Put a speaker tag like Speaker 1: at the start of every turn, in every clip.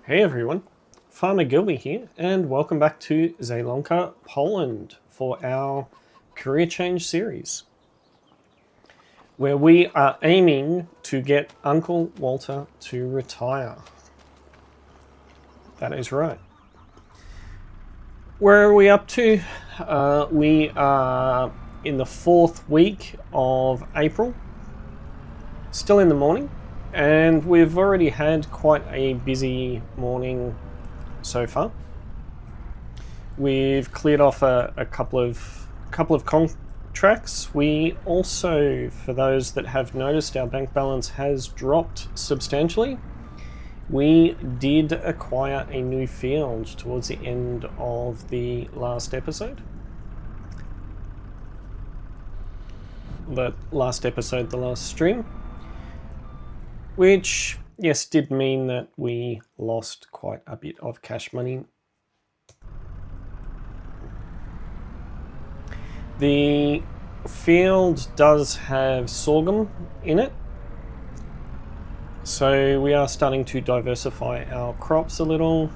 Speaker 1: Hey everyone, Farmer Gilby here, and welcome back to Zielonka, Poland for our career change series, where we are aiming to get Uncle Walter to retire. That is right. Where are we up to? We are in the 4th week of April, still in the morning. And we've already had quite a busy morning so far. We've cleared off a couple of contracts. We also, for those that have noticed, our bank balance has dropped substantially. We did acquire a new field towards the end of the last episode. The last stream. Which, yes, did mean that we lost quite a bit of cash money. The field does have sorghum in it, so we are starting to diversify our crops a little.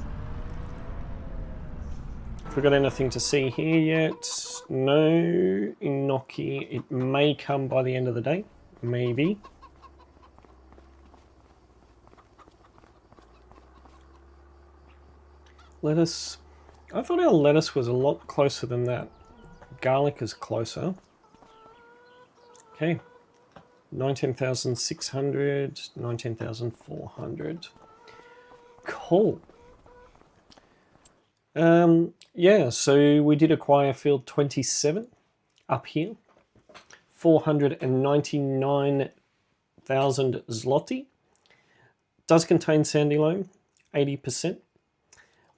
Speaker 1: Have we got anything to see here yet? No. Enoki. It may come by the end of the day, maybe. Lettuce. I thought our lettuce was a lot closer than that. Garlic is closer. Okay. 19,600, 19,400. Cool. Yeah, so we did acquire field 27 up here. 499,000 Zloty. Does contain sandy loam, 80%.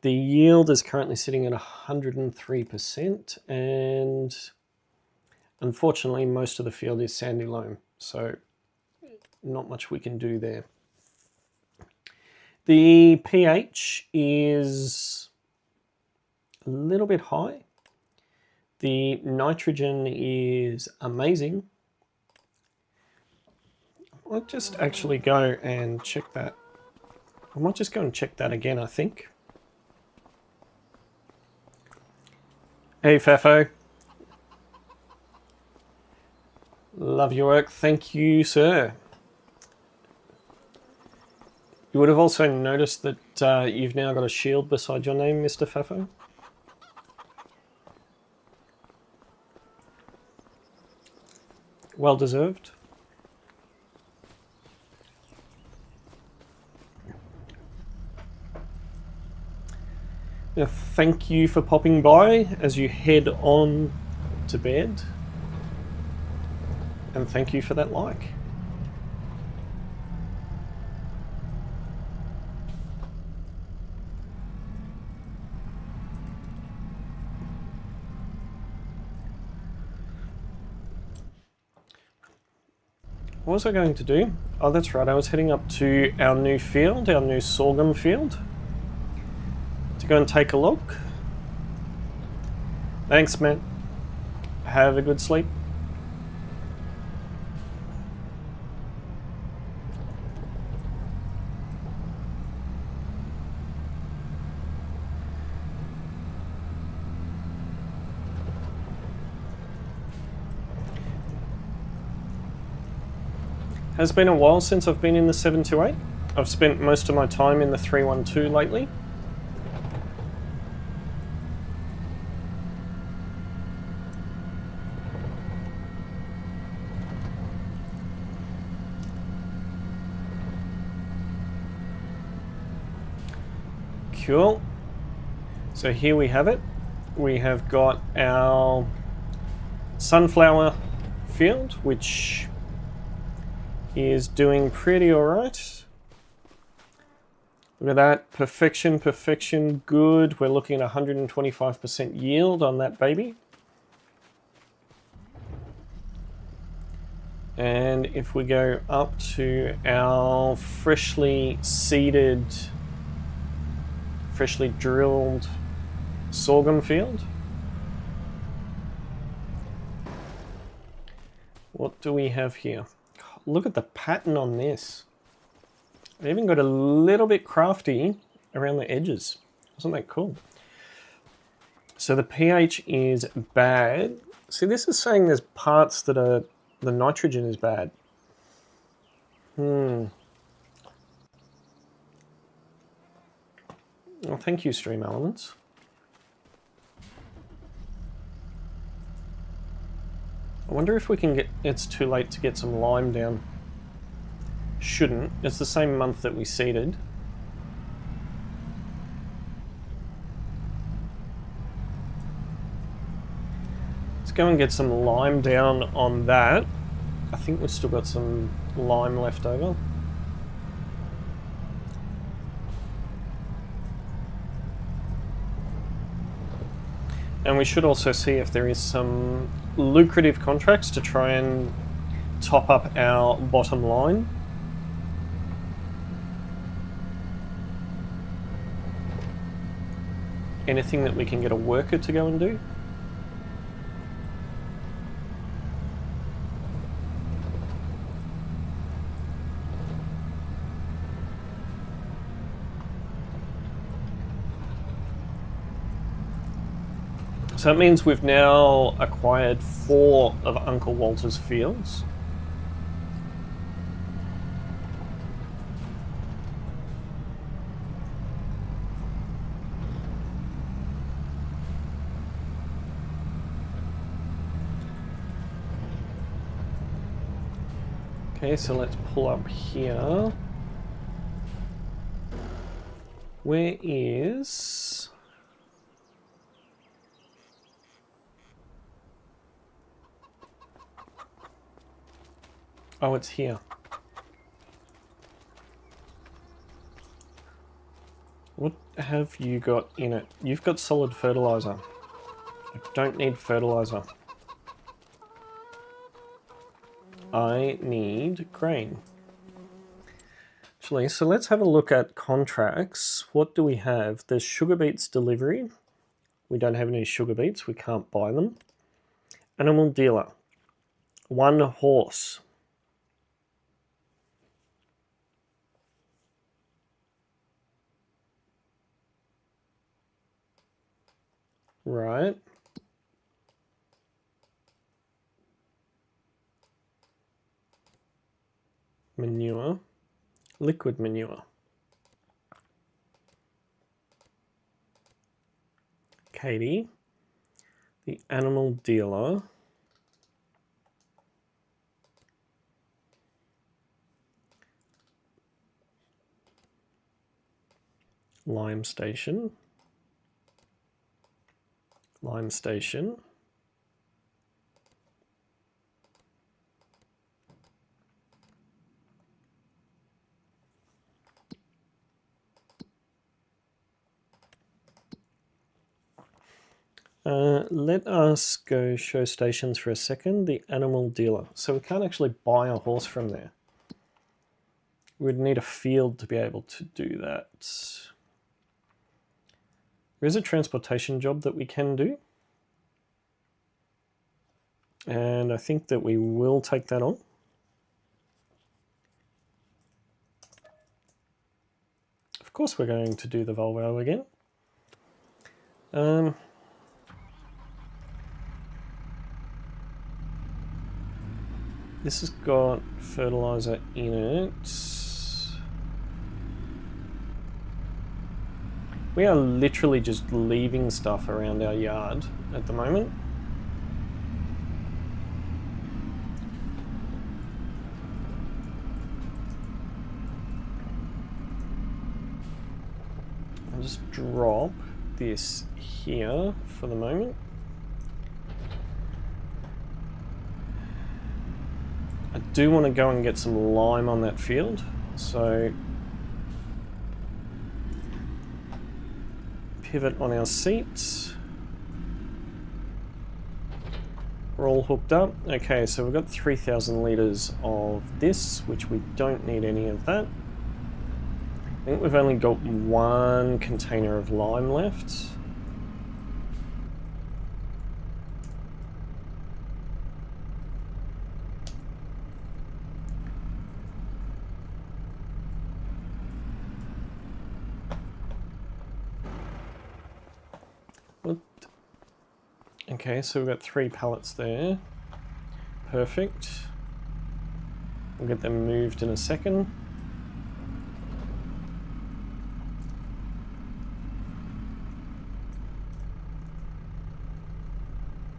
Speaker 1: The yield is currently sitting at 103%, and unfortunately most of the field is sandy loam, so not much we can do there. The pH is a little bit high. The nitrogen is amazing. I might just actually go and check that. I might just go and check that again, I think. Hey Fafo. Love your work. Thank you, sir. You would have also noticed that you've now got a shield beside your name, Mr. Fafo. Well deserved. Thank you for popping by as you head on to bed. And thank you for that like. What was I going to do? Oh, that's right. I was heading up to our new field, our new sorghum field. Go and take a look. Thanks, man. Have a good sleep. Has been a while since I've been in the 728. I've spent most of my time in the 312 lately. Cool. So here we have it. We have got our sunflower field, which is doing pretty alright. Look at that. Perfection, perfection, good. We're looking at 125% yield on that baby. And if we go up to our freshly seeded, freshly drilled sorghum field. What do we have here? Look at the pattern on this. I even got a little bit crafty around the edges. Wasn't that cool? So the pH is bad. See, this is saying there's parts that are, the nitrogen is bad. Well, thank you, Stream Elements. I wonder if we can get, it's too late to get some lime down. Shouldn't. It's the same month that we seeded. Let's go and get some lime down on that. I think we've still got some lime left over. And we should also see if there is some lucrative contracts to try and top up our bottom line. Anything that we can get a worker to go and do. So that means we've now acquired 4 of Uncle Walter's fields. Okay, so let's pull up here. Where is... Oh, it's here. What have you got in it? You've got solid fertilizer. I don't need fertilizer. I need grain. Actually, so let's have a look at contracts. What do we have? There's sugar beets delivery. We don't have any sugar beets. We can't buy them. Animal dealer. 1 horse. Right. Manure. Liquid manure. Katie. The animal dealer. Lime station. Lime station. Let us go show stations for a second. The animal dealer. So we can't actually buy a horse from there. We'd need a field to be able to do that. There is a transportation job that we can do. And I think that we will take that on. Of course we're going to do the Volvo again. This has got fertilizer in it. We are literally just leaving stuff around our yard at the moment. I'll just drop this here for the moment. I do want to go and get some lime on that field, so pivot on our seats. We're all hooked up. Okay, so we've got 3,000 litres of this, which we don't need any of that. I think we've only got 1 container of lime left. Okay, so we've got 3 pallets there. Perfect. We'll get them moved in a second.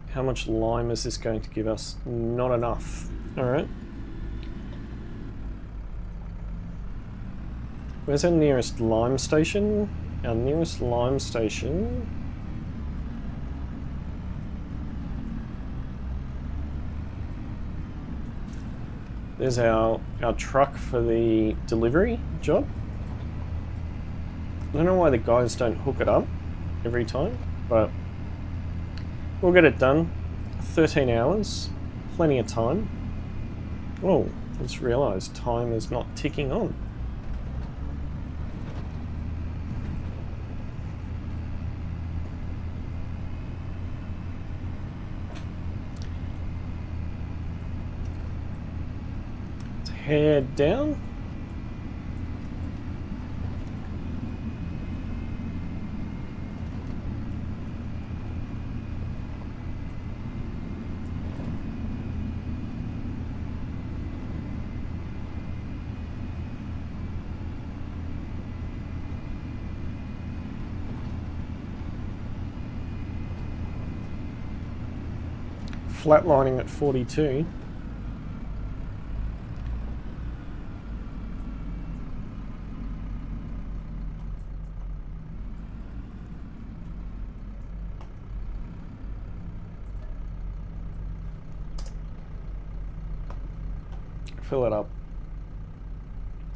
Speaker 1: How much lime is this going to give us? Not enough. Alright. Where's our nearest lime station? Our nearest lime station... There's our truck for the delivery job. I don't know why the guys don't hook it up every time, but we'll get it done. 13 hours, plenty of time. Oh, I just realised time is not ticking on. Head down. Flatlining at 42. Fill it up.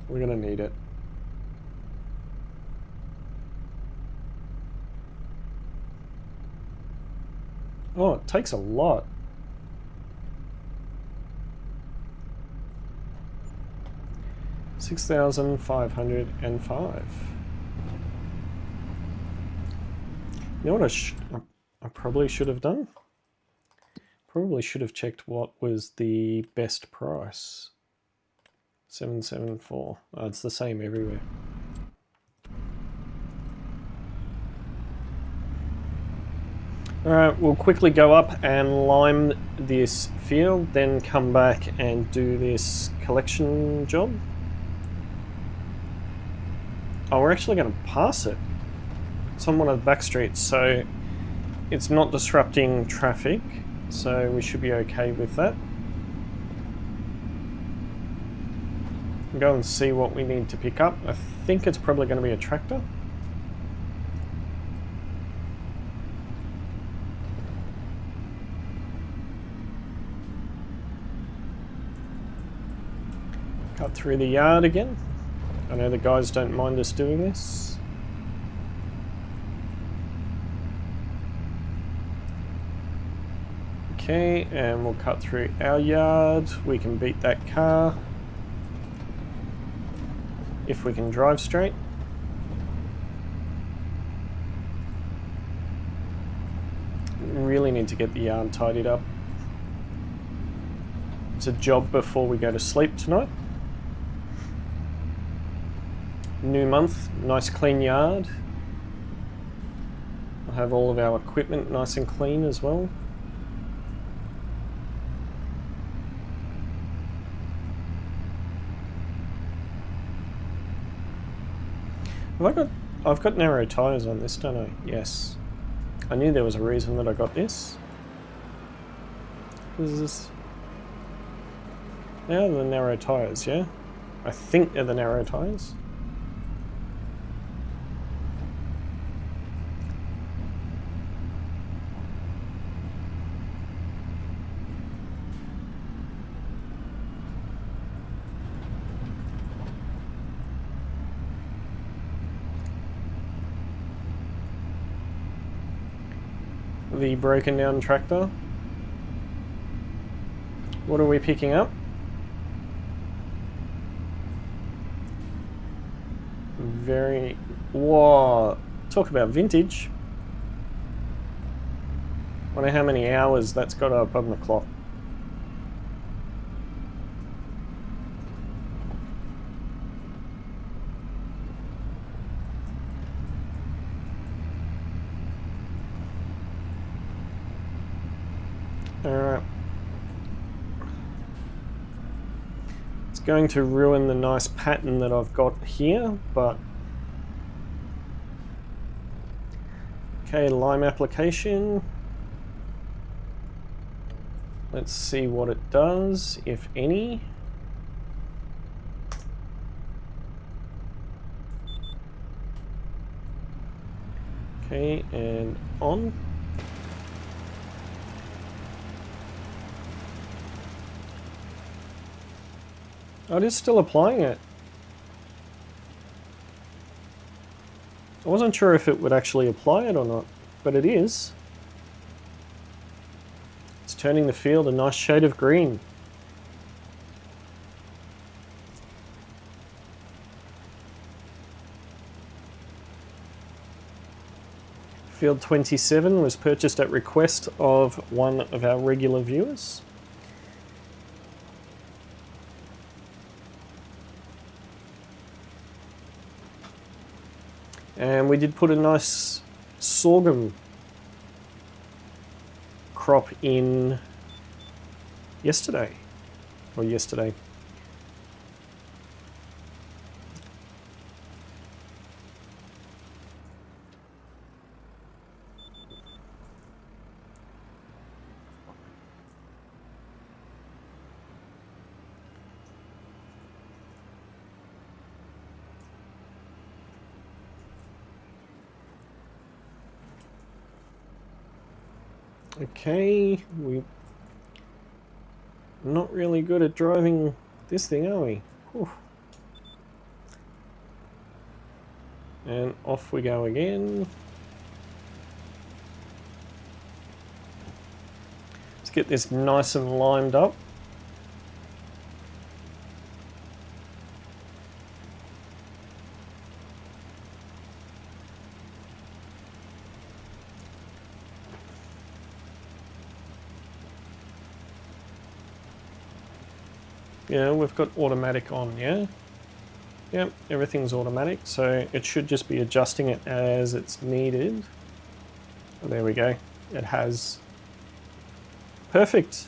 Speaker 1: We're gonna need it. Oh, it takes a lot. $6,505. You know what I probably should have done? Probably should have checked what was the best price. 774. Oh, it's the same everywhere. Alright, we'll quickly go up and lime this field, then come back and do this collection job. Oh, we're actually going to pass it. It's on one of the back streets, so it's not disrupting traffic, so we should be okay with that. Go and see what we need to pick up. I think it's probably going to be a tractor. Cut through the yard again. I know the guys don't mind us doing this. Okay, and we'll cut through our yard. We can beat that car. If we can drive straight. Really need to get the yard tidied up. It's a job before we go to sleep tonight. New month, nice clean yard. I'll have all of our equipment nice and clean as well. I've got narrow tyres on this, don't I? Yes. I knew there was a reason that I got this. What is this? They are the narrow tyres, yeah? I think they're the narrow tyres. The broken down tractor. What are we picking up? Whoa, talk about vintage. Wonder how many hours that's got up on the clock. Alright. It's going to ruin the nice pattern that I've got here, but... Okay, lime application. Let's see what it does, if any. Okay, and on. Oh, it is still applying it. I wasn't sure if it would actually apply it or not, but it is. It's turning the field a nice shade of green. Field 27 was purchased at request of one of our regular viewers. And we did put a nice sorghum crop in yesterday. Okay, we're not really good at driving this thing, are we? Whew. And off we go again. Let's get this nice and limed up. Yeah, we've got automatic on, yeah? Yep, everything's automatic, so it should just be adjusting it as it's needed. Oh, there we go. It has. Perfect.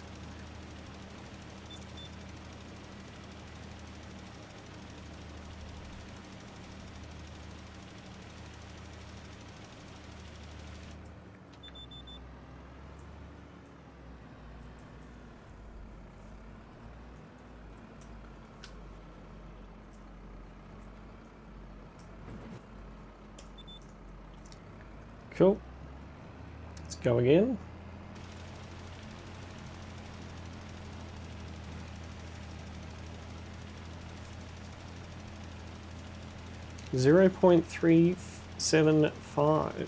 Speaker 1: Cool. Let's go again. .375.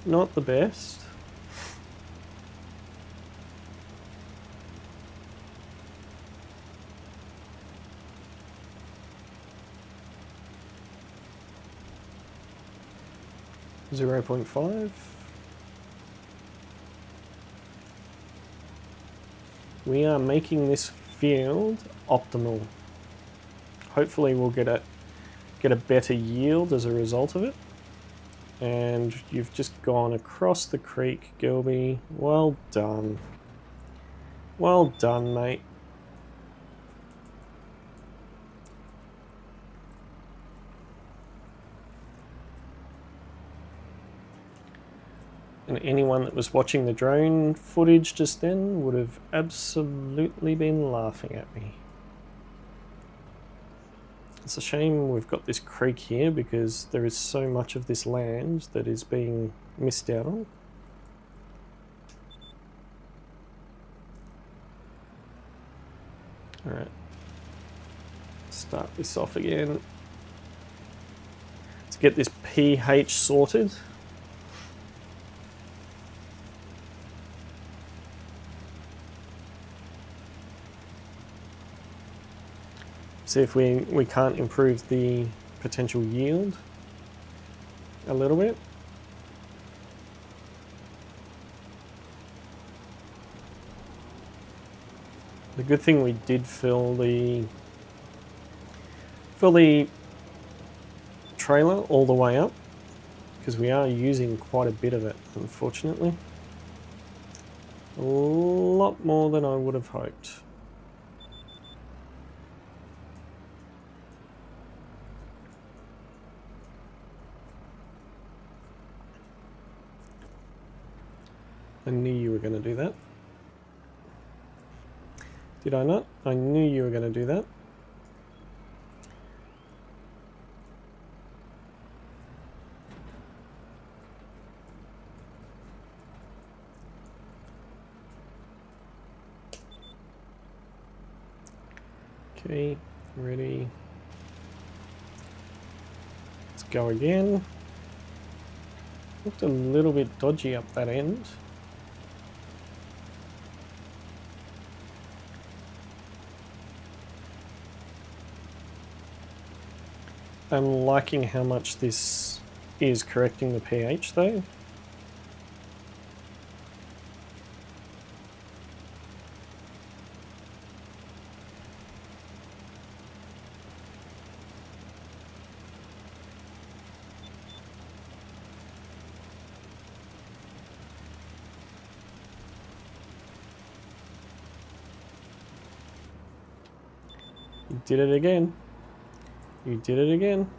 Speaker 1: Not the best. .5. We are making this field optimal. Hopefully we'll get a better yield as a result of it. And you've just gone across the creek, Gilby. Well done. Well done, mate. And anyone that was watching the drone footage just then would have absolutely been laughing at me. It's a shame we've got this creek here because there is so much of this land that is being missed out on. Alright, start this off again. Let's get this pH sorted. See if we can't improve the potential yield a little bit. The good thing we did fill the trailer all the way up, because we are using quite a bit of it, unfortunately. A lot more than I would have hoped. I knew you were going to do that. Did I not? I knew you were going to do that. Okay, ready. Let's go again. Looked a little bit dodgy up that end. I'm liking how much this is correcting the pH though. You did it again. You did it again.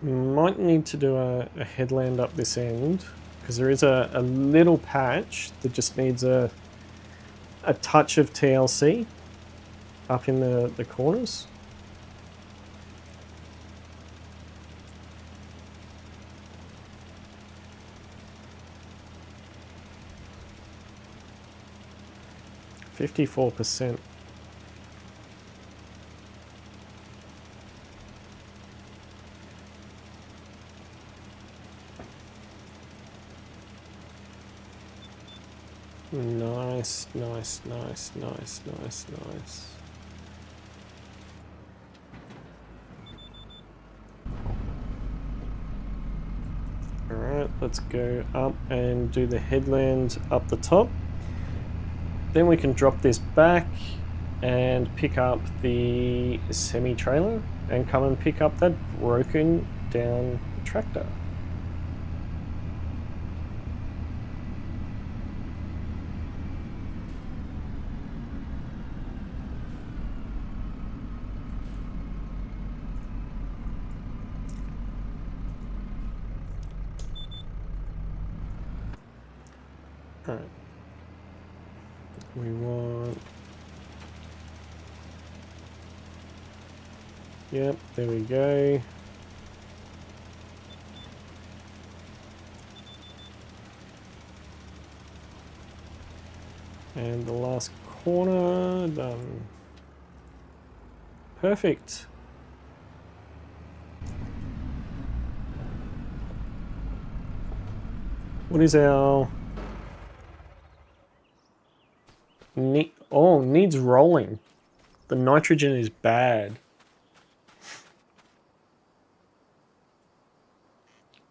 Speaker 1: Might need to do a headland up this end because there is a little patch that just needs a touch of TLC up in the corners. %54%. Nice, nice, nice, nice, nice, nice. Alright, let's go up and do the headland up the top. Then we can drop this back and pick up the semi-trailer and come and pick up that broken down tractor. Alright. We want... Yep, there we go. And the last corner done. Perfect. What is our... needs rolling. The nitrogen is bad.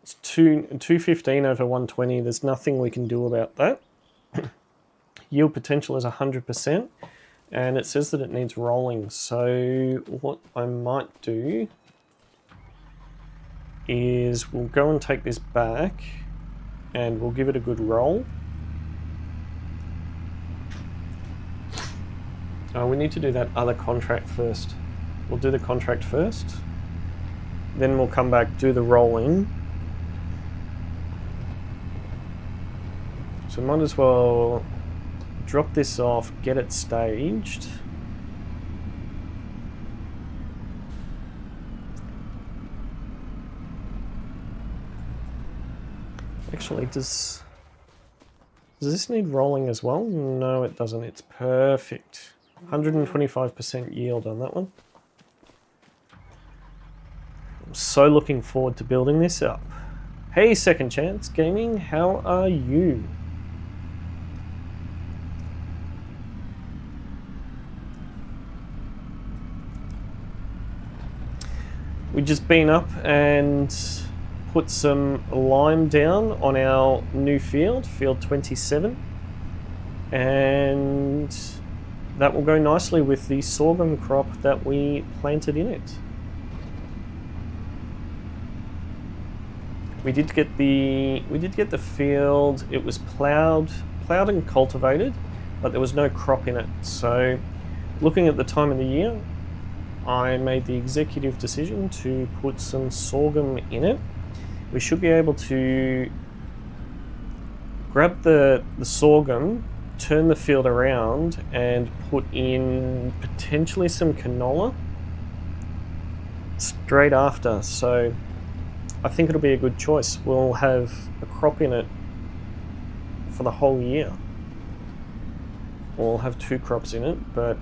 Speaker 1: It's 215 over 120. There's nothing we can do about that. Yield potential is 100%, and it says that it needs rolling. So what I might do is we'll go and take this back, and we'll give it a good roll. We need to do that other contract first. We'll do the contract first. Then we'll come back, do the rolling. So might as well drop this off, get it staged. Actually, does this need rolling as well? No, it doesn't. It's perfect. 125% yield on that one. I'm so looking forward to building this up. Hey, Second Chance Gaming, how are you? We've just been up and put some lime down on our new field, field 27, and that will go nicely with the sorghum crop that we planted in it. We did get the field. It was plowed and cultivated, but there was no crop in it. So, looking at the time of the year, I made the executive decision to put some sorghum in it. We should be able to grab the sorghum, turn the field around, and put in potentially some canola straight after. So I think it'll be a good choice. We'll have a crop in it for the whole year. We'll have 2 crops in it, but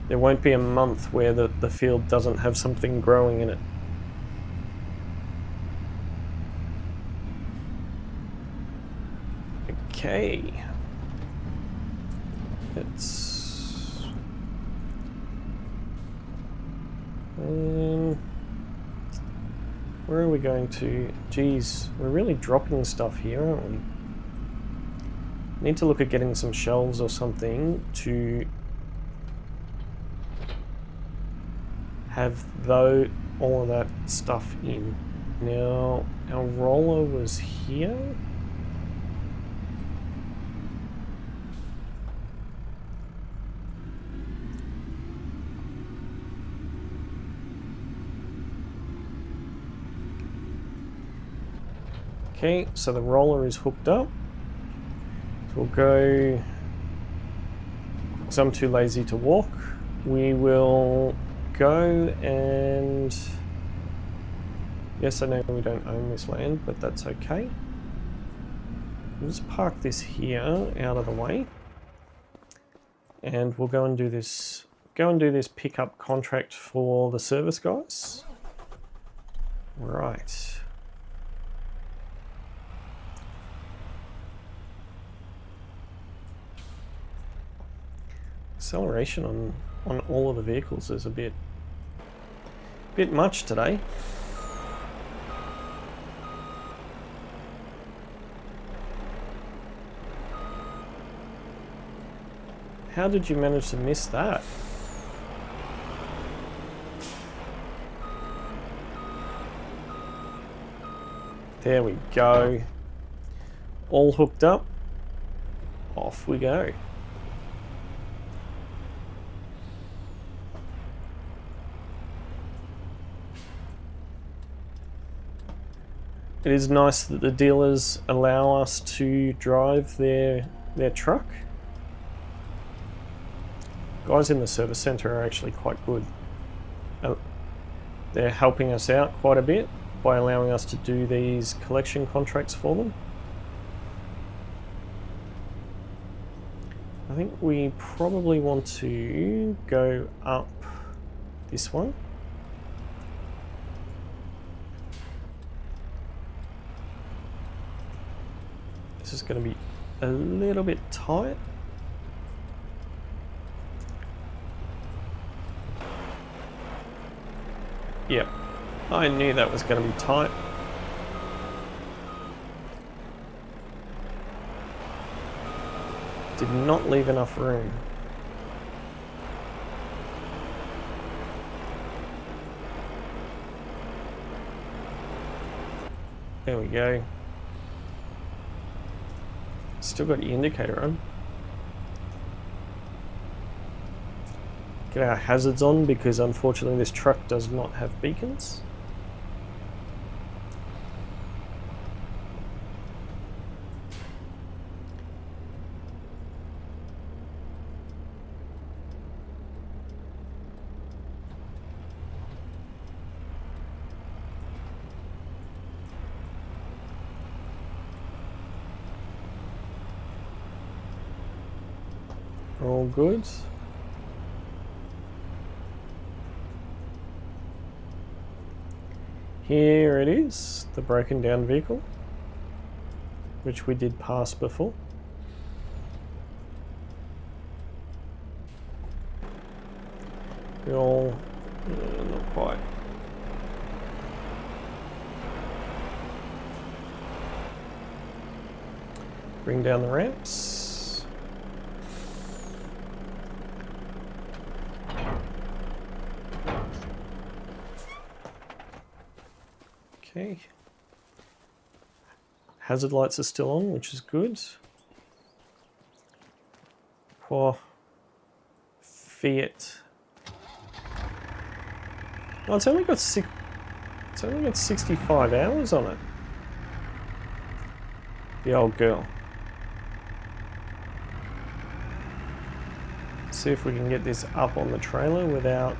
Speaker 1: there won't be a month where the field doesn't have something growing in it. Okay. It's... where are we going to? Geez, we're really dropping stuff here, aren't we? Need to look at getting some shelves or something to have all of that stuff in. Now, our roller was here. Okay, so the roller is hooked up. So we'll go, because I'm too lazy to walk, we will go and, yes, I know we don't own this land, but that's okay. We'll just park this here out of the way, and we'll go and do this pickup contract for the service guys. Right. Acceleration on all of the vehicles is a bit much today. How did you manage to miss that? There we go. All hooked up. Off we go. It is nice that the dealers allow us to drive their truck. Guys in the service centre are actually quite good. They're helping us out quite a bit by allowing us to do these collection contracts for them. I think we probably want to go up this one. This is going to be a little bit tight. Yep, I knew that was going to be tight. Did not leave enough room. There we go. Still got the indicator on. Get our hazards on because unfortunately this truck does not have beacons. All good. Here it is, the broken down vehicle, which we did pass before. We all, not quite. Bring down the ramps. Okay. Hazard lights are still on, which is good. Poor Fiat. Oh, it's only got 65 hours on it. The old girl. See if we can get this up on the trailer without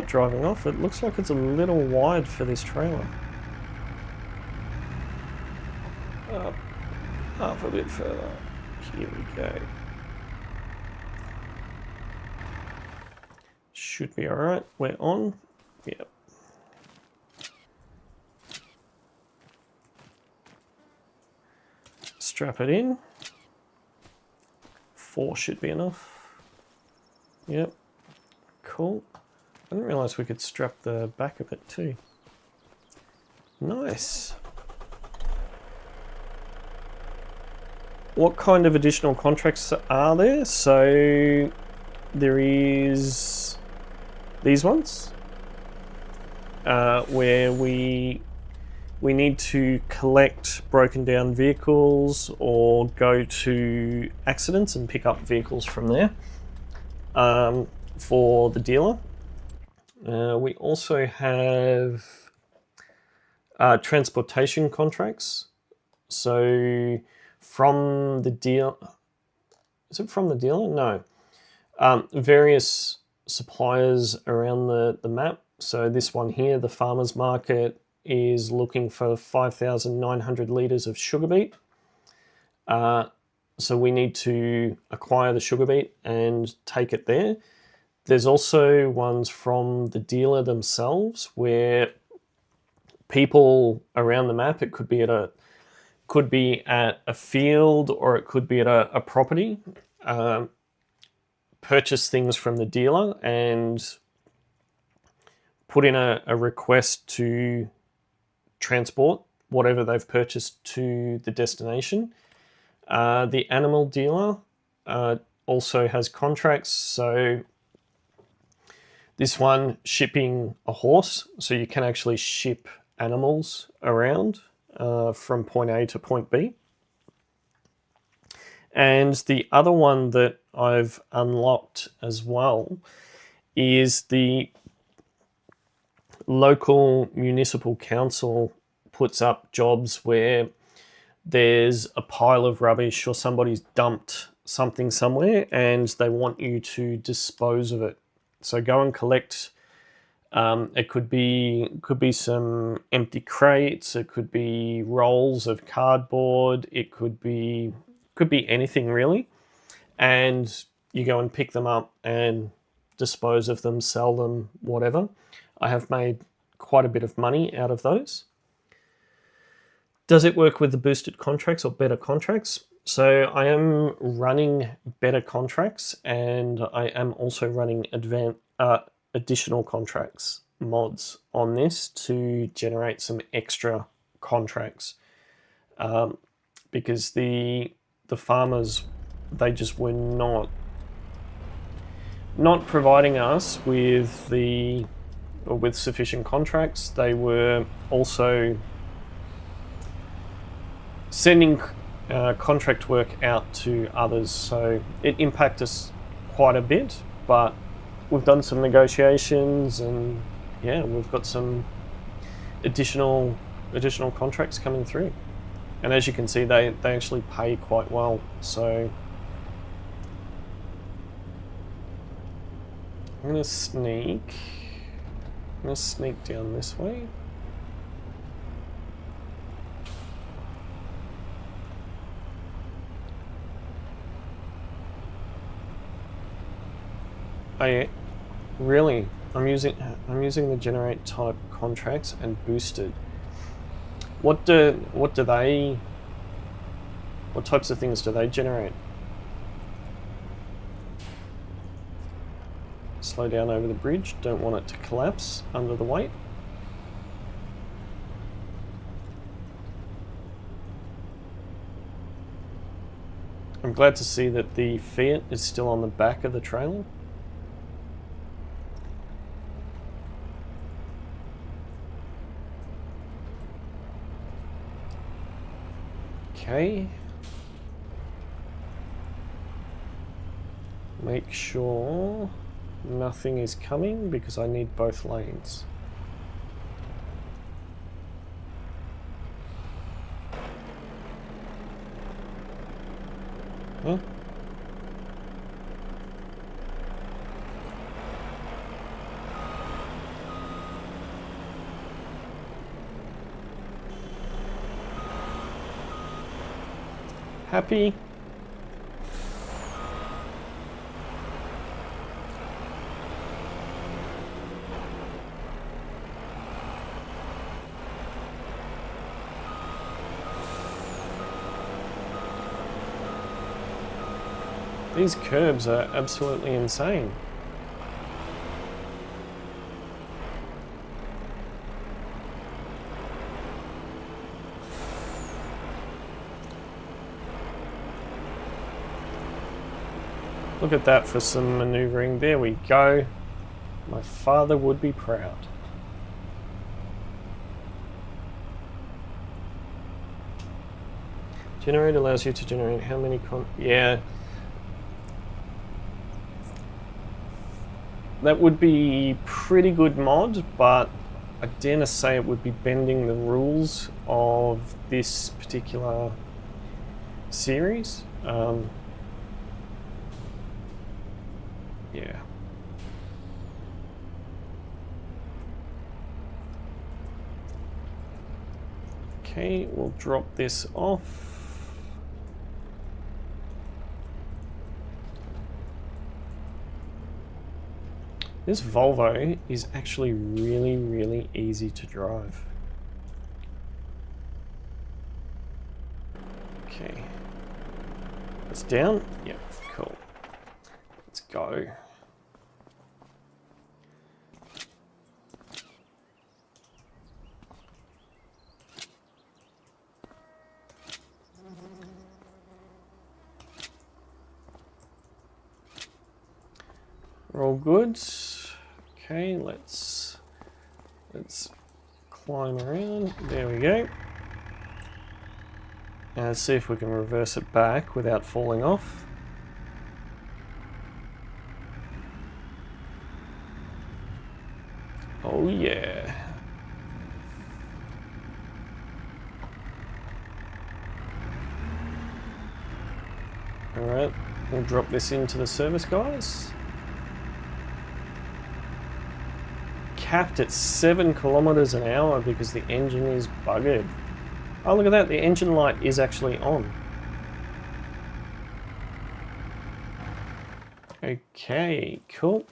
Speaker 1: driving off. It looks like it's a little wide for this trailer. Up a bit further. Here we go. Should be alright. We're on. Yep. Strap it in. 4 should be enough. Yep. Cool. I didn't realise we could strap the back of it too. Nice. What kind of additional contracts are there? So there is these ones where we need to collect broken down vehicles or go to accidents and pick up vehicles from there for the dealer. We also have transportation contracts. So from the deal, is it from the dealer? No. Various suppliers around the map. So this one here, the farmers market, is looking for 5,900 litres of sugar beet. So we need to acquire the sugar beet and take it there. There's also ones from the dealer themselves where people around the map, it could be at a field or it could be at a property, purchase things from the dealer and put in a request to transport whatever they've purchased to the destination. The animal dealer also has contracts. So this one, shipping a horse, so you can actually ship animals around from point A to point B. And the other one that I've unlocked as well is the local municipal council puts up jobs where there's a pile of rubbish or somebody's dumped something somewhere and they want you to dispose of it. So go and collect. It could be some empty crates. It could be rolls of cardboard. It could be anything really. And you go and pick them up and dispose of them, sell them, whatever. I have made quite a bit of money out of those. Does it work with the boosted contracts or better contracts? So I am running better contracts and I am also running additional contracts mods on this to generate some extra contracts because the farmers, they just were not providing us with sufficient contracts. They were also sending contract work out to others, so it impacted us quite a bit, but we've done some negotiations and yeah, we've got some additional contracts coming through. And as you can see, they actually pay quite well. So I'm gonna sneak down this way. I'm using the generate type contracts and boosted. What types of things do they generate? Slow down over the bridge, don't want it to collapse under the weight. I'm glad to see that the Fiat is still on the back of the trailer. Okay. Make sure nothing is coming because I need both lanes. Huh? Happy? These curbs are absolutely insane. Look at that for some maneuvering. There we go. My father would be proud. Generate allows you to generate how many yeah. That would be pretty good mod, but I dare to say it would be bending the rules of this particular series. Yeah. Okay, we'll drop this off. This Volvo is actually really, really easy to drive. Okay. It's down? Yep, cool. Let's go. We're all good. Okay, let's climb around. There we go. And let's see if we can reverse it back without falling off. Oh yeah. Alright, we'll drop this into the service, guys. Capped at 7 kilometers an hour because the engine is buggered. Oh, look at that, the engine light is actually on. Okay, cool.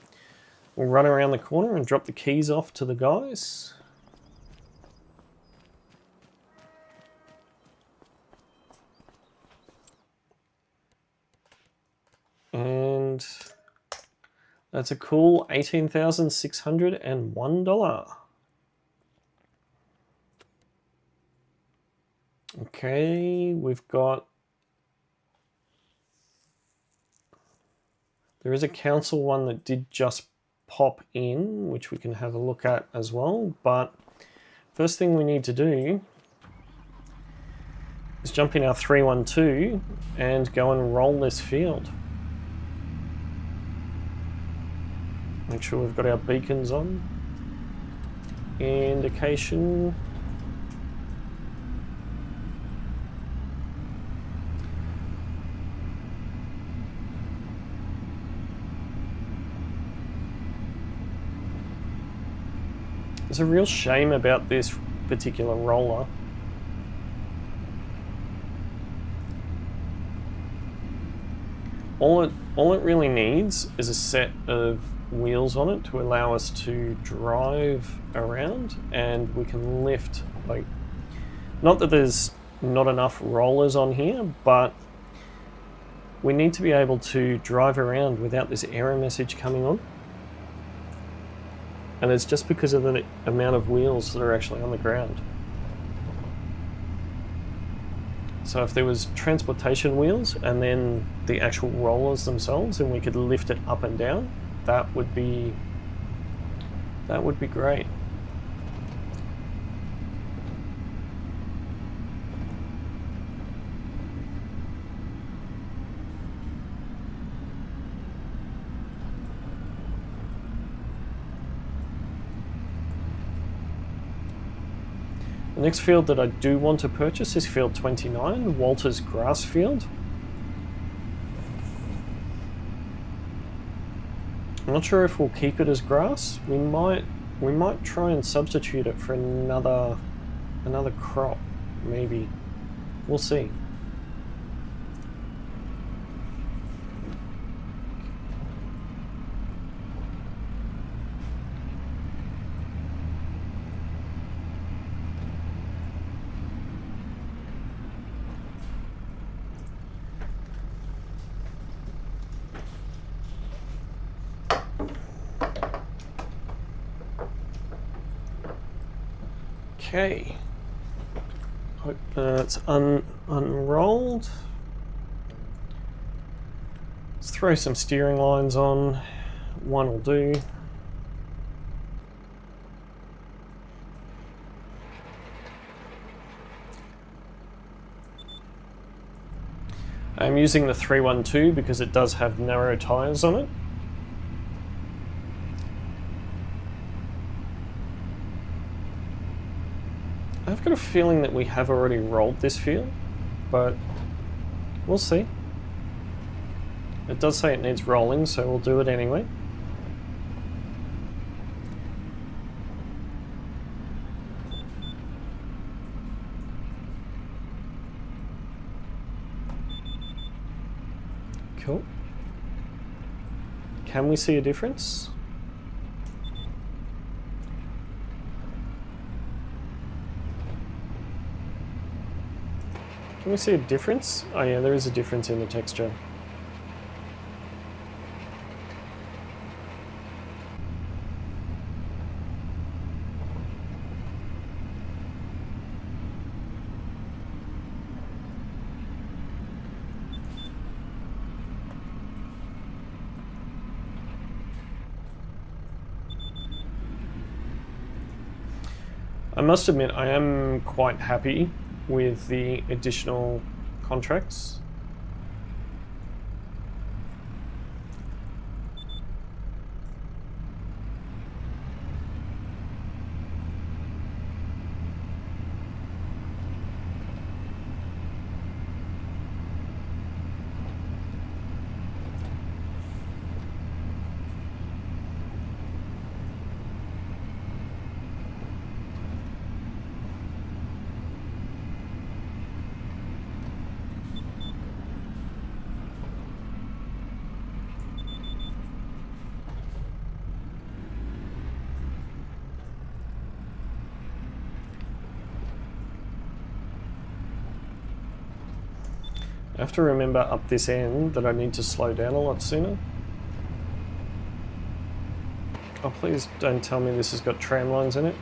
Speaker 1: We'll run around the corner and drop the keys off to the guys. And that's a cool $18,601. Okay, we've got... There is a council one that did just pop in, which we can have a look at as well. But first thing we need to do is jump in our 312 and go and roll this field. Make sure we've got our beacons on. Indication. There's a real shame about this particular roller. All it really needs is a set of wheels on it to allow us to drive around, and we can lift, like, not that there's not enough rollers on here, but we need to be able to drive around without this error message coming on. And it's just because of the amount of wheels that are actually on the ground. So if there was transportation wheels and then the actual rollers themselves, and we could lift it up and down, that would be great. The next field that I do want to purchase is field 29, Walter's grass field. I'm not sure if we'll keep it as grass. We might try and substitute it for another crop, maybe. We'll see. Okay, hope it's unrolled. Let's throw some steering lines on. One will do. I'm using the 312 because it does have narrow tyres on it. I've got a feeling that we have already rolled this field, but we'll see. It does say it needs rolling, so we'll do it anyway. Cool. Can we see a difference? Can we see a difference? Oh yeah, there is a difference in the texture. I must admit, I am quite happy with the additional contracts. I have to remember up this end that I need to slow down a lot sooner. Oh, please don't tell me this has got tram lines in it.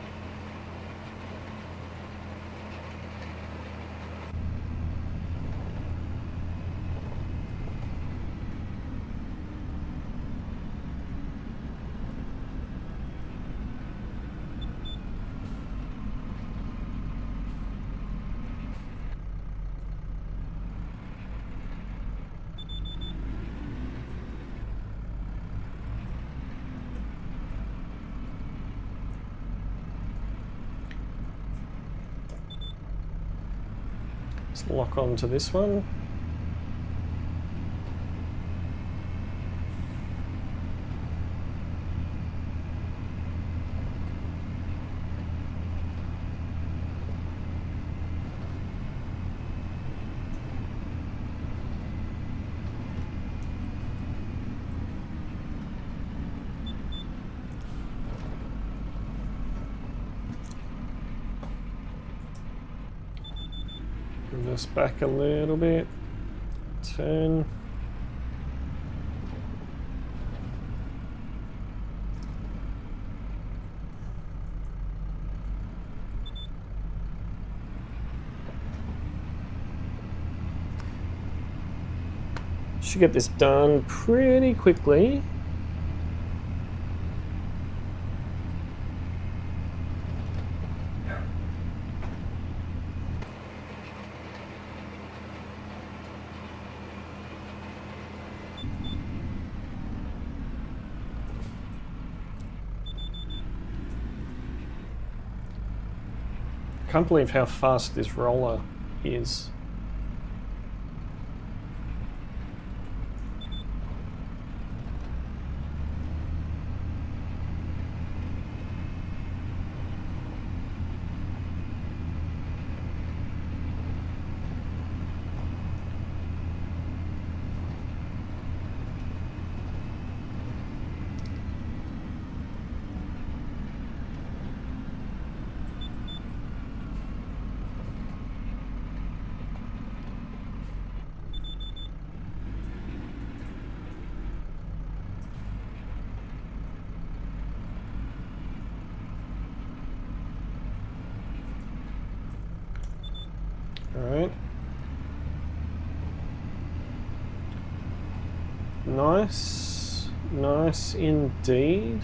Speaker 1: Let's lock on to this one. This back a little bit, turn. Should get this done pretty quickly. I can't believe how fast this roller is. Alright. Nice. Nice indeed.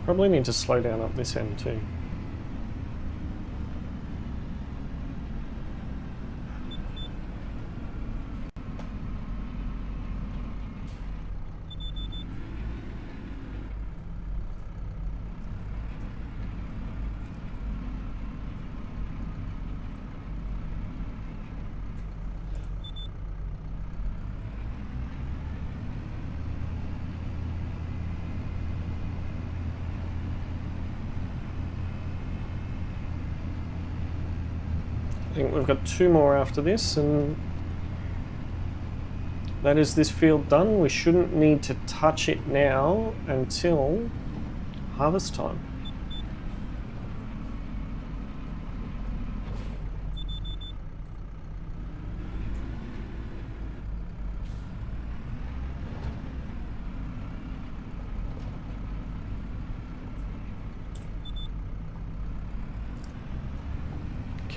Speaker 1: Probably need to slow down up this end too. I think we've got 2 more after this, and that is this field done. We shouldn't need to touch it now until harvest time.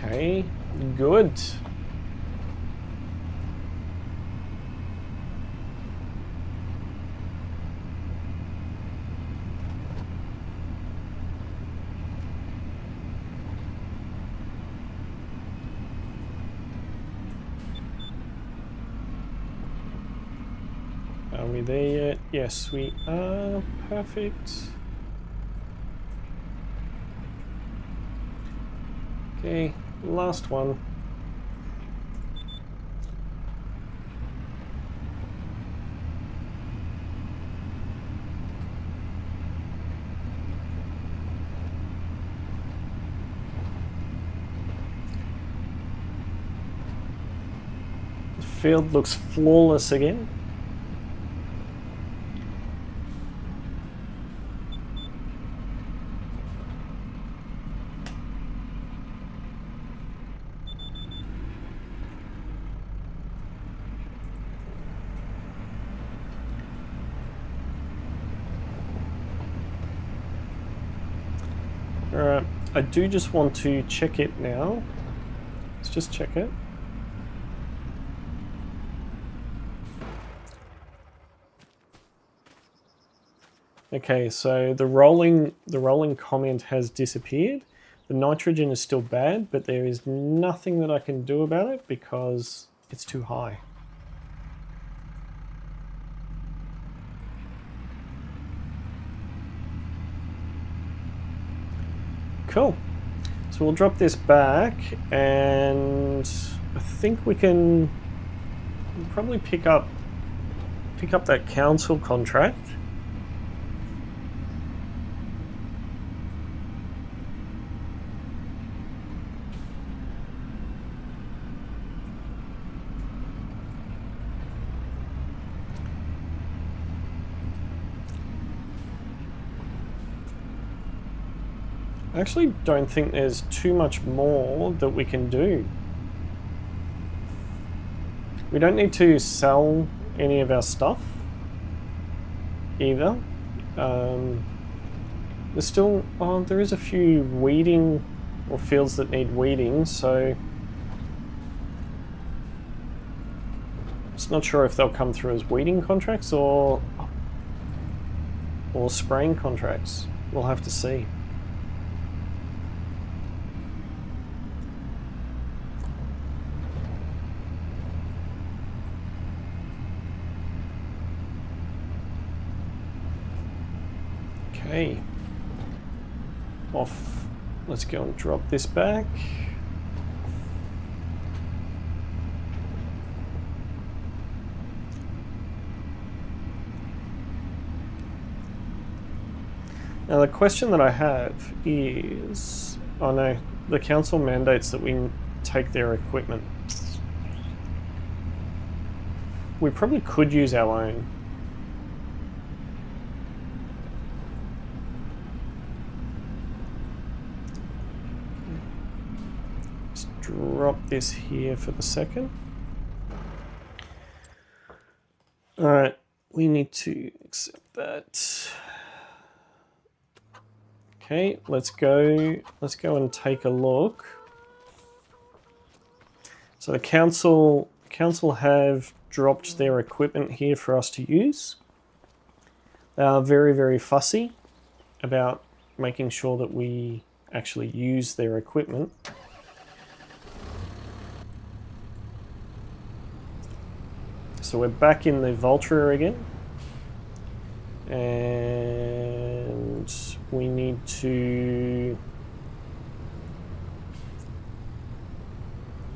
Speaker 1: Okay, good. Are we there yet? Yes, we are. Perfect. Okay. Last one. The field looks flawless again. Alright, I do just want to check it now. Let's just check it. Okay, so the rolling comment has disappeared. The nitrogen is still bad, but there is nothing that I can do about it because it's too high. Cool. So we'll drop this back, and I think we can probably pick up that council contract. I actually don't think there's too much more that we can do. We don't need to sell any of our stuff either. There's still, there is a few weeding or fields that need weeding, so just not sure if they'll come through as weeding contracts or spraying contracts. We'll have to see. Okay, off. Let's go and drop this back. Now the question that I have is, oh no, the council mandates that we take their equipment. We probably could use our own. Let's drop this here for the second. All right, we need to accept that. Okay, let's go and take a look. So the council have dropped their equipment here for us to use. They are very, very fussy about making sure that we actually use their equipment. So we're back in the Valtra again. And we need to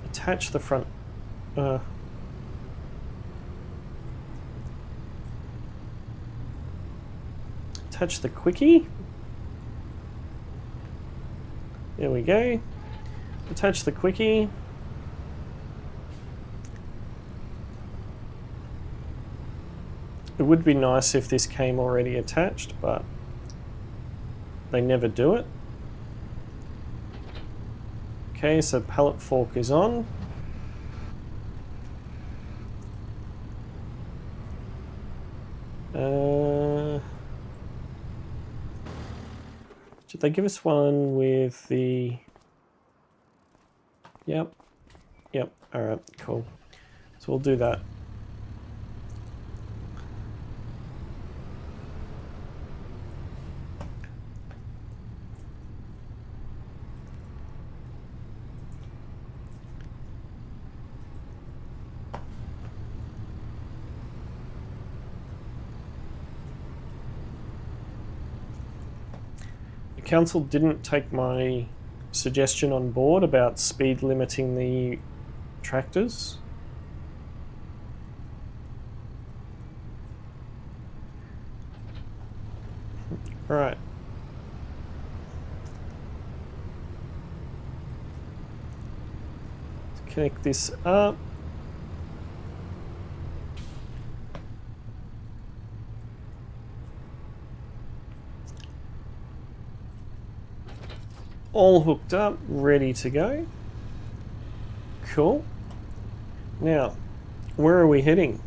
Speaker 1: attach the front. Attach the Quickie. There we go. Attach the Quickie. It would be nice if this came already attached, but they never do it. Okay, so pallet fork is on. Did they give us one with the... Yep. Alright, cool. So we'll do that. Council didn't take my suggestion on board about speed limiting the tractors. Right. Let's connect this up. All hooked up, ready to go. Cool. Now, where are we heading?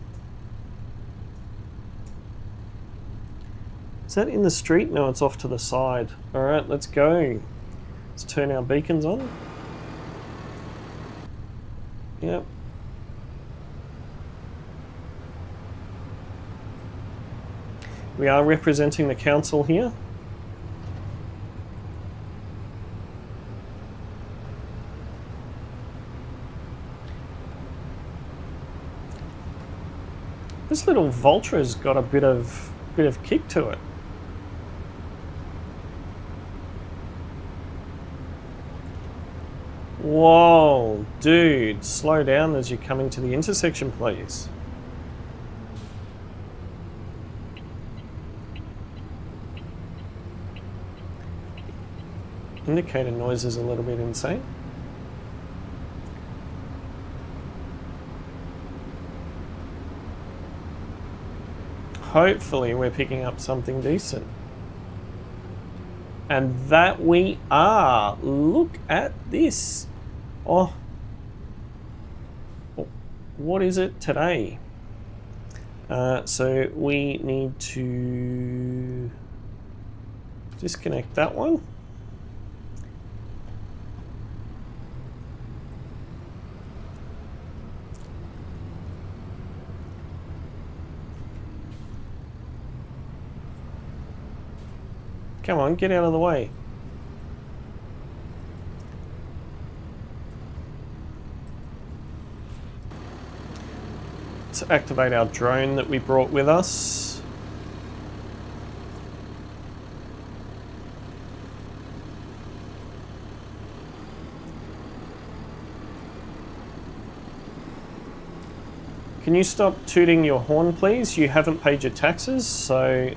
Speaker 1: Is that in the street? No, it's off to the side. All right, let's go. Let's turn our beacons on. Yep. We are representing the council here. This little Valtra's got a bit of kick to it. Whoa, dude, slow down as you're coming to the intersection, please. Indicator noise is a little bit insane. Hopefully we're picking up something decent. And that we are. Look at this. Oh. What is it today? So we need to disconnect that one. Come on, get out of the way. Let's activate our drone that we brought with us. Can you stop tooting your horn, please? You haven't paid your taxes, so...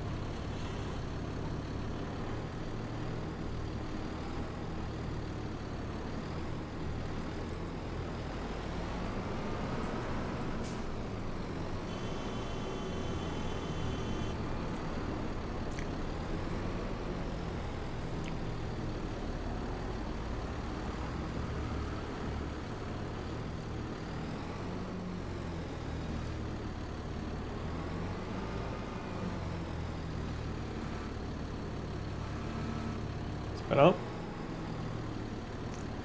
Speaker 1: Oh.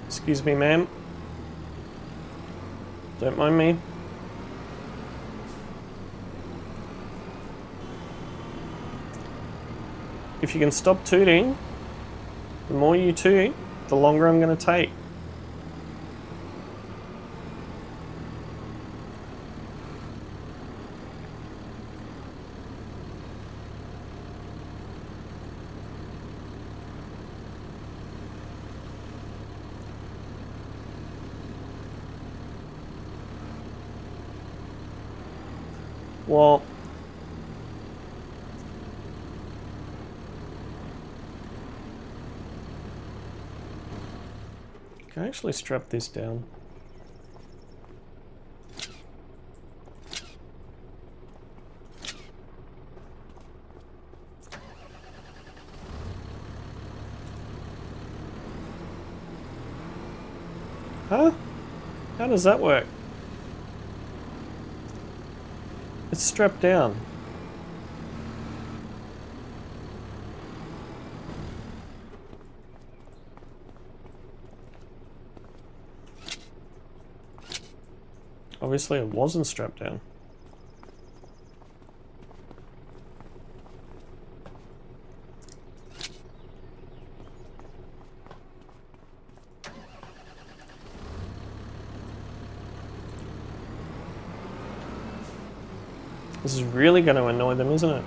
Speaker 1: Excuse me, ma'am. Don't mind me. If you can stop tooting, the more you toot, the longer I'm going to take. Well, can I actually strap this down? Huh? How does that work? It's strapped down. Obviously it wasn't strapped down. This is really going to annoy them, isn't it?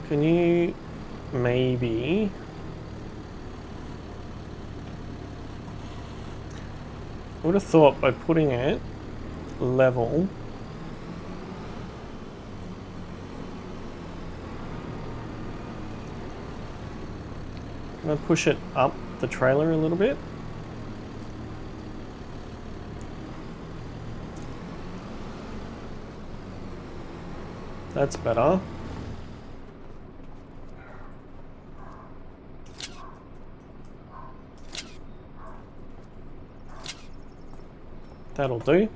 Speaker 1: Can you maybe... I would have thought by putting it level, can I push it up the trailer a little bit? That's better. That'll do.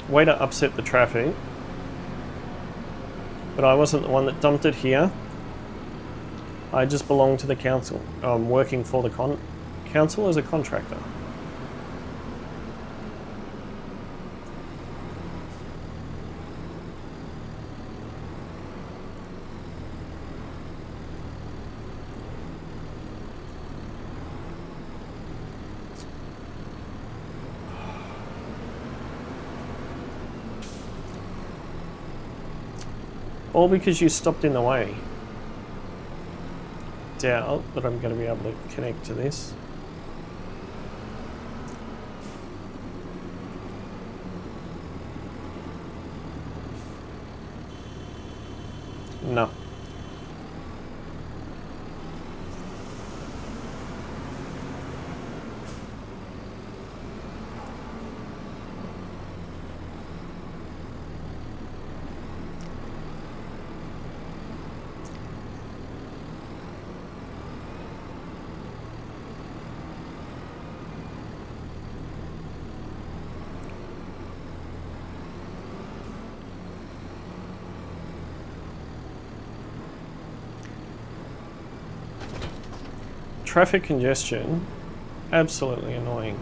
Speaker 1: Way to upset the traffic. But I wasn't the one that dumped it here. I just belong to the council. I'm working for the council as a contractor. All because you stopped in the way. Doubt that I'm going to be able to connect to this. No. Traffic congestion, absolutely annoying.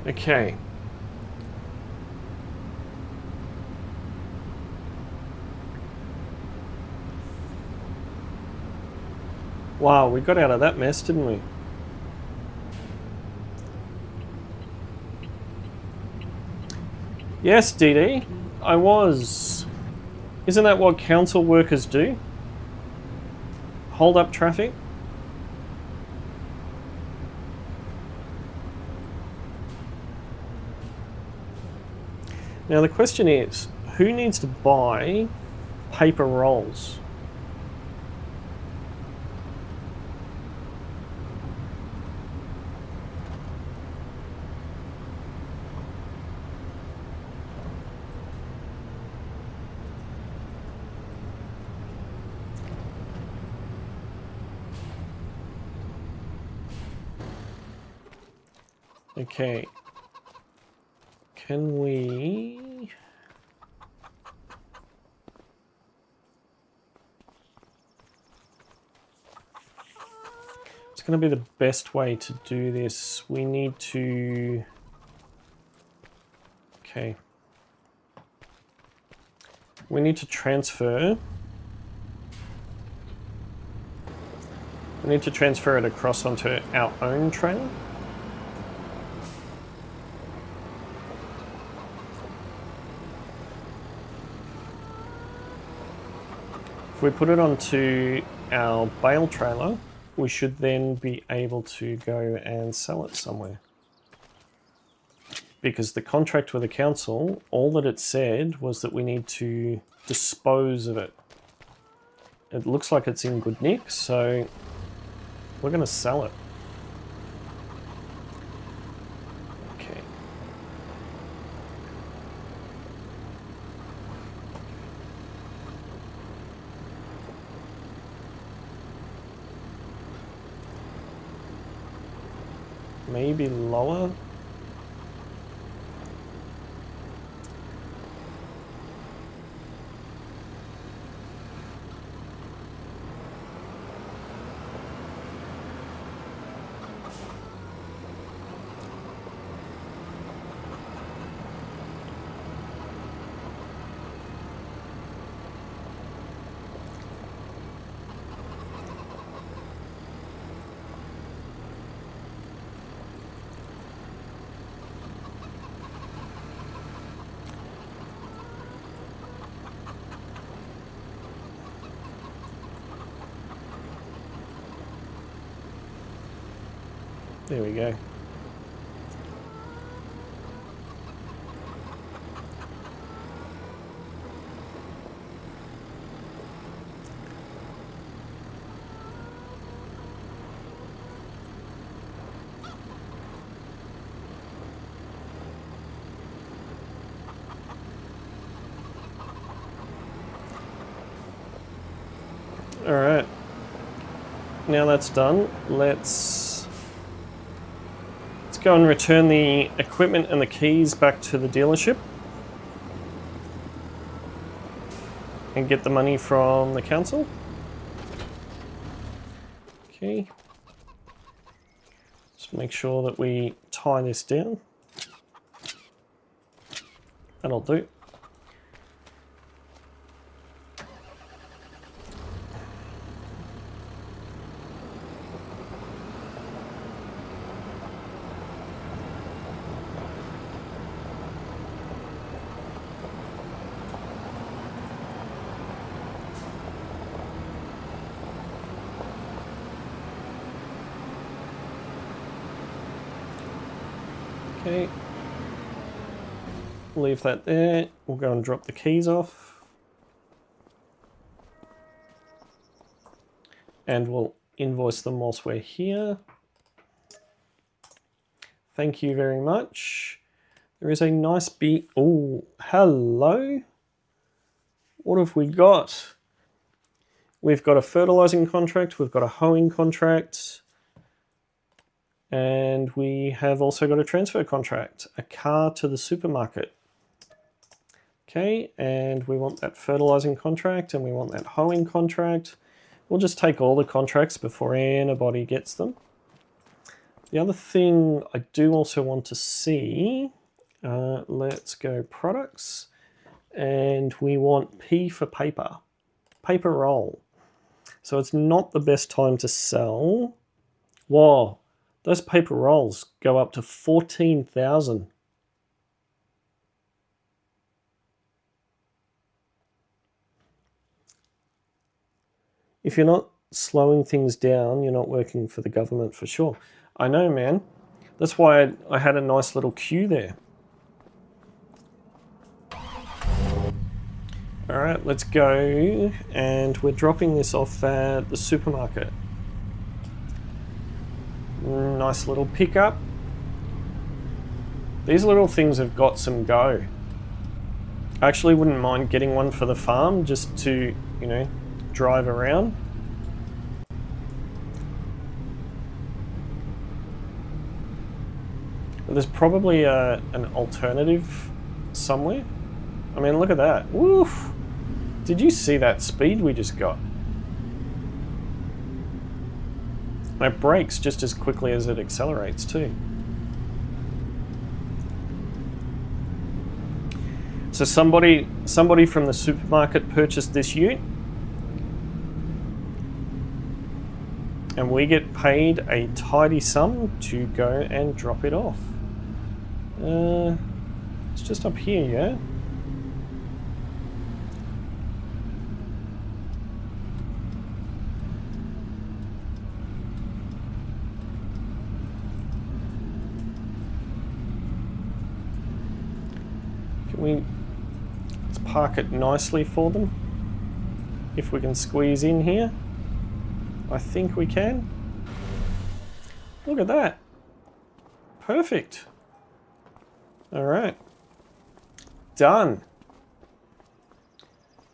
Speaker 1: Okay. Wow, we got out of that mess, didn't we? Yes, DD, I was. Isn't that what council workers do? Hold up traffic? Now the question is, who needs to buy paper rolls? Okay. Can we... It's going to be the best way to do this. We need to... Okay. We need to transfer... We need to transfer it across onto our own trailer. If we put it onto our bale trailer, we should then be able to go and sell it somewhere. Because the contract with the council, all that it said was that we need to dispose of it. It looks like it's in good nick, so we're going to sell it. Okay. Maybe lower. There we go. All right. Now that's done, let's go and return the equipment and the keys back to the dealership and get the money from the council. Okay. Just make sure that we tie this down. That'll do. Okay. Leave that there. We'll go and drop the keys off. And we'll invoice them whilst we're here. Thank you very much. There is a nice big... Oh, hello. What have we got? We've got a fertilizing contract. We've got a hoeing contract. And we have also got a transfer contract. A car to the supermarket. Okay, and we want that fertilizing contract and we want that hoeing contract. We'll just take all the contracts before anybody gets them. The other thing I do also want to see, let's go products, and we want P for paper, paper roll. So it's not the best time to sell. Whoa, those paper rolls go up to 14,000. If you're not slowing things down, you're not working for the government for sure. I know, man. That's why I had a nice little queue there. All right, let's go. And we're dropping this off at the supermarket. Nice little pickup. These little things have got some go. I actually wouldn't mind getting one for the farm just to, you know, drive around. But there's probably an alternative somewhere. I mean, look at that. Woof! Did you see that speed we just got? It brakes just as quickly as it accelerates too. So somebody from the supermarket purchased this ute, and we get paid a tidy sum to go and drop it off. It's just up here, yeah? Let's park it nicely for them. If we can squeeze in here. I think we can. Look at that. Perfect. All right. Done.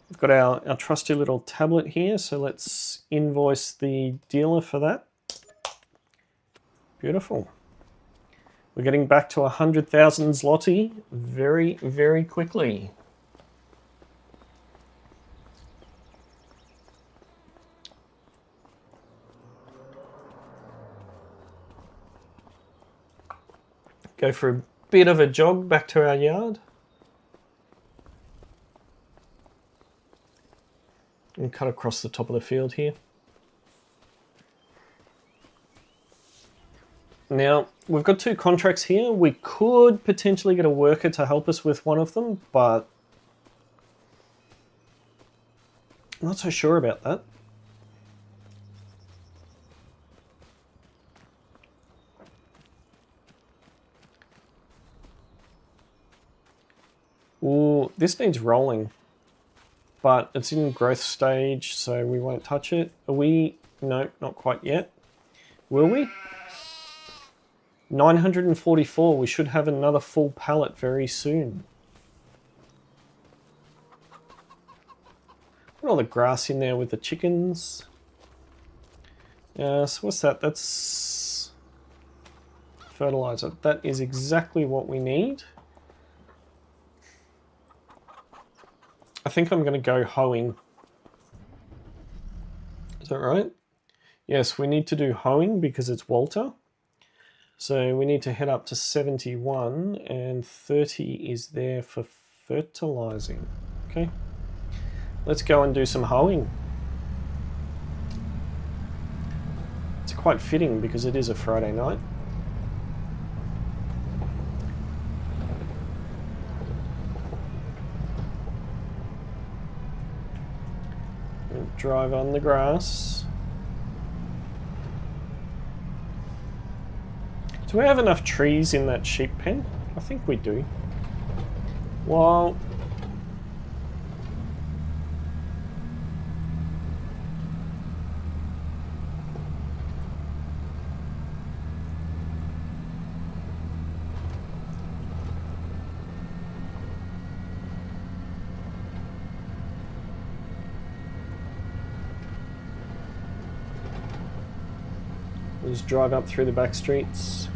Speaker 1: We've got our trusty little tablet here, so let's invoice the dealer for that. Beautiful. We're getting back to 100,000 Zloty very, very quickly. Go for a bit of a jog back to our yard. And cut across the top of the field here. Now, we've got two contracts here. We could potentially get a worker to help us with one of them, but I'm not so sure about that. Ooh, this needs rolling, but it's in growth stage, so we won't touch it. Are we? No, not quite yet. Will we? 944, we should have another full pallet very soon. Put all the grass in there with the chickens. So what's that? That's fertilizer. That is exactly what we need. I think I'm going to go hoeing. Is that right? Yes, we need to do hoeing because it's Walter. So we need to head up to 71 and 30 is there for fertilizing. Okay. Let's go and do some hoeing. It's quite fitting because it is a Friday night. Drive on the grass. Do we have enough trees in that sheep pen? I think we do. Well, we'll just drive up through the back streets.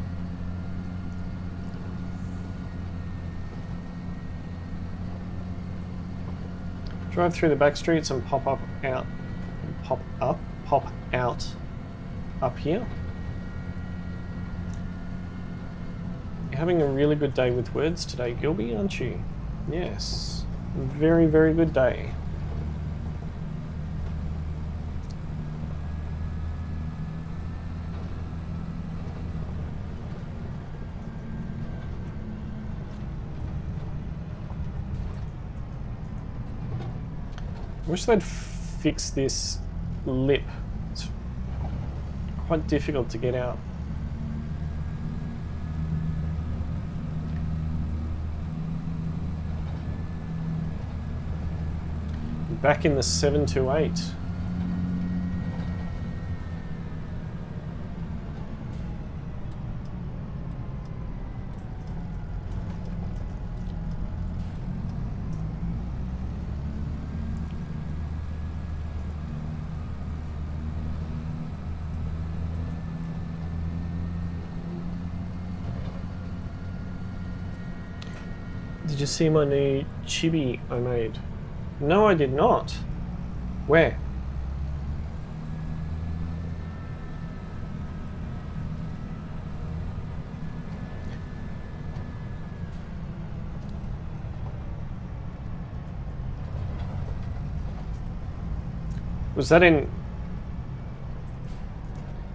Speaker 1: Drive through the back streets and pop out up here. You're having a really good day with words today, Gilby, aren't you? Yes, very, very good day. I wish they'd fix this lip. It's quite difficult to get out. Back in the 728. Did you see my new chibi I made? No, I did not. Where? Was that in...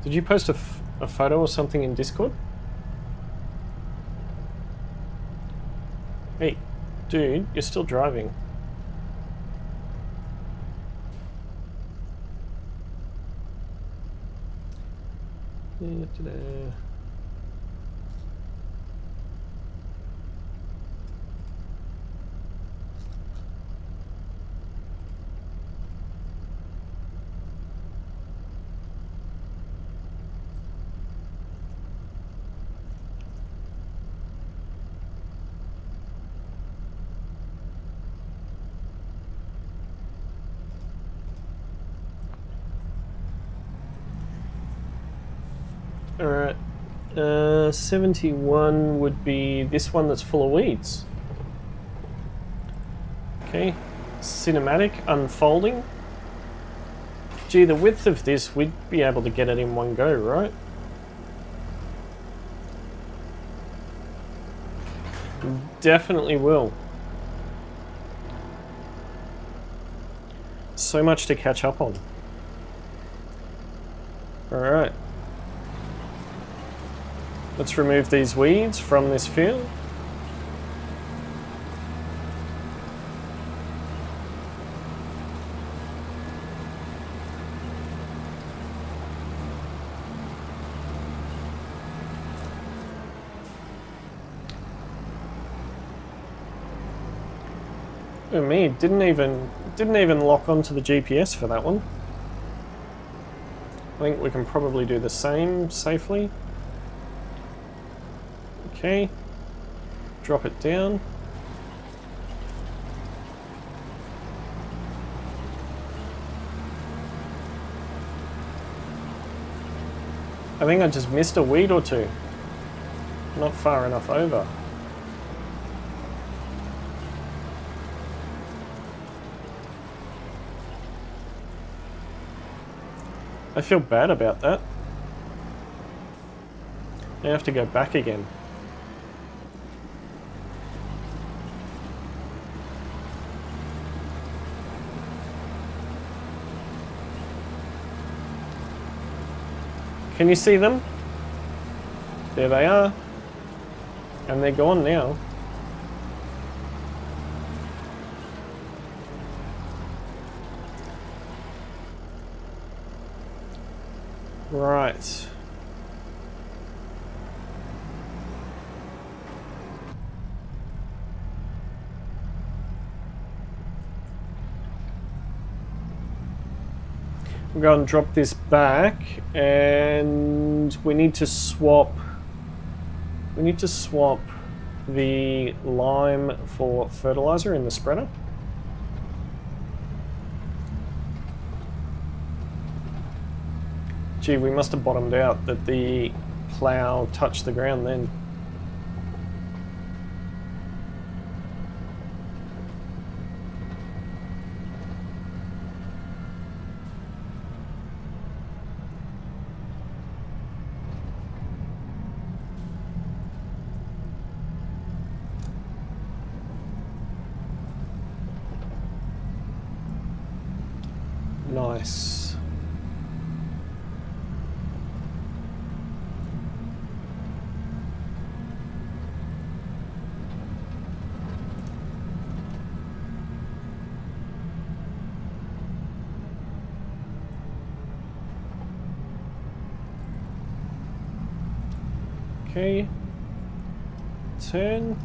Speaker 1: Did you post a photo or something in Discord? Hey, dude, you're still driving. Alright, 71 would be this one that's full of weeds. Okay, cinematic, unfolding. Gee, the width of this, we'd be able to get it in one go, right? Definitely will. So much to catch up on. Alright. Let's remove these weeds from this field. Oh me, didn't even lock onto the GPS for that one. I think we can probably do the same safely. Okay, drop it down. I think I just missed a weed or two. Not far enough over. I feel bad about that. I have to go back again. Can you see them? There they are. And they're gone now. Right. We'll go and drop this back, and we need to swap. We need to swap the lime for fertilizer in the spreader. Gee, we must have bottomed out that the plough touched the ground then. Nice. Okay. Turn.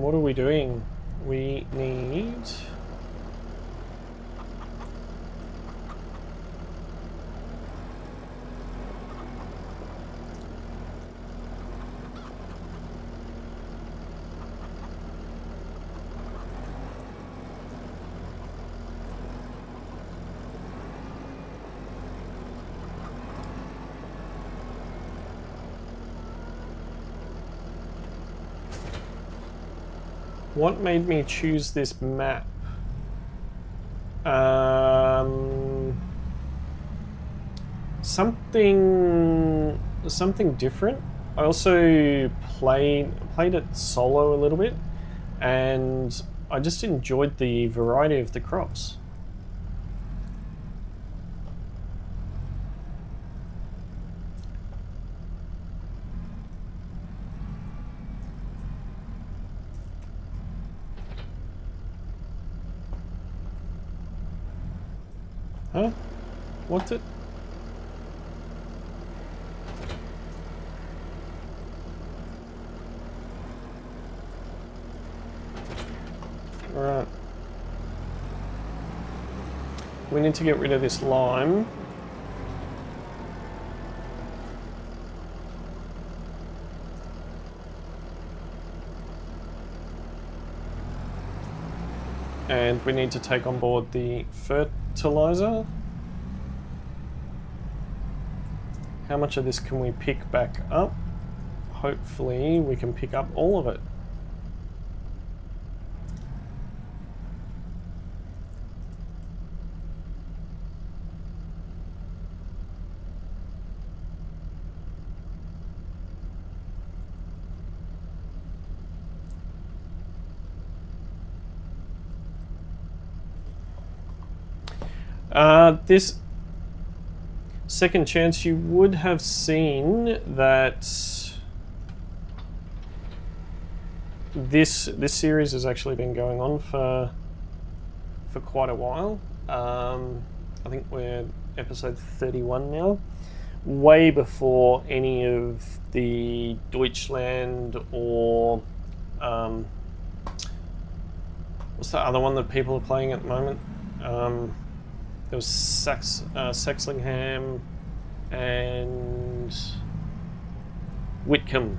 Speaker 1: What are we doing? We need... What made me choose this map? Something different. I also played it solo a little bit, and I just enjoyed the variety of the crops. Huh? What's it? Alright. We need to get rid of this lime. And we need to take on board the fertilizer. How much of this can we pick back up? Hopefully we can pick up all of it. This second chance, you would have seen that this series has actually been going on for quite a while. I think we're episode 31 now, way before any of the Deutschland or what's the other one that people are playing at the moment? There was Saxlingham and Whitcomb.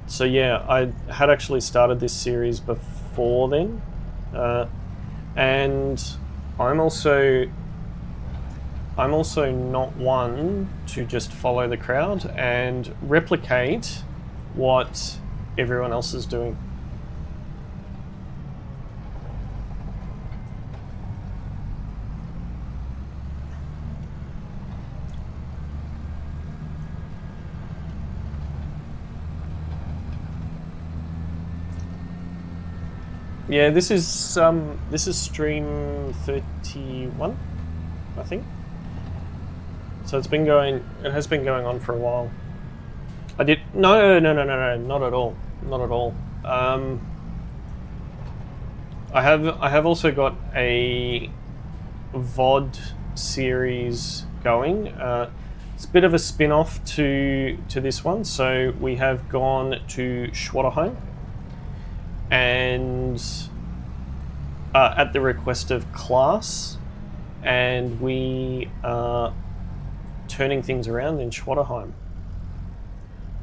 Speaker 1: So yeah, I had actually started this series before then, and I'm also not one to just follow the crowd and replicate what everyone else is doing. Yeah, this is stream 31, I think. So it has been going on for a while. No, not at all, not at all. I have also got a VOD series going. It's a bit of a spin-off to this one. So we have gone to Schwotterheim, and at the request of class, and we are turning things around in Schwotterheim.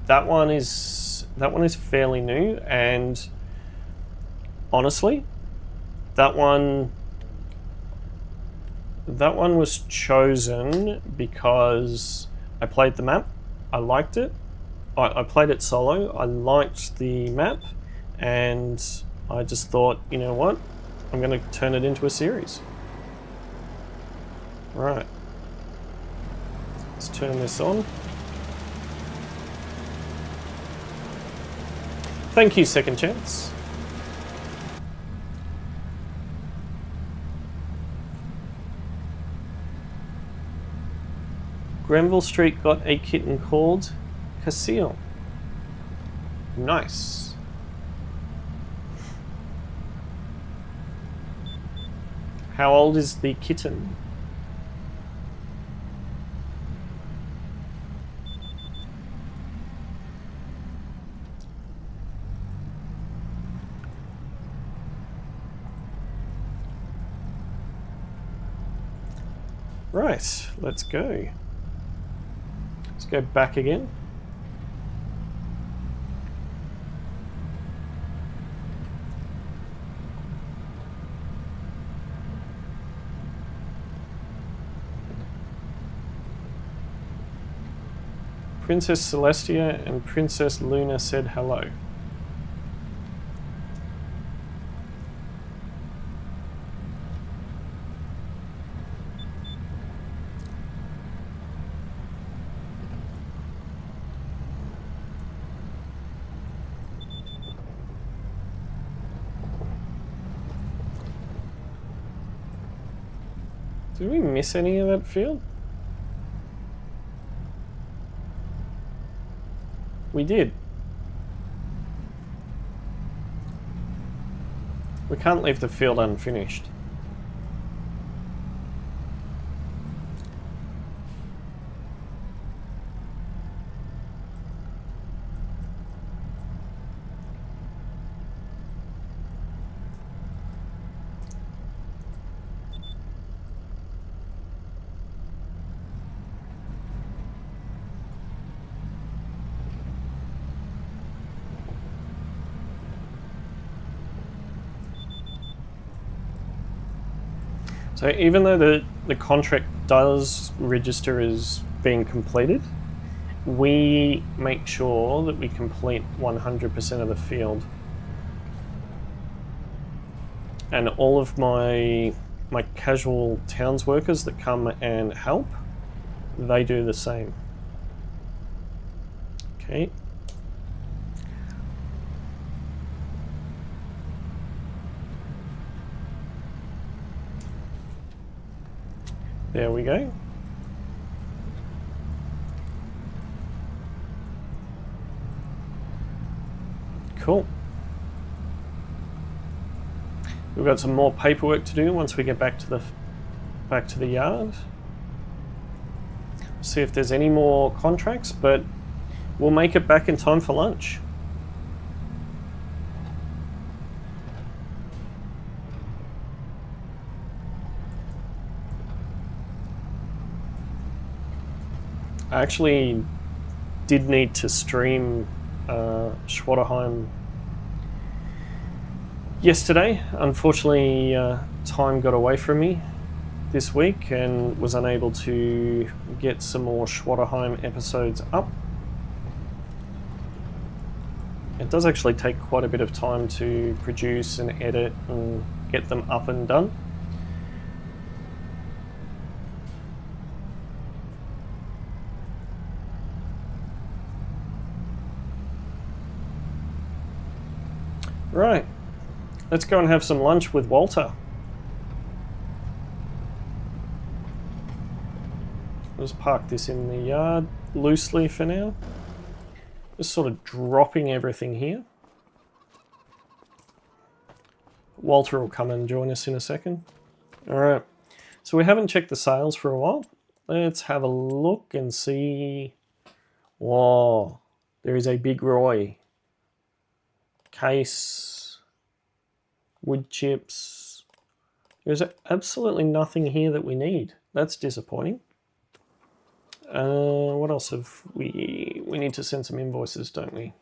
Speaker 1: That one is fairly new, and honestly, that one was chosen because I played the map, I liked it, I played it solo, I liked the map, and I just thought, you know what, I'm going to turn it into a series. Right. Let's turn this on. Thank you, Second Chance. Grenville Street got a kitten called Casille. Nice. How old is the kitten? Right, let's go. Let's go back again. Princess Celestia and Princess Luna said hello. Did we miss any of that field? We did. We can't leave the field unfinished. So even though the contract does register as being completed, we make sure that we complete 100% of the field. And all of my casual towns workers that come and help, they do the same. Okay. There we go. Cool. We've got some more paperwork to do once we get back to the yard. See if there's any more contracts, but we'll make it back in time for lunch. I actually did need to stream Schwotterheim yesterday. Unfortunately, time got away from me this week and was unable to get some more Schwotterheim episodes up. It does actually take quite a bit of time to produce and edit and get them up and done. Right, let's go and have some lunch with Walter. Let's park this in the yard loosely for now. Just sort of dropping everything here. Walter will come and join us in a second. Alright, so we haven't checked the sales for a while. Let's have a look and see. Whoa, there is a big Roy. Case, wood chips. There's absolutely nothing here that we need. That's disappointing. What else have we... We need to send some invoices, don't we?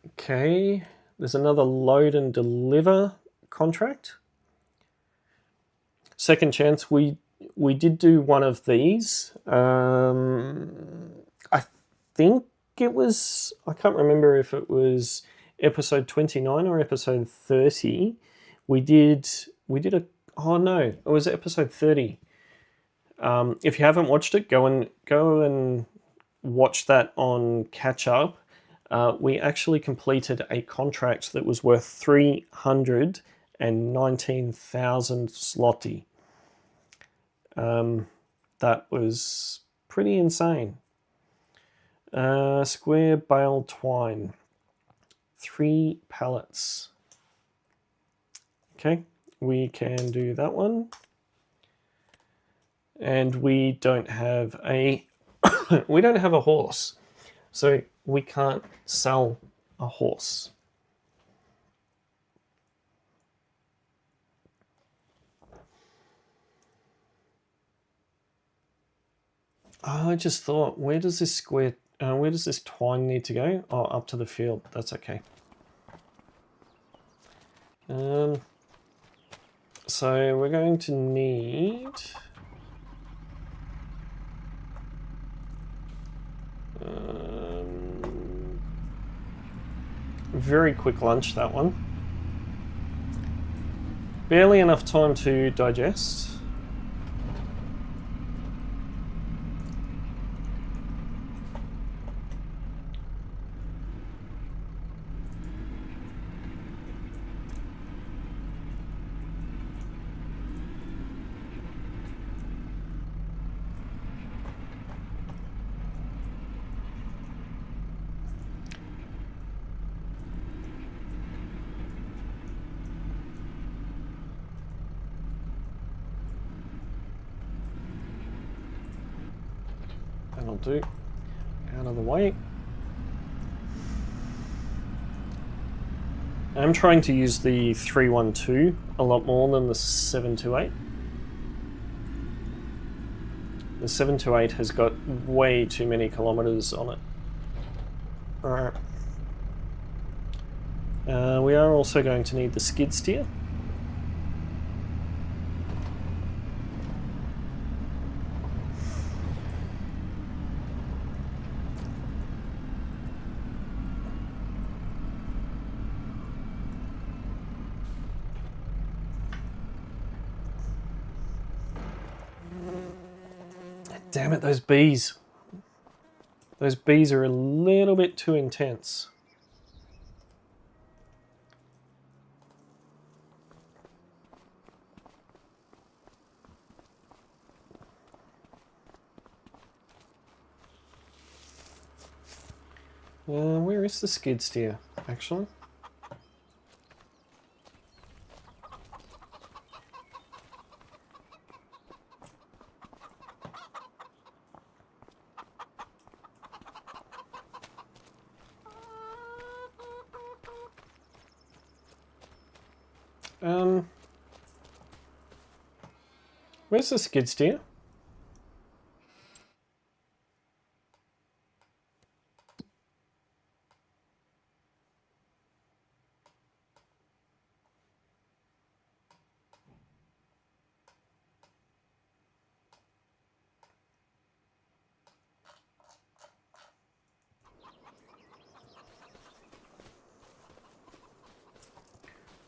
Speaker 1: Okay, there's another load and deliver contract. Second chance, we did do one of these. I think it was... I can't remember if it was episode 29 or episode 30. We did a... Oh no, it was episode 30. If you haven't watched it, go and watch that on catch up. We actually completed a contract that was worth 319,000 Zloty. That was pretty insane. Square bale twine. 3 pallets. Okay, we can do that one. And we don't have a we don't have a horse, so we can't sell a horse. I just thought, where does this twine need to go? Oh, up to the field. That's okay. So we're going to need very quick lunch, that one. Barely enough time to digest. That'll do. Out of the way. I'm trying to use the 312 a lot more than the 728. The 728 has got way too many kilometers on it. Alright. We are also going to need the skid steer. Damn it, those bees. Those bees are a little bit too intense. Where is the skid steer, actually? Where's the skid steer?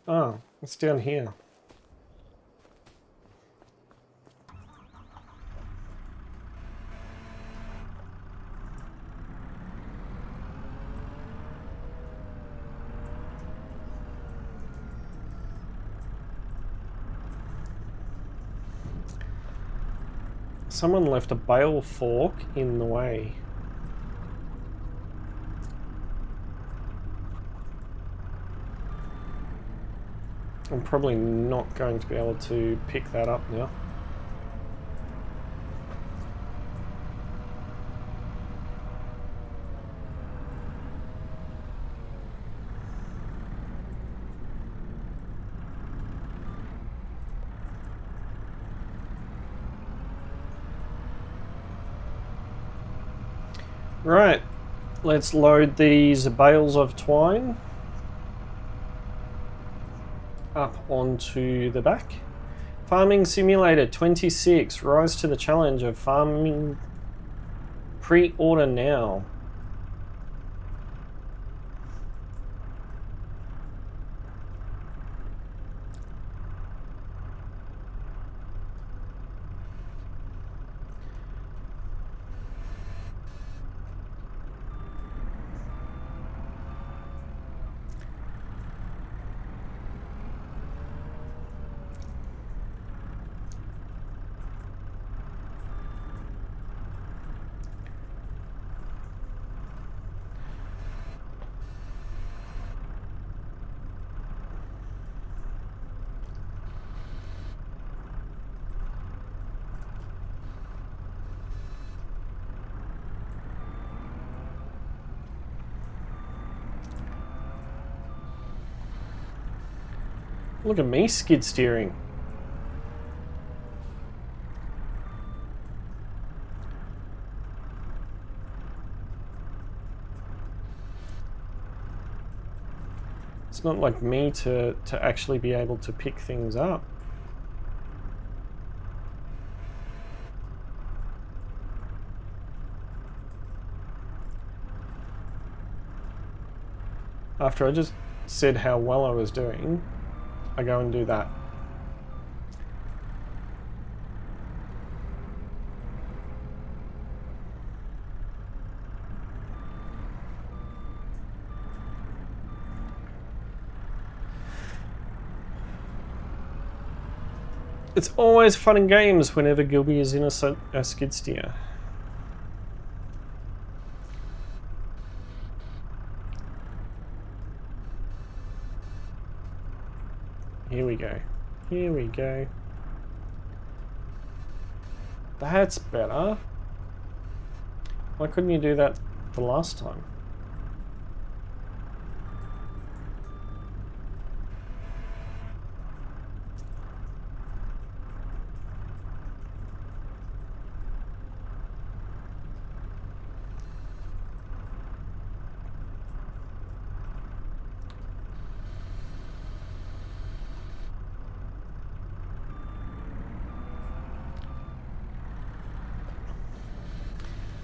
Speaker 1: Oh, it's down here. Someone left a bale fork in the way. I'm probably not going to be able to pick that up now. Right, let's load these bales of twine up onto the back. Farming Simulator 26, rise to the challenge of farming. Pre-order now. Look at me skid steering. It's not like me to actually be able to pick things up. After I just said how well I was doing, I go and do that. It's always fun and games whenever Gilby is in a skid steer. Here we go. Here we go. That's better. Why couldn't you do that the last time?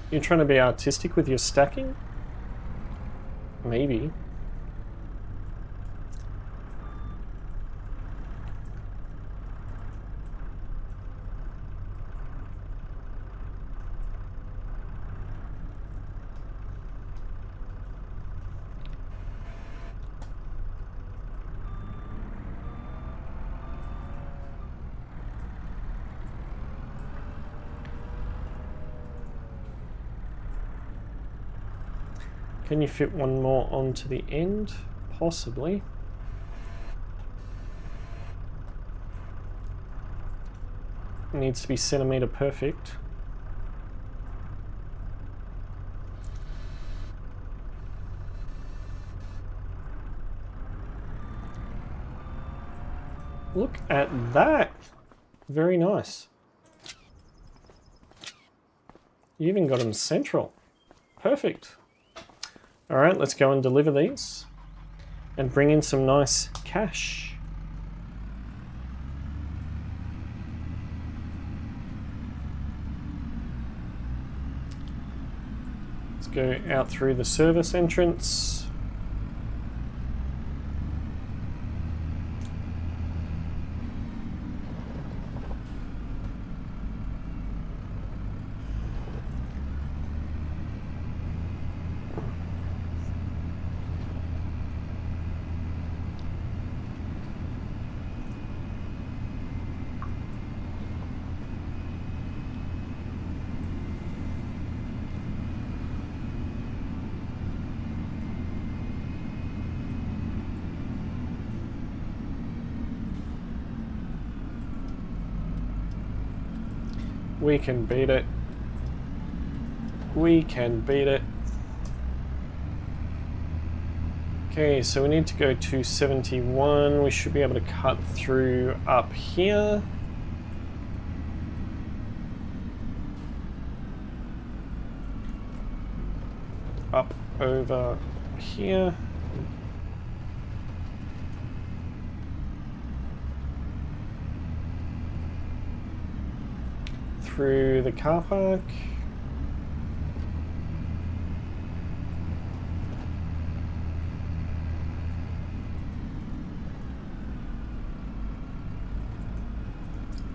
Speaker 1: You're trying to be artistic with your stacking? Maybe. Can you fit one more onto the end? Possibly. It needs to be centimeter perfect. Look at that! Very nice. You even got them central. Perfect. All right, let's go and deliver these and bring in some nice cash. Let's go out through the service entrance. We can beat it. We can beat it. Okay, so we need to go to 71. We should be able to cut through up here. Up over here. Through the car park.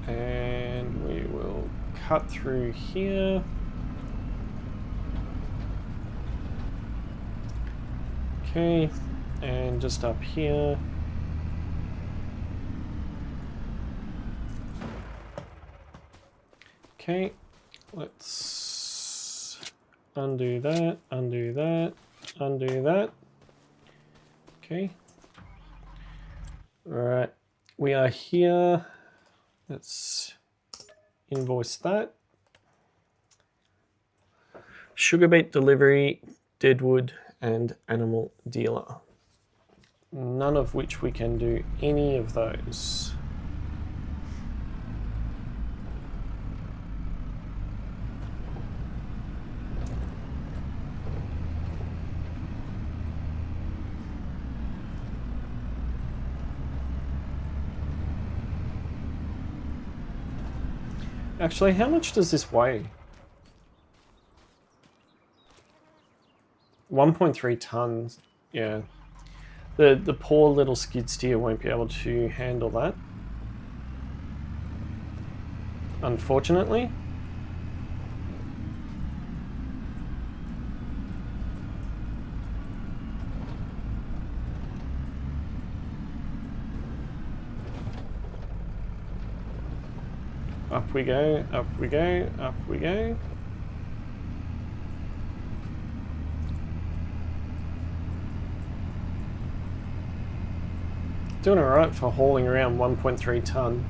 Speaker 1: And we will cut through here. Okay, and just up here. Okay, let's undo that, undo that, undo that. Okay. All right, we are here. Let's invoice that. Sugar beet delivery, deadwood, and animal dealer. None of which we can do any of those. Actually, how much does this weigh? 1.3 tons. Yeah. The poor little skid steer won't be able to handle that, unfortunately. Up we go, up we go, up we go. Doing alright for hauling around 1.3 ton.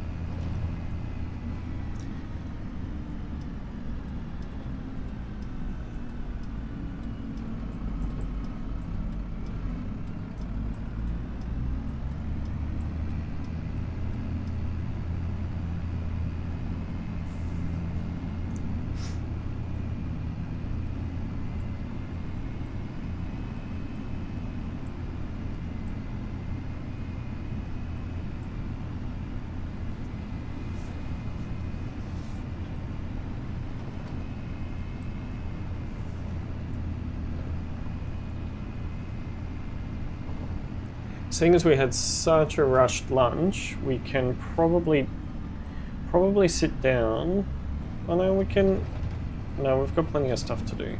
Speaker 1: Seeing as we had such a rushed lunch, we can probably sit down. Oh no, we can. No, we've got plenty of stuff to do.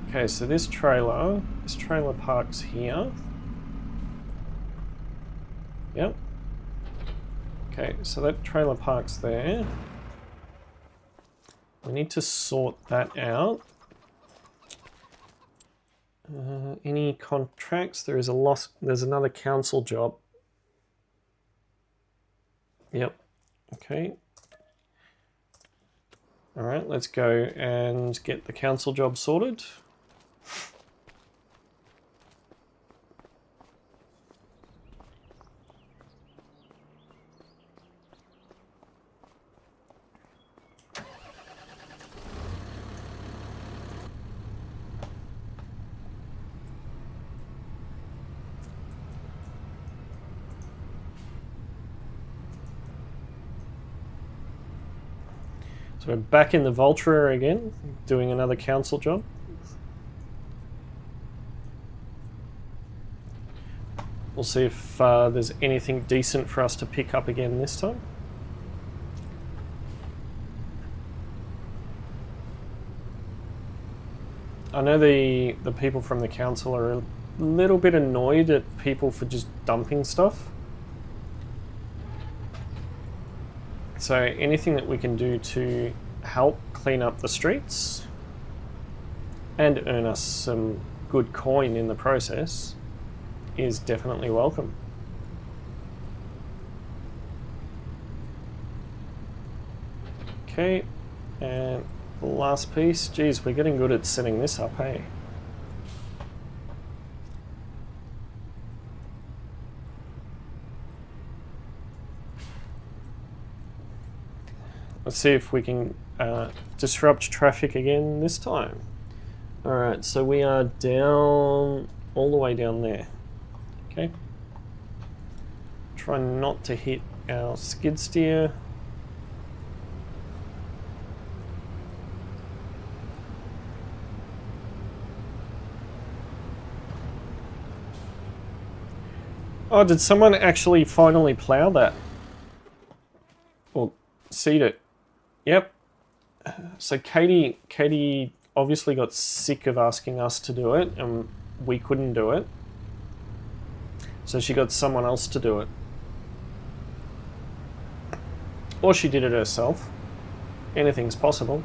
Speaker 1: Okay, so this trailer parks here. Yep. Okay, so that trailer parks there. We need to sort that out. Any contracts? There is a loss. There's another council job. Yep. Okay. All right, let's go and get the council job sorted. So we're back in the Valtra again, doing another council job. We'll see if there's anything decent for us to pick up again this time. I know the people from the council are a little bit annoyed at people for just dumping stuff. So anything that we can do to help clean up the streets and earn us some good coin in the process is definitely welcome. Okay, and the last piece. Geez, we're getting good at setting this up, hey? Let's see if we can disrupt traffic again this time. Alright, so we are down, all the way down there. Okay. Try not to hit our skid steer. Oh, did someone actually finally plow that? Or seed it? Yep. So Katie obviously got sick of asking us to do it, and we couldn't do it. So she got someone else to do it. Or she did it herself. Anything's possible.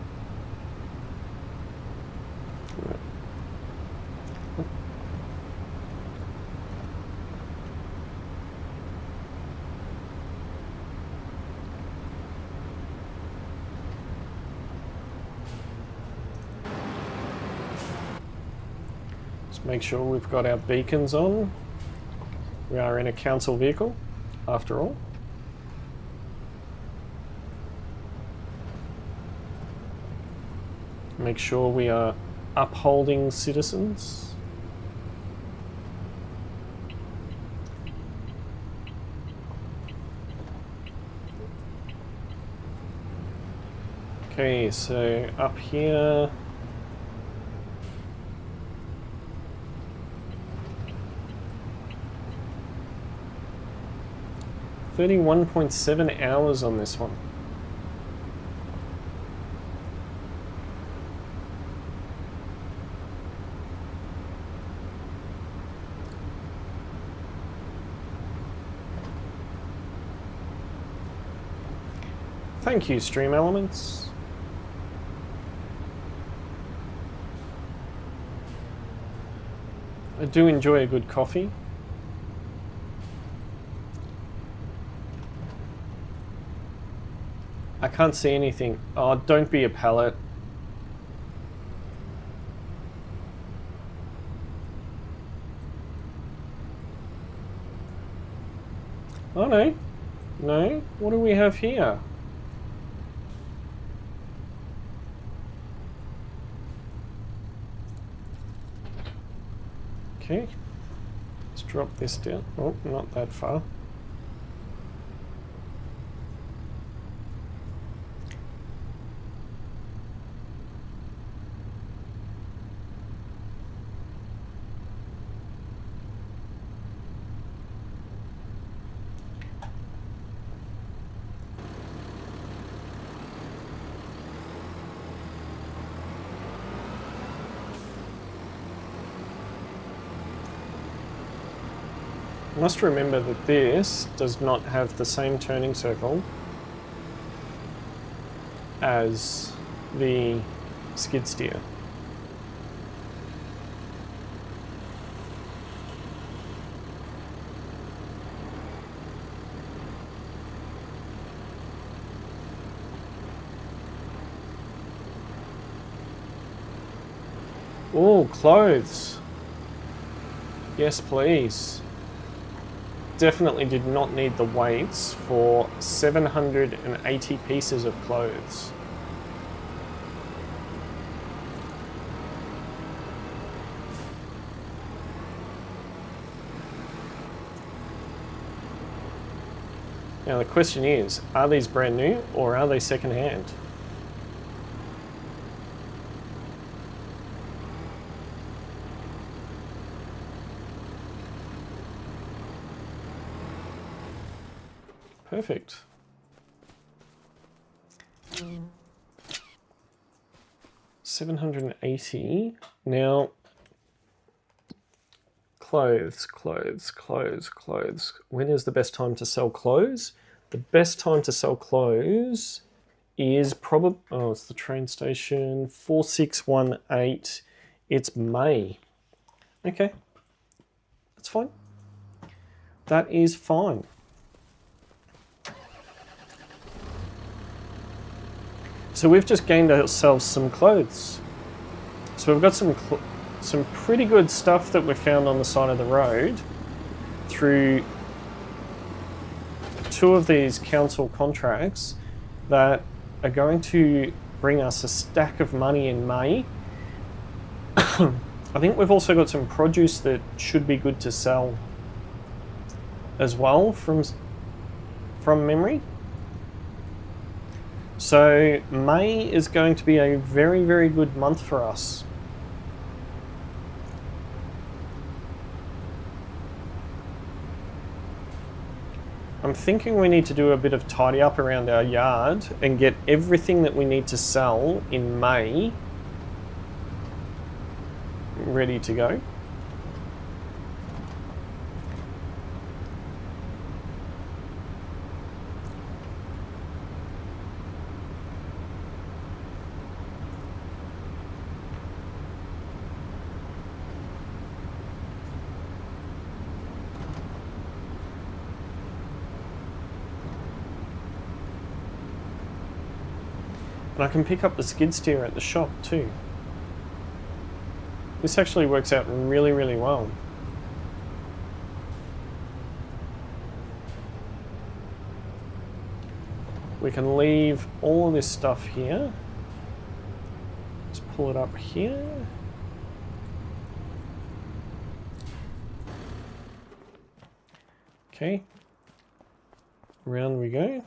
Speaker 1: Make sure we've got our beacons on. We are in a council vehicle, after all. Make sure we are upholding citizens. Okay, so up here. 31.7 hours on this one. Thank you, Stream Elements. I do enjoy a good coffee. I can't see anything. Oh, don't be a pallet. Oh no. No? What do we have here? Okay. Let's drop this down. Oh, not that far. Must remember that this does not have the same turning circle as the skid steer. Oh, clothes. Yes, please. Definitely did not need the weights for 780 pieces of clothes. Now the question is, are these brand new or are they second hand? Perfect. Mm. 780. Now, clothes. When is the best time to sell clothes? The best time to sell clothes is probably, oh, it's the train station, 4618. It's May. Okay, that's fine. That is fine. So we've just gained ourselves some clothes. So we've got some pretty good stuff that we found on the side of the road through 2 of these council contracts that are going to bring us a stack of money in May. I think we've also got some produce that should be good to sell as well from memory. So May is going to be a very, very good month for us. I'm thinking we need to do a bit of tidy up around our yard and get everything that we need to sell in May ready to go. And I can pick up the skid steer at the shop too. This actually works out really, really well. We can leave all of this stuff here. Let's pull it up here. Okay. Around we go.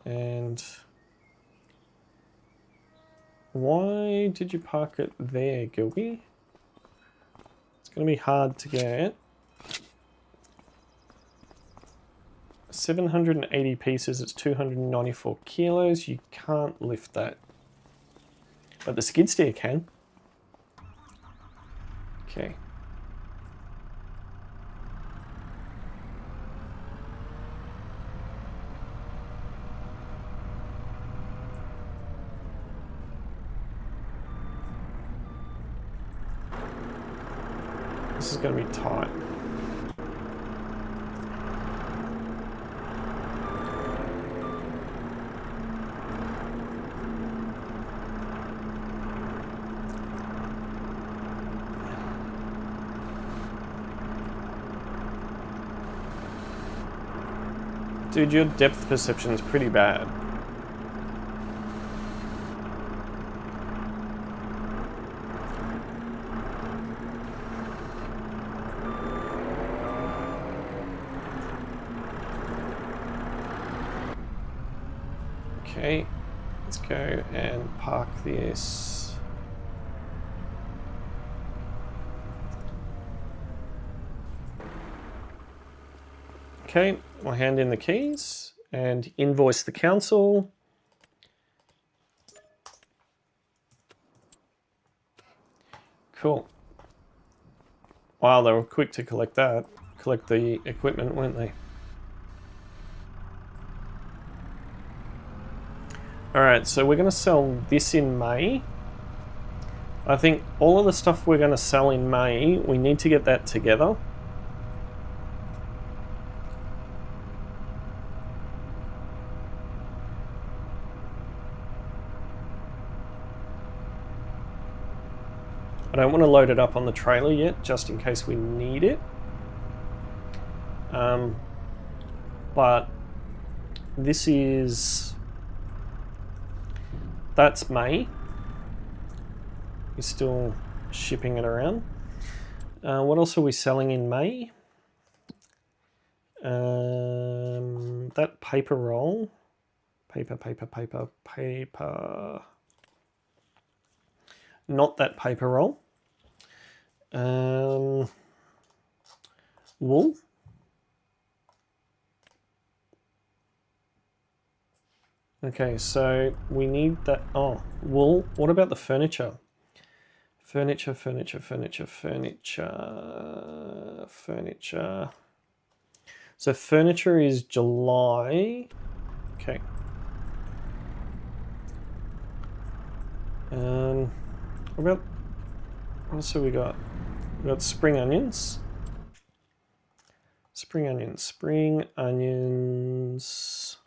Speaker 1: And why did you park it there, Gilby? It's going to be hard to get. 780 pieces, it's 294 kilos. You can't lift that. But the skid steer can. Okay. This is going to be tight. Dude, your depth perception is pretty bad. Okay, let's go and park this. Okay, we'll hand in the keys and invoice the council. Cool. Wow, they were quick to collect that. Collect the equipment, weren't they? Alright, so we're going to sell this in May. I think all of the stuff we're going to sell in May, we need to get that together. I don't want to load it up on the trailer yet, just in case we need it. But this is... That's May. We're still shipping it around. What else are we selling in May? That paper roll. Paper. Not that paper roll. Wool. Okay, so we need that. Oh, wool. What about the furniture? Furniture. So furniture is July. Okay. What else have we got? We got spring onions. Spring onions.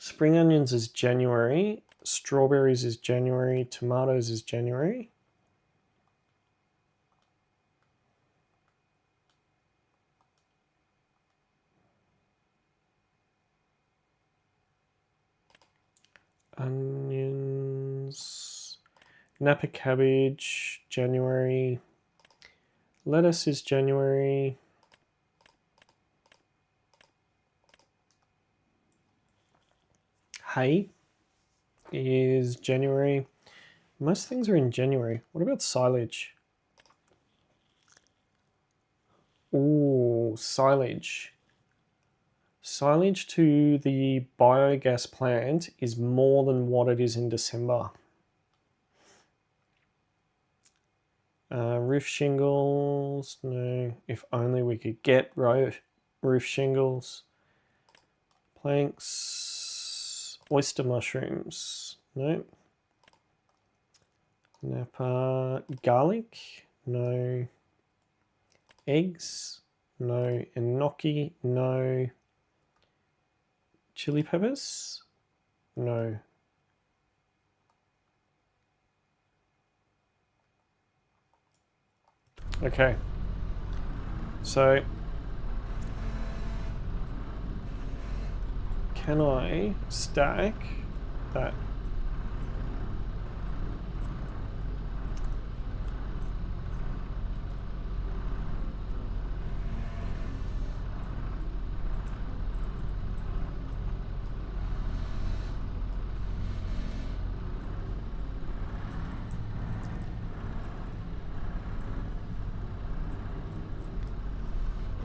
Speaker 1: Spring onions is January. Strawberries is January. Tomatoes is January. Onions. Napa cabbage, January. Lettuce is January. Hay is January. Most things are in January. What about silage? Ooh, silage. Silage to the biogas plant is more than what it is in December. Roof shingles, no. If only we could get roof shingles. Planks, oyster mushrooms, no. Napa garlic, no. Eggs, no. Enoki, no. Chili peppers, no. Okay, so can I stack that?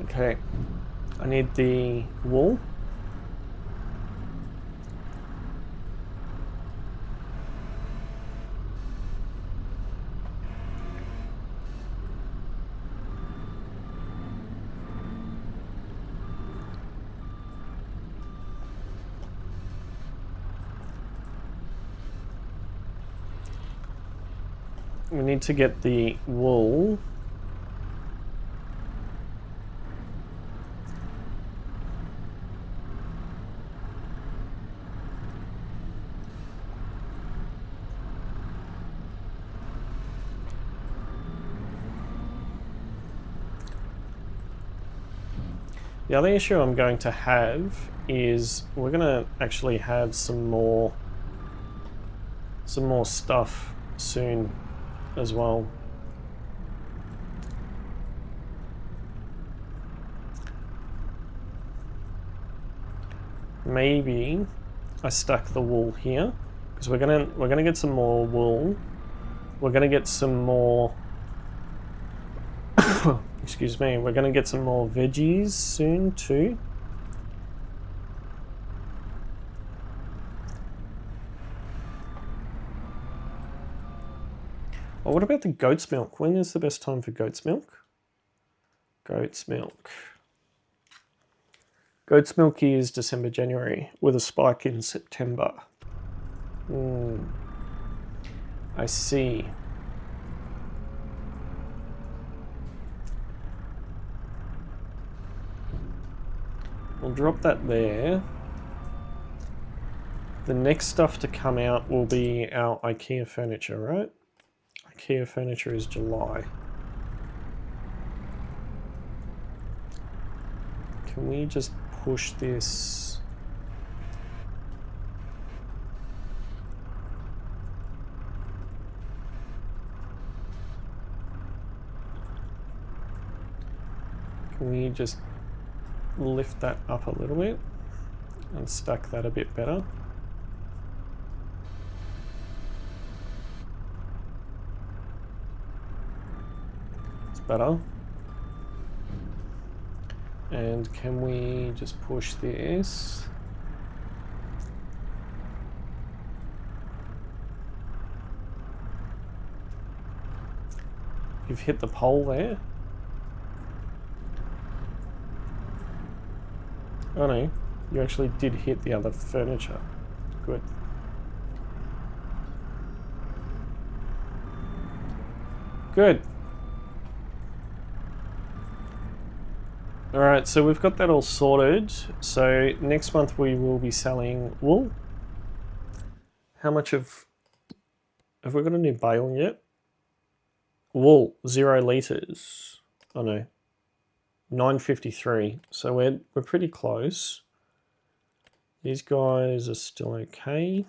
Speaker 1: Okay, I need the wool. We need to get the wool. The other issue I'm going to have is we're going to actually have some more stuff soon as well. Maybe I stuck the wool here because we're gonna get some more wool. We're gonna get some more. Excuse me. We're gonna get some more veggies soon too. Oh, what about the goat's milk? When is the best time for goat's milk? Goat's milk. Goat's milk is December, January, with a spike in September. I see. We'll drop that there. The next stuff to come out will be our IKEA furniture, right? IKEA furniture is July. Can we just push this? Can we just lift that up a little bit and stack that a bit better? It's better. And can we just push this? You've hit the pole there. Oh no, you actually did hit the other furniture. Good. Good. Alright, so we've got that all sorted. So next month we will be selling wool. How much have we got a new bale yet? Wool, 0 litres. Oh no, 953. So we're pretty close. These guys are still okay.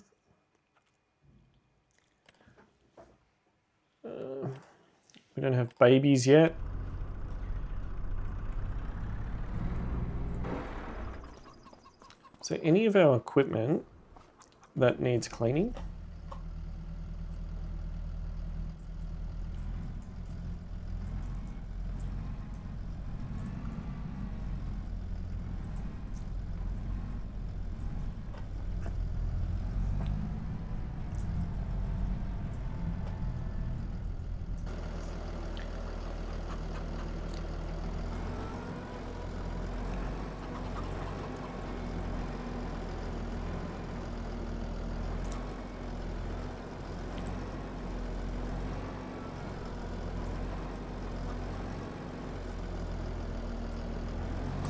Speaker 1: We don't have babies yet. So any of our equipment that needs cleaning?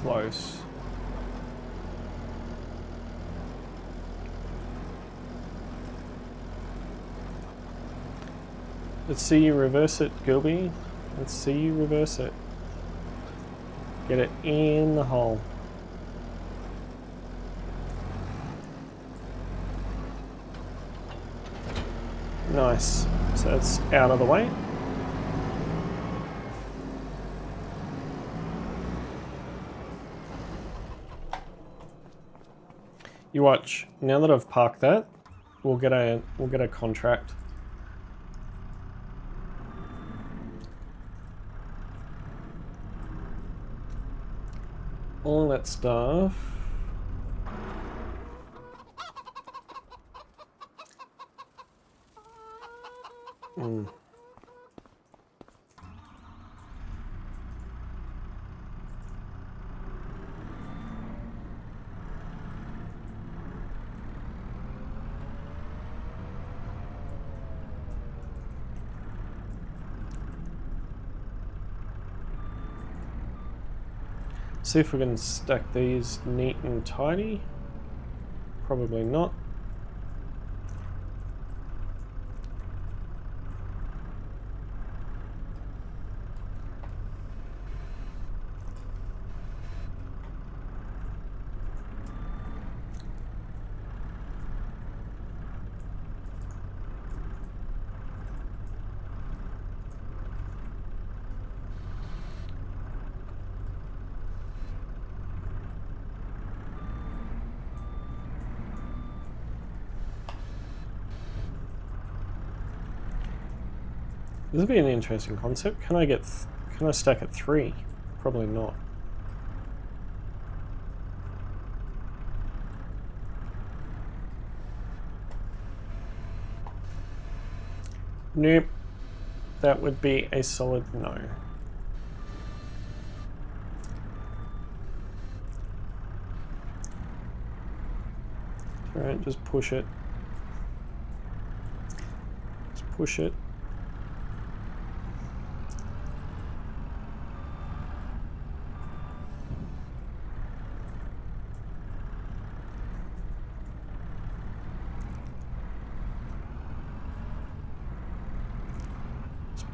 Speaker 1: Close. Let's see you reverse it, Gilby. Let's see you reverse it. Get it in the hole. Nice. So that's out of the way. You watch. Now that I've parked that, we'll get a contract. All that stuff. See if we can stack these neat and tidy. Probably not. This would be an interesting concept. Can I stack at 3? Probably not. Nope. That would be a solid no. Alright, just push it. Just push it.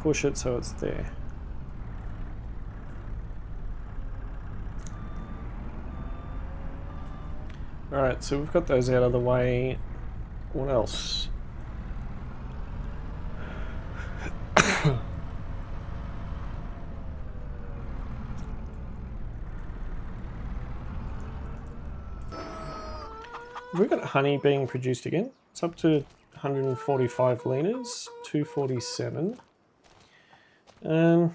Speaker 1: Push it so it's there. Alright, so we've got those out of the way. What else? Have we got honey being produced again? It's up to 145 litres, 247. Can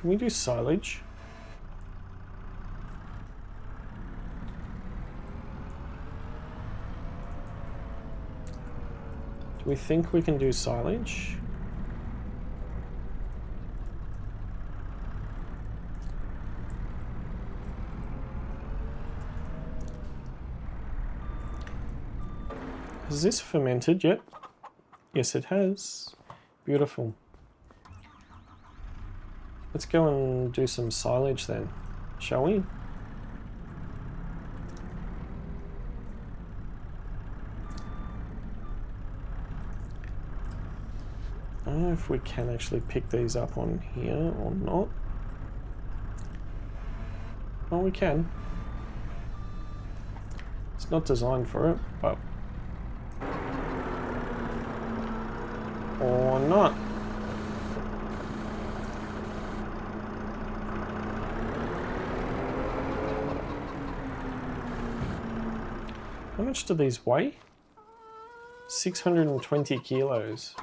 Speaker 1: we do silage? Do we think we can do silage? Is this fermented yet? Yes, it has. Beautiful. Let's go and do some silage then, shall we? I don't know if we can actually pick these up on here or not. Oh, we can. It's not designed for it, but... or not. How much do these weigh? 620 kilos.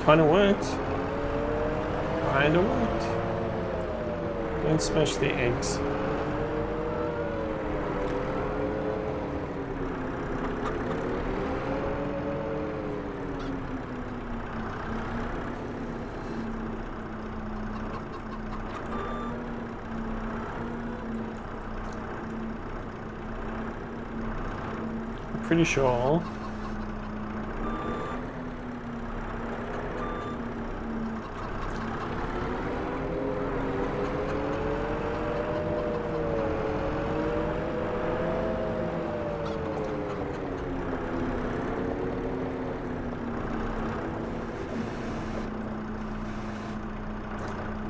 Speaker 1: Kinda worked. Kinda worked. Don't smash the eggs. I'm pretty sure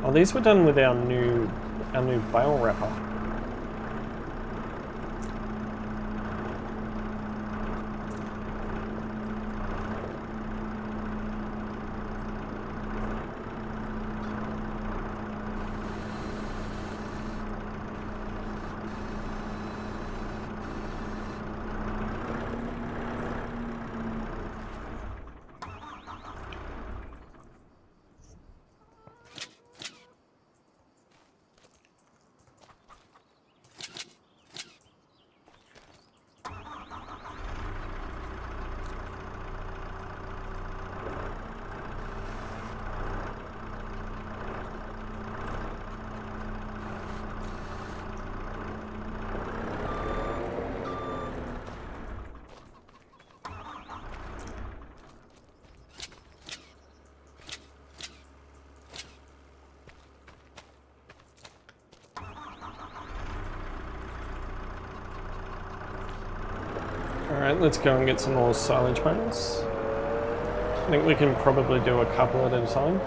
Speaker 1: oh, these were done with our new bale wrapper. Alright, let's go and get some more silage bales. I think we can probably do a couple at a time.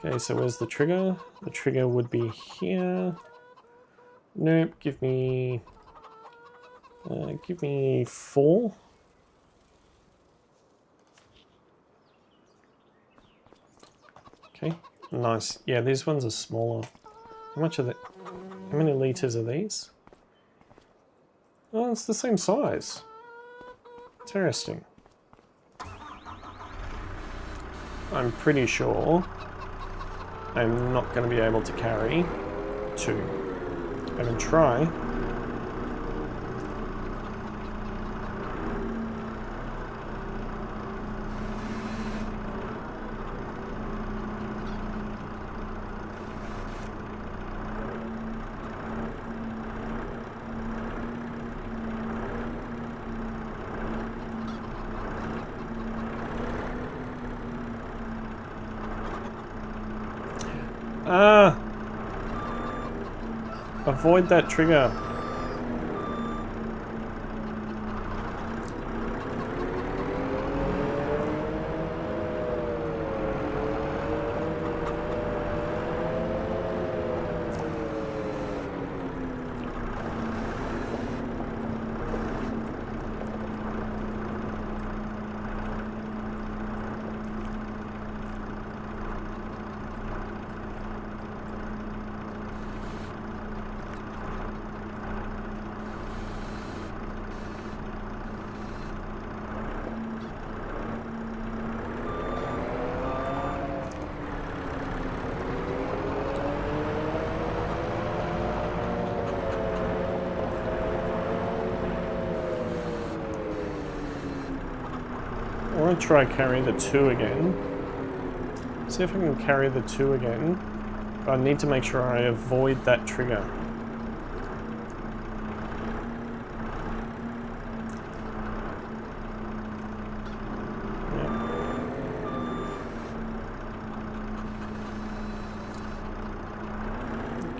Speaker 1: Okay, so where's the trigger? The trigger would be here. Nope, give me 4. Okay, nice. Yeah, these ones are smaller. How much are they? How many liters are these? Oh, it's the same size. Interesting. I'm pretty sure I'm not going to be able to carry 2. I can try. Avoid that trigger. I want to try carry the 2 again. See if I can carry the 2 again. But I need to make sure I avoid that trigger.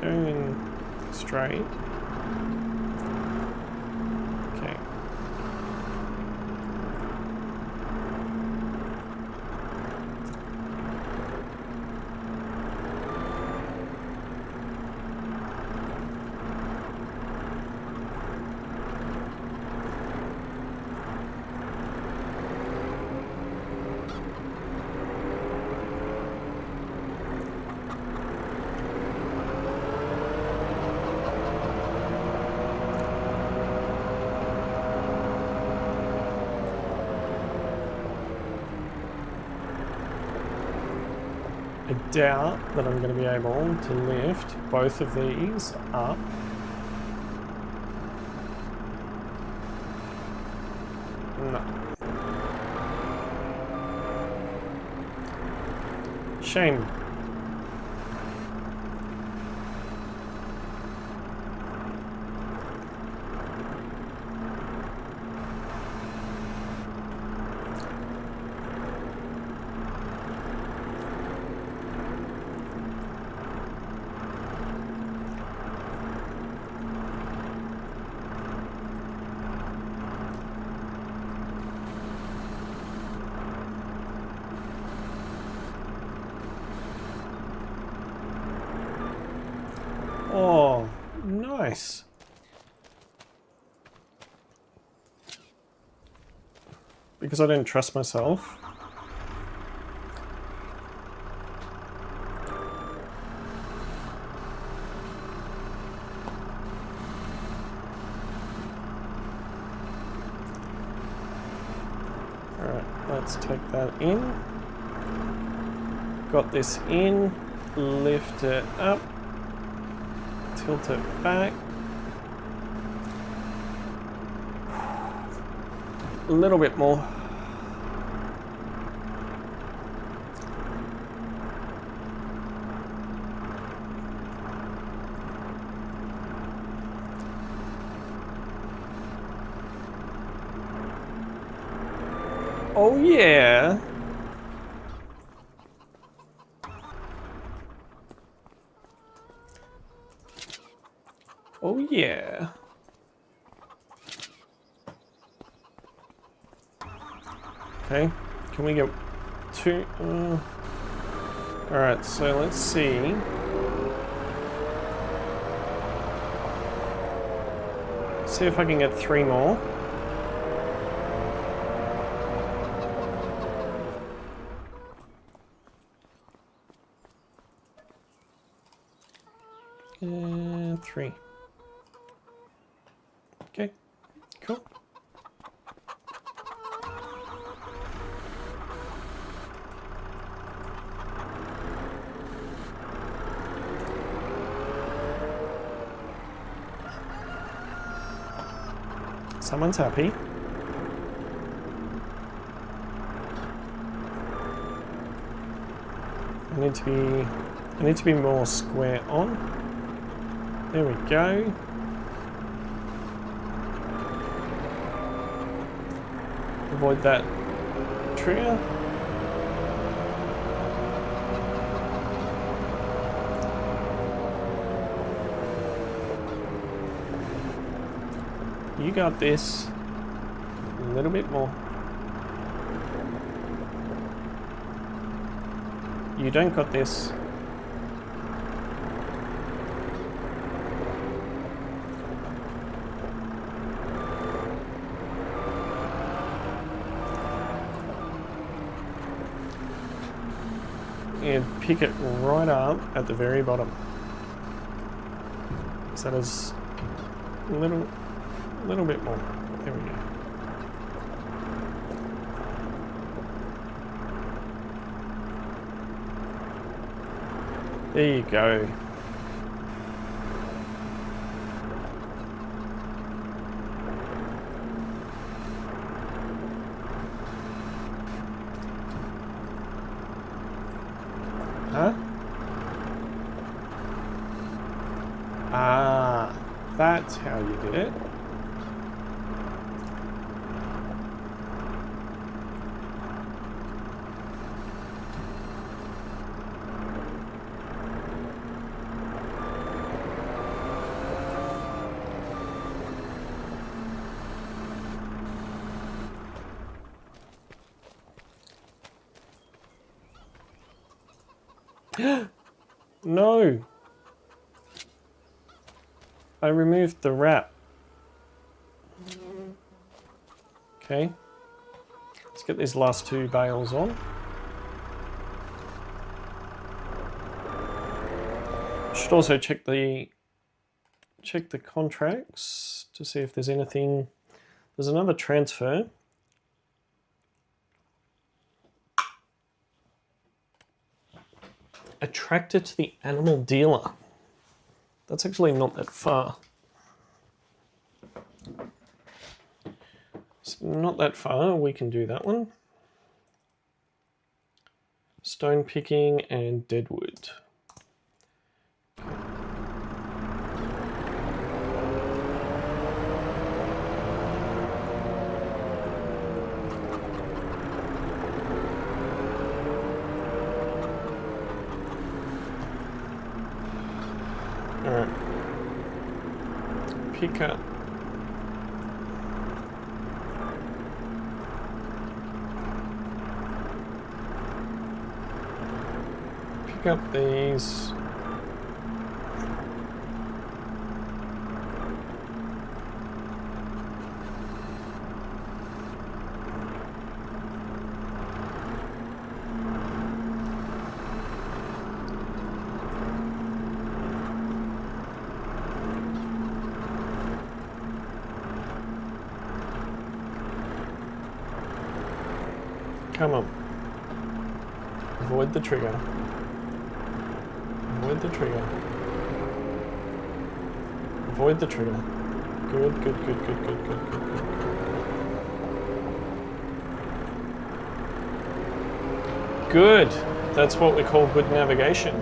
Speaker 1: Going straight. Okay. I doubt that I'm going to be able to lift both of these up. No. Shame. Oh, nice. Because I didn't trust myself. Alright, let's take that in. Got this in, lift it up. Tilt it back. A little bit more. Oh yeah. Oh yeah. Okay, can we get 2? Alright, so let's see. See if I can get 3 more. And 3. Okay, cool. Someone's happy. I need to be more square on. There we go. Avoid that trigger. You got this. A little bit more. You don't got this. And pick it right up at the very bottom. So there's a little bit more. There we go. There you go. Huh? Ah, that's how you did it. No! I removed the wrap. Okay. Let's get these last 2 bales on. Should also check the contracts to see if there's anything. There's another transfer. A tractor to the animal dealer. That's actually not that far. It's not that far, we can do that one. Stone picking and deadwood. Alright. Pick up. Pick up these. Come on. Avoid the trigger. Avoid the trigger. Avoid the trigger. Good, good, good, good, good, good, good, good. Good. That's what we call good navigation.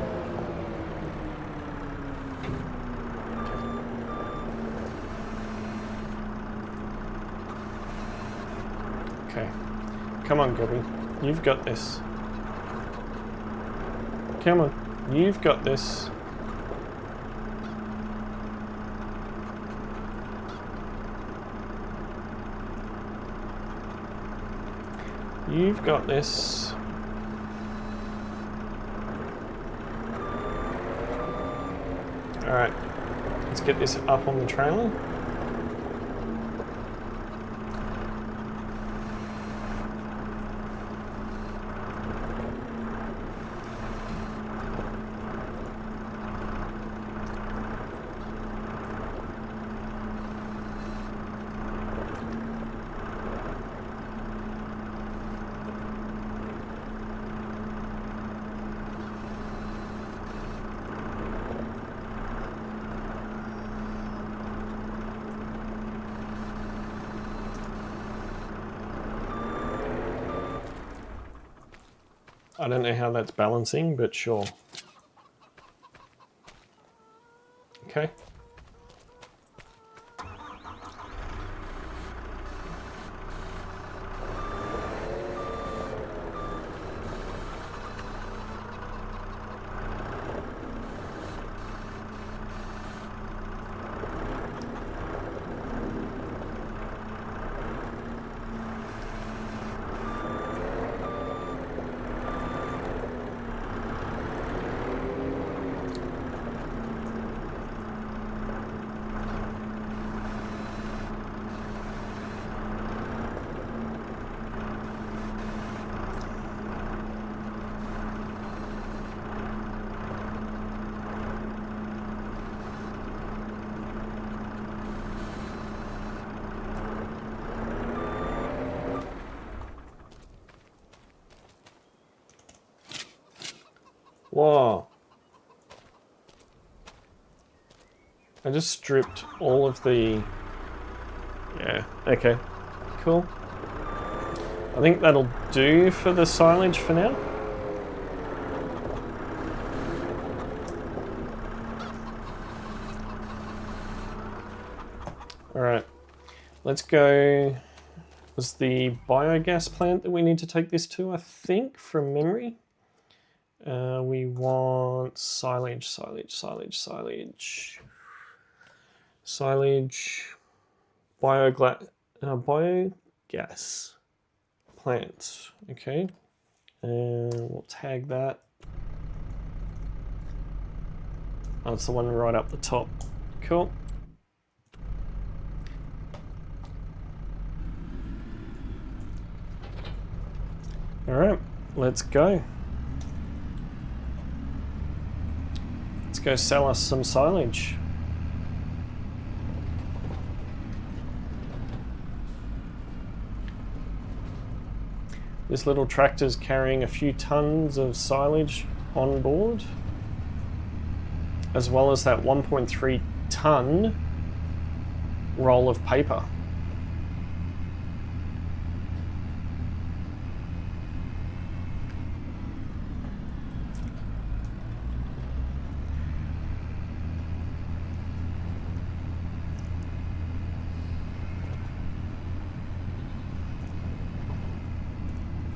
Speaker 1: Okay. Come on, Gobby. You've got this. Come on. You've got this. You've got this. Alright. Let's get this up on the trailer. I don't know how that's balancing, but sure. Okay. Whoa. I just stripped all of the... Yeah, okay. Cool. I think that'll do for the silage for now. Alright, let's go. Was the biogas plant that we need to take this to, I think, from memory. We want silage. Biogas plant. Okay, and we'll tag that. Oh, it's the one right up the top. Cool. All right, let's go. Let's go sell us some silage. This little tractor's carrying a few tons of silage on board, as well as that 1.3 ton roll of paper.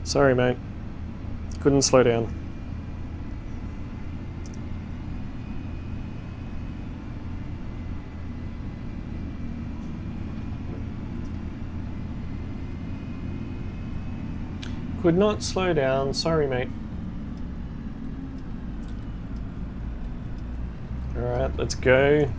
Speaker 1: Sorry, mate. Couldn't slow down. Could not slow down. Sorry, mate. Alright, let's go.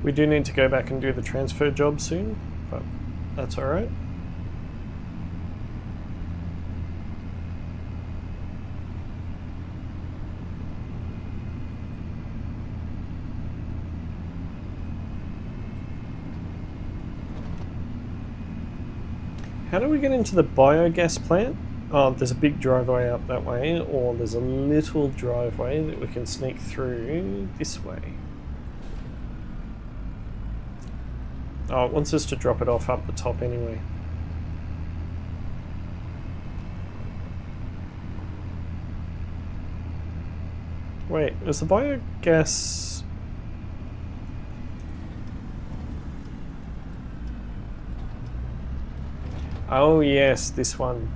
Speaker 1: We do need to go back and do the transfer job soon, but that's all right. How do we get into the biogas plant? Oh, there's a big driveway out that way, or there's a little driveway that we can sneak through this way. Oh, it wants us to drop it off up the top anyway. Wait, is the biogas... Oh yes, this one.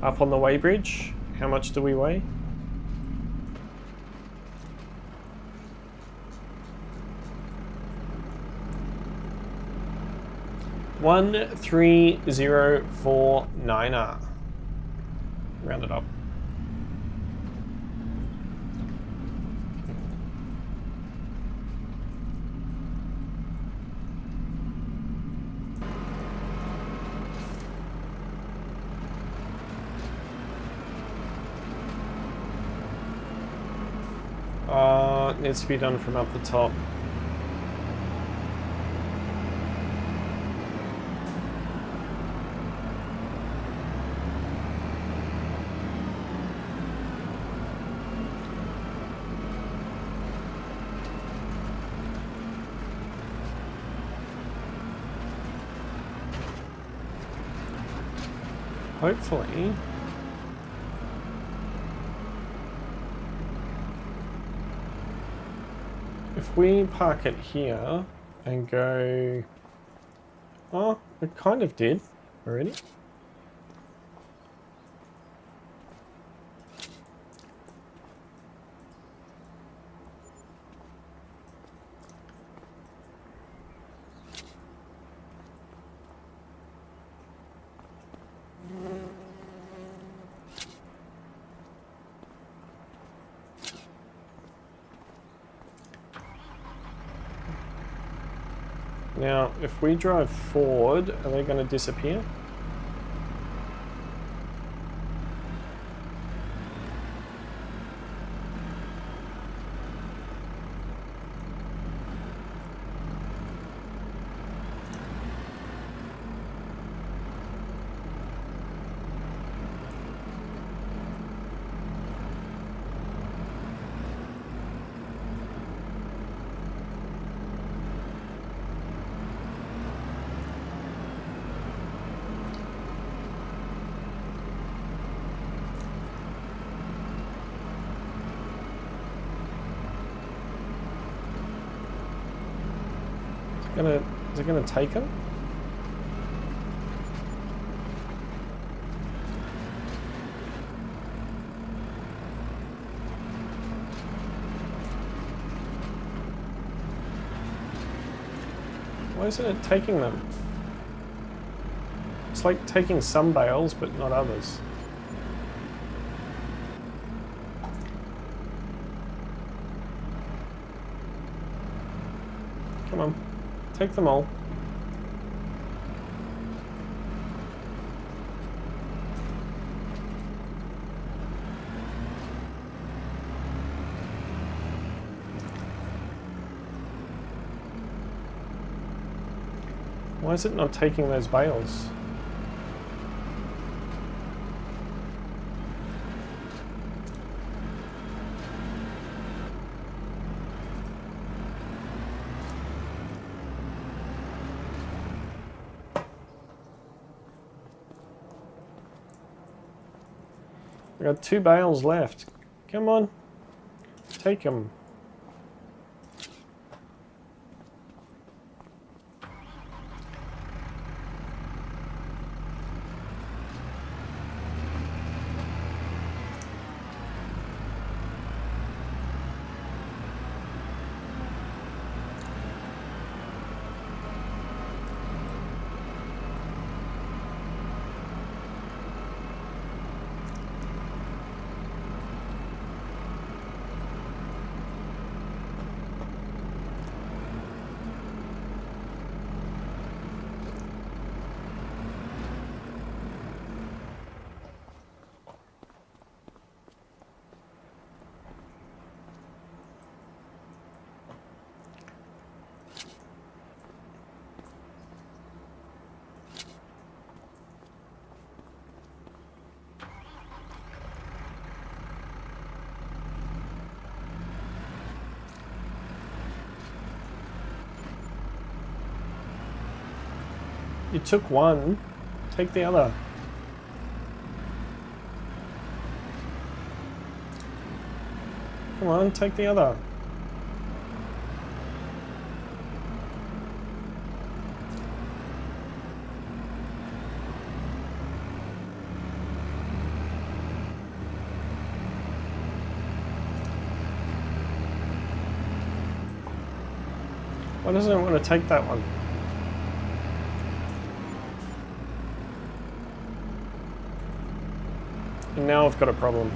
Speaker 1: Up on the weighbridge. How much do we weigh? $13049. Round it up. It needs to be done from up the top. Hopefully. If we park it here and go... Oh, it kind of did already. Now, if we drive forward, are they going to disappear? Is it gonna take him? Why isn't it taking them? It's like taking some bales, but not others. Come on. Take them all. Why is it not taking those bales? I got 2 bales left. Come on, take them. You took one, take the other. Come on, take the other. Why doesn't it want to take that one? And now I've got a problem.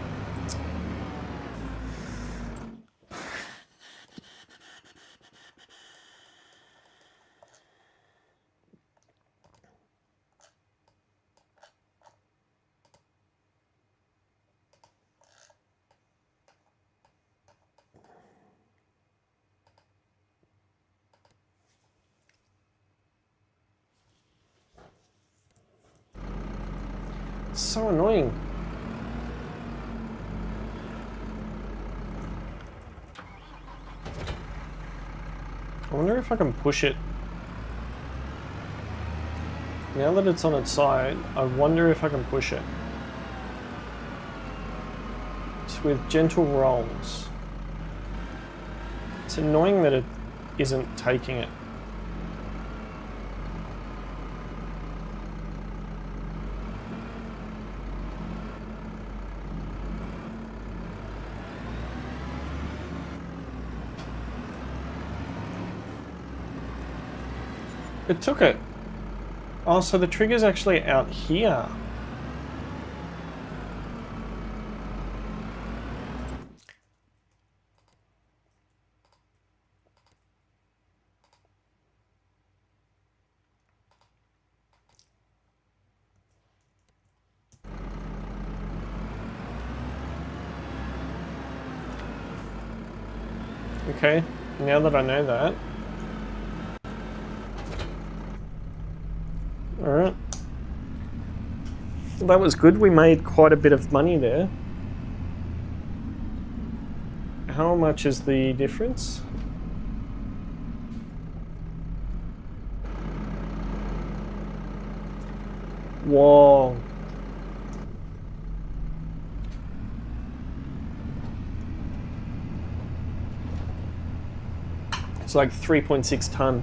Speaker 1: So annoying. I wonder if I can push it. Now that it's on its side, I wonder if I can push it. Just with gentle rolls. It's annoying that it isn't taking it. It took it. Oh, so the trigger's actually out here. Okay, now that I know that. Alright. Well, that was good. We made quite a bit of money there. How much is the difference? Whoa. It's like 3.6 ton.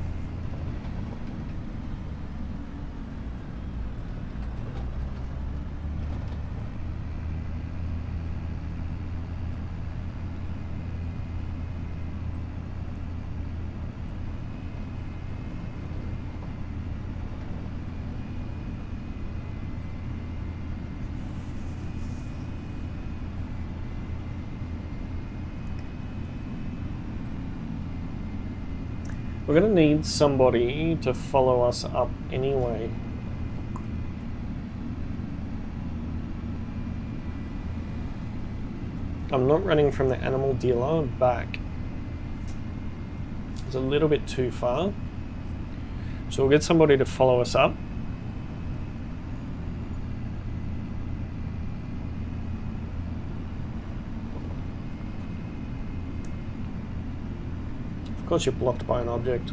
Speaker 1: We're going to need somebody to follow us up anyway. I'm not running from the animal dealer back. It's a little bit too far. So we'll get somebody to follow us up. Of course you're blocked by an object.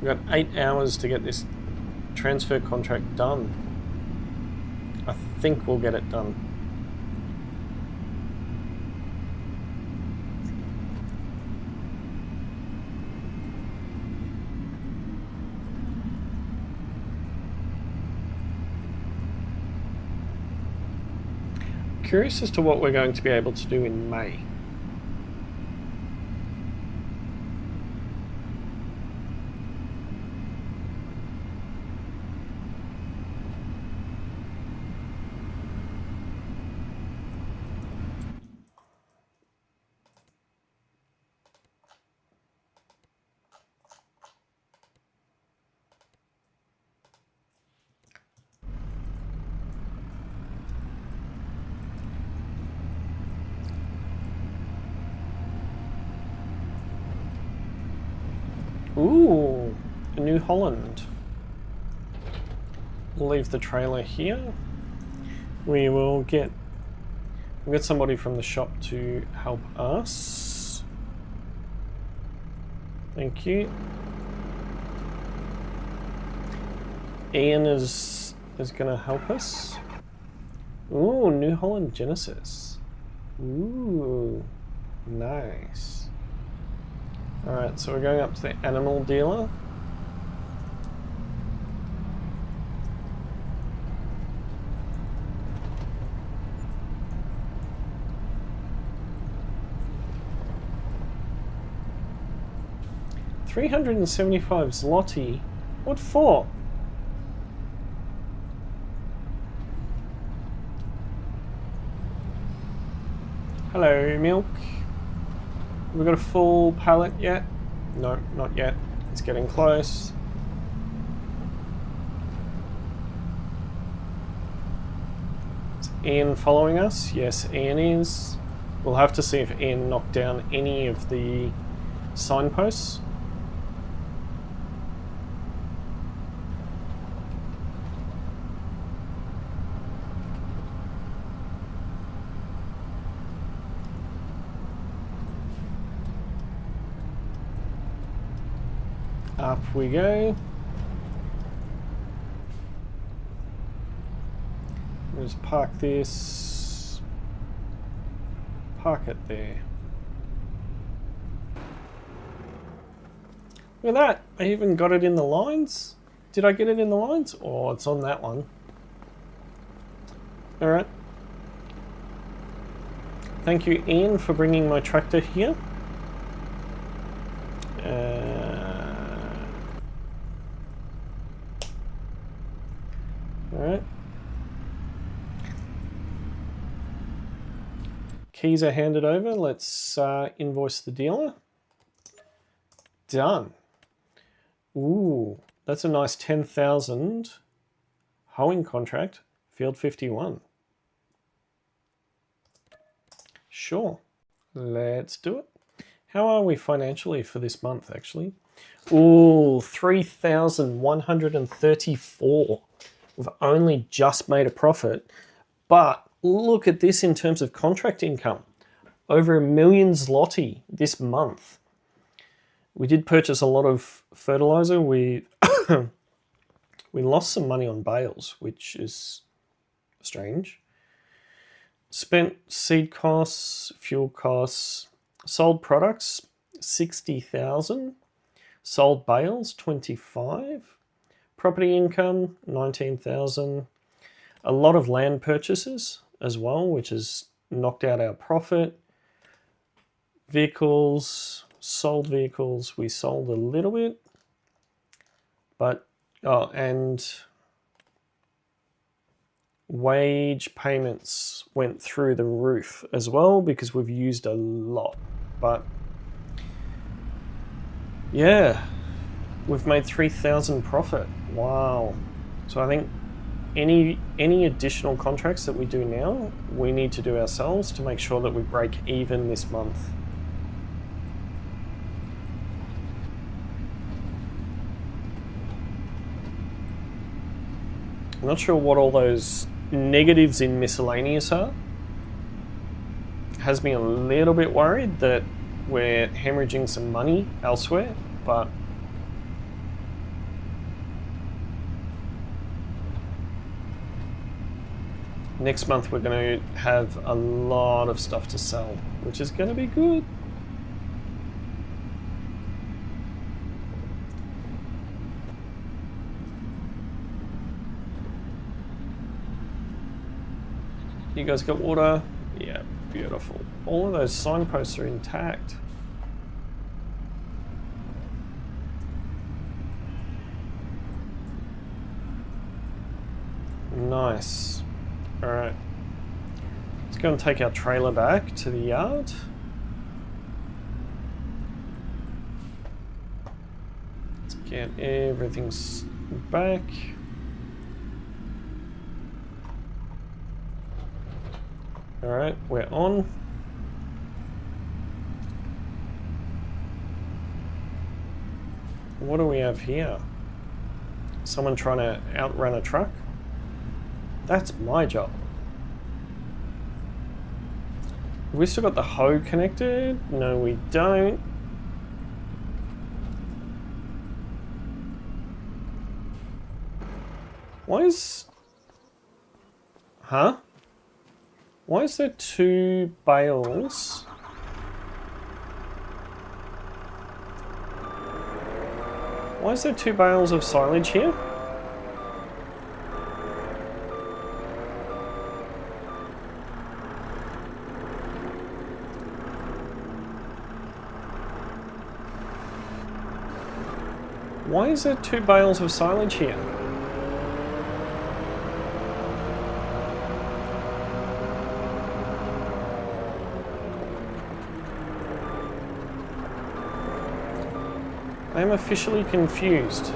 Speaker 1: We've got 8 hours to get this transfer contract done. I think we'll get it done. Curious as to what we're going to be able to do in May. Ooh, a New Holland. We'll leave the trailer here. We'll get somebody from the shop to help us. Thank you. Ian is going to help us. Ooh, New Holland Genesis. Ooh, nice. Alright, so we're going up to the animal dealer. $375 Zloty. What for? Hello, milk. Have we got a full pallet yet? No, not yet. It's getting close. Is Ian following us? Yes, Ian is. We'll have to see if Ian knocked down any of the signposts. Up we go. Just park this. Park it there. Look at that. I even got it in the lines. Did I get it in the lines? Oh, it's on that one. Alright. Thank you, Ian, for bringing my tractor here. Alright. Keys are handed over. Let's invoice the dealer. Done. Ooh, that's a nice 10,000 hoeing contract, field 51. Sure, let's do it. How are we financially for this month, actually? Ooh, 3,134. We've only just made a profit, but look at this in terms of contract income. Over 1 million Zloty this month. We did purchase a lot of fertilizer. We lost some money on bales, which is strange. Spent seed costs, fuel costs, sold products 60,000, sold bales 25, property income 19,000, a lot of land purchases as well, which has knocked out our profit. Vehicles, sold vehicles, we sold a little bit, but and wage payments went through the roof as well because we've used a lot. But yeah, we've made 3,000 profit. Wow. So I think any additional contracts that we do now, we need to do ourselves to make sure that we break even this month. I'm not sure what all those negatives in miscellaneous are. Has me a little bit worried that we're hemorrhaging some money elsewhere, but next month we're going to have a lot of stuff to sell, which is going to be good. You guys got water? Yeah, beautiful. All of those signposts are intact. Nice. All right. Let's go and take our trailer back to the yard. Let's get everything back. All right, we're on. What do we have here? Someone trying to outrun a truck? That's my job. We still got the hoe connected? No, we don't. Why is... Huh? Why is there 2 bales? Why is there 2 bales of silage here? Why is there 2 bales of silage here? I am officially confused.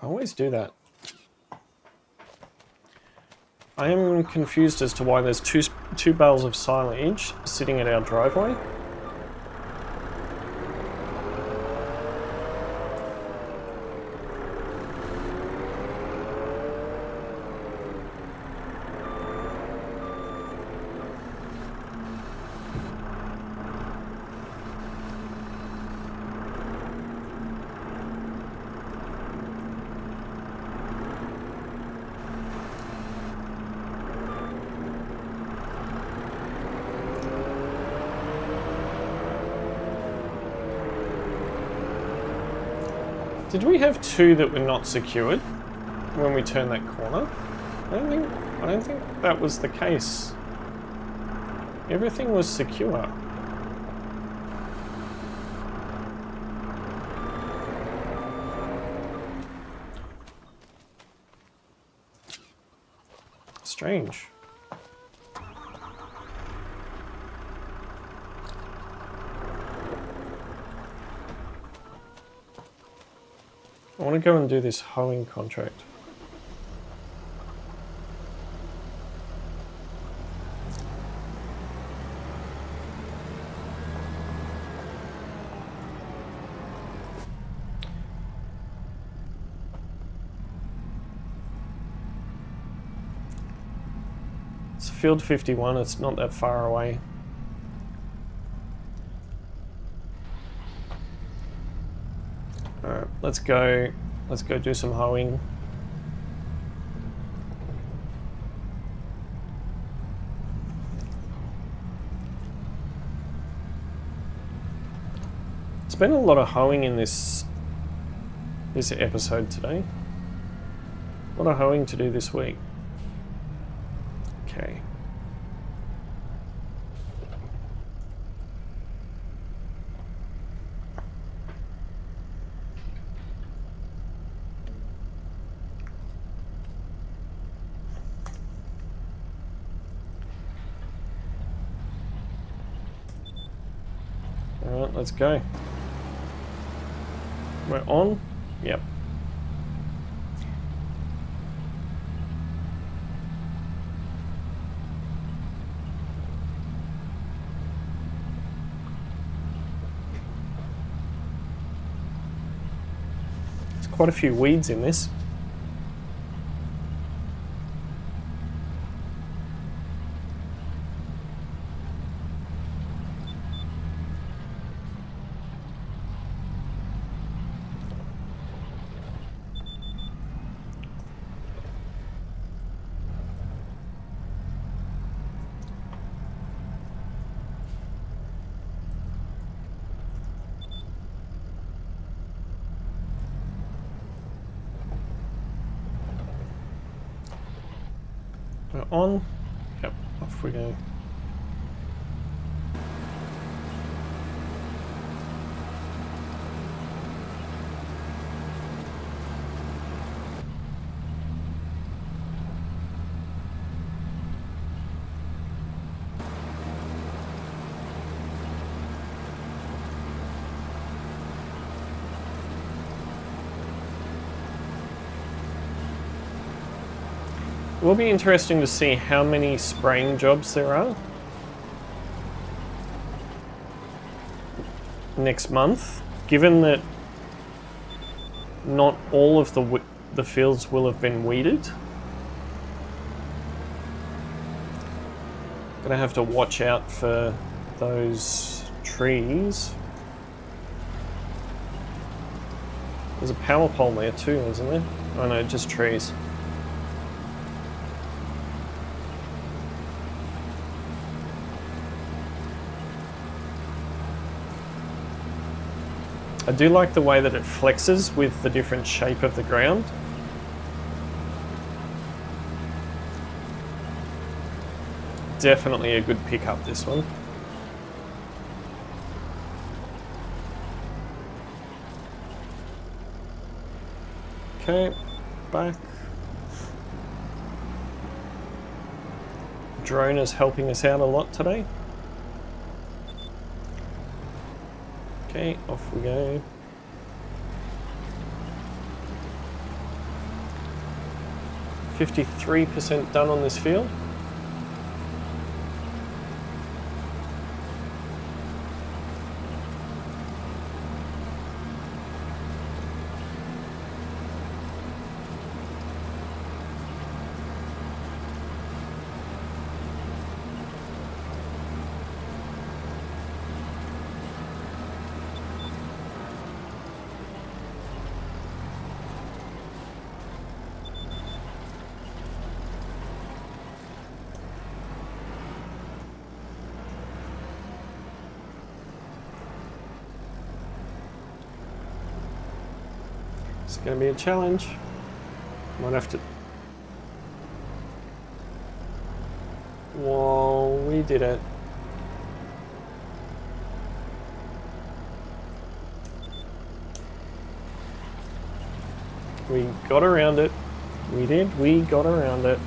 Speaker 1: I always do that. I am confused as to why there's two bales of silage sitting at our driveway. Did we have two that were not secured when we turned that corner? I don't think that was the case. Everything was secure. Strange. I want to go and do this hoeing contract. It's field 51, it's not that far away. Alright, let's go do some hoeing. It's been a lot of hoeing in this episode today. A lot of hoeing to do this week. Okay. All right, let's go. We're on? Yep. Quite a few weeds in this. We're on. Yep, off we go. It will be interesting to see how many spraying jobs there are next month, given that not all of the fields will have been weeded. Gonna have to watch out for those trees. There's a power pole there too, isn't there? Oh no, just trees. I do like the way that it flexes with the different shape of the ground. Definitely a good pickup, this one. Okay, back. Drone is helping us out a lot today. Okay, off we go. %53 done on this field. It's going to be a challenge. Might have to... Whoa, we did it. We got around it. We did. We got around it.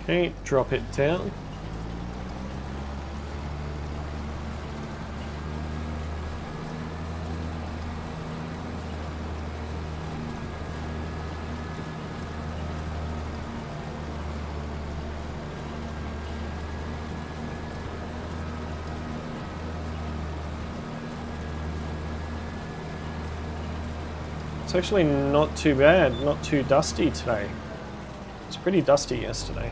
Speaker 1: Okay, drop it down. It's actually not too bad, not too dusty today. It's pretty dusty yesterday.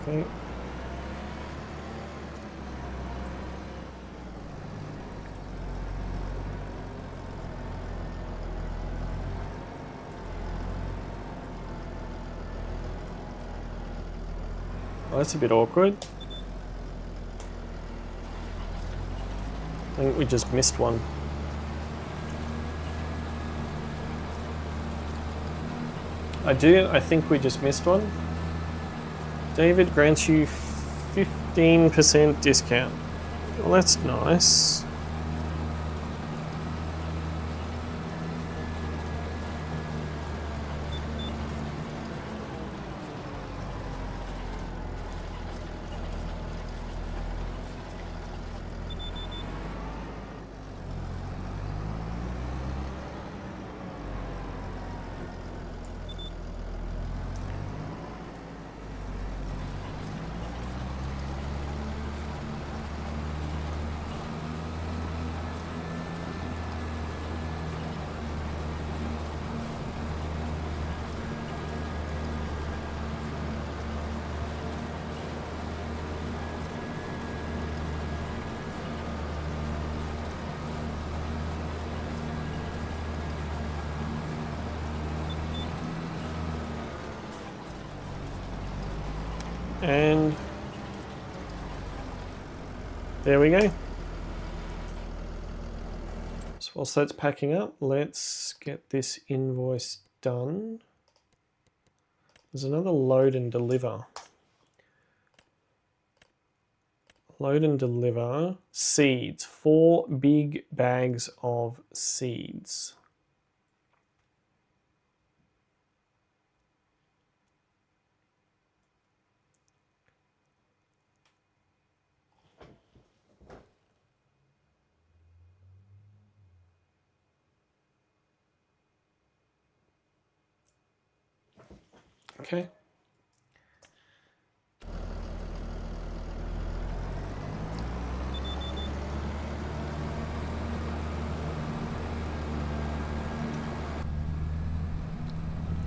Speaker 1: Okay. Well, that's a bit awkward. I think we just missed one. I think we just missed one. David grants you 15% discount. Well, that's nice. And there we go. So whilst that's packing up, let's get this invoice done. There's another load and deliver. Load and deliver seeds. 4 big bags of seeds. Okay.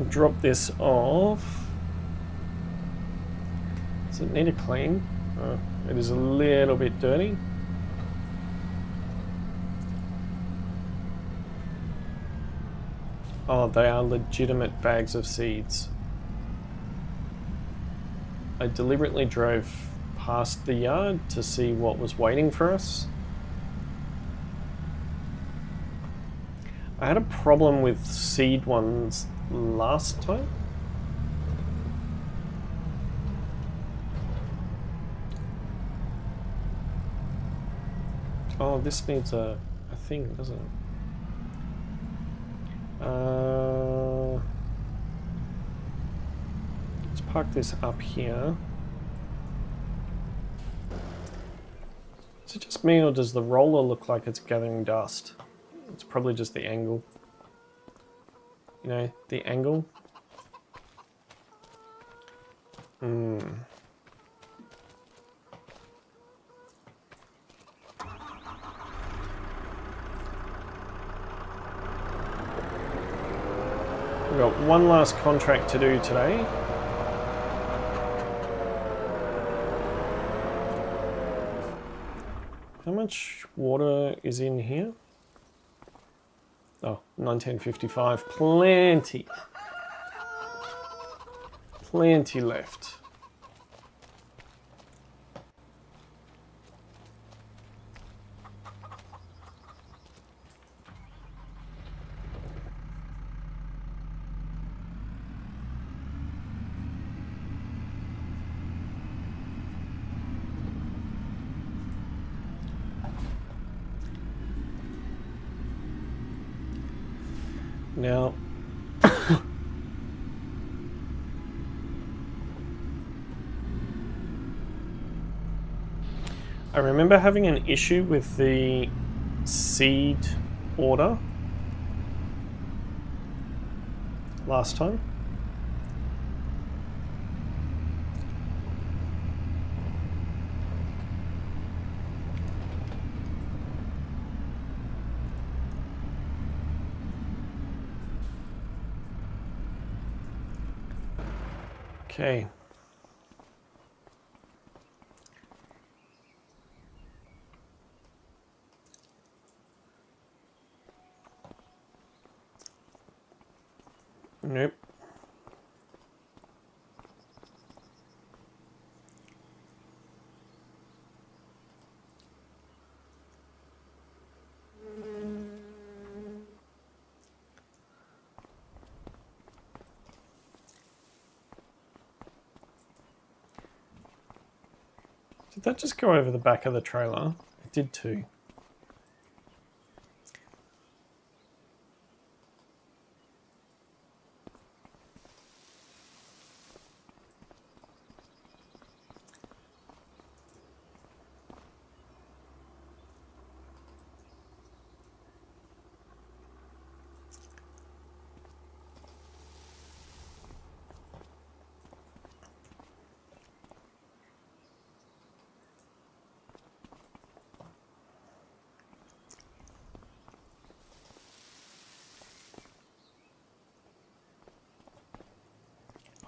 Speaker 1: Drop this off. Does it need a clean? Oh, it is a little bit dirty. Oh, they are legitimate bags of seeds. I deliberately drove past the yard to see what was waiting for us. I had a problem with seed ones last time. Oh, this needs a thing, doesn't it? Let's park this up here. Is it just me, or does the roller look like it's gathering dust? It's probably just the angle. You know, the angle. We've got one last contract to do today. How much water is in here? Oh, 1955. Plenty. Plenty left. Now, I remember having an issue with the seed order last time. Okay. Nope. Did that just go over the back of the trailer? It did too.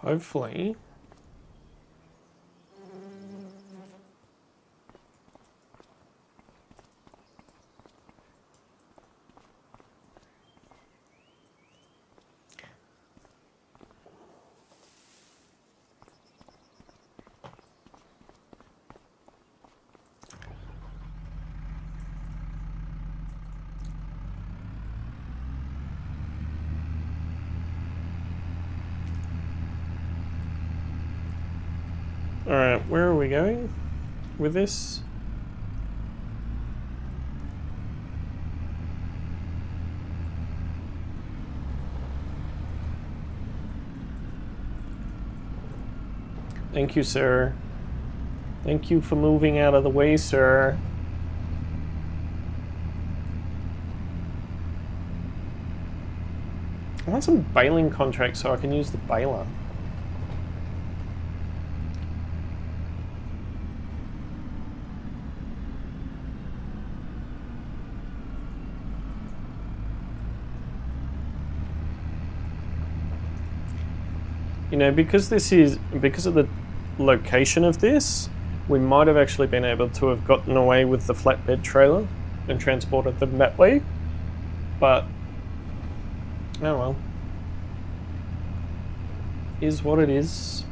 Speaker 1: Hopefully. Alright, where are we going with this? Thank you, sir. Thank you for moving out of the way, sir. I want some baling contracts so I can use the baler. You know, because of the location of this, we might have actually been able to have gotten away with the flatbed trailer and transported them that way. But, oh well. Is what it is.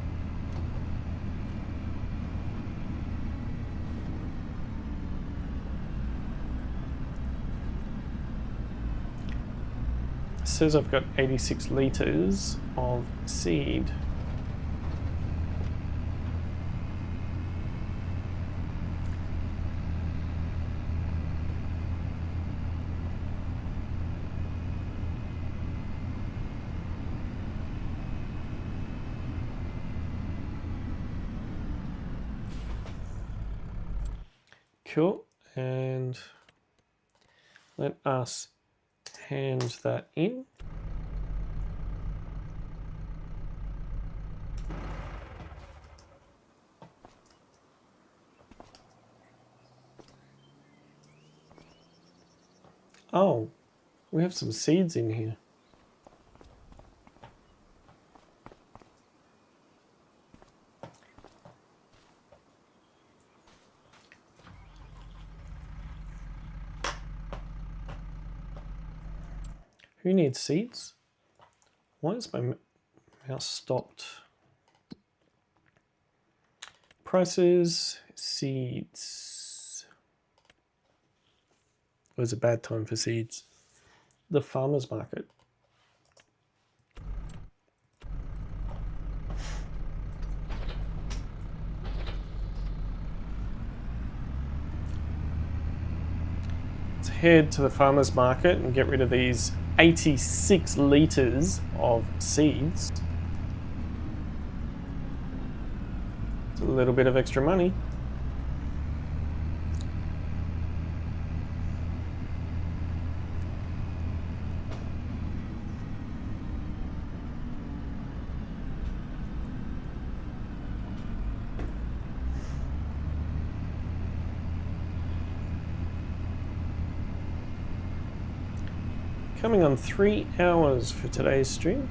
Speaker 1: It says I've got 86 litres of seed. Cool, and let us hand that in. Oh, we have some seeds in here. Who needs seeds? Why is my mouse stopped? Prices, seeds. It was a bad time for seeds. The farmer's market. Let's head to the farmer's market and get rid of these 86 litres of seeds. It's a little bit of extra money. Coming on 3 hours for today's stream.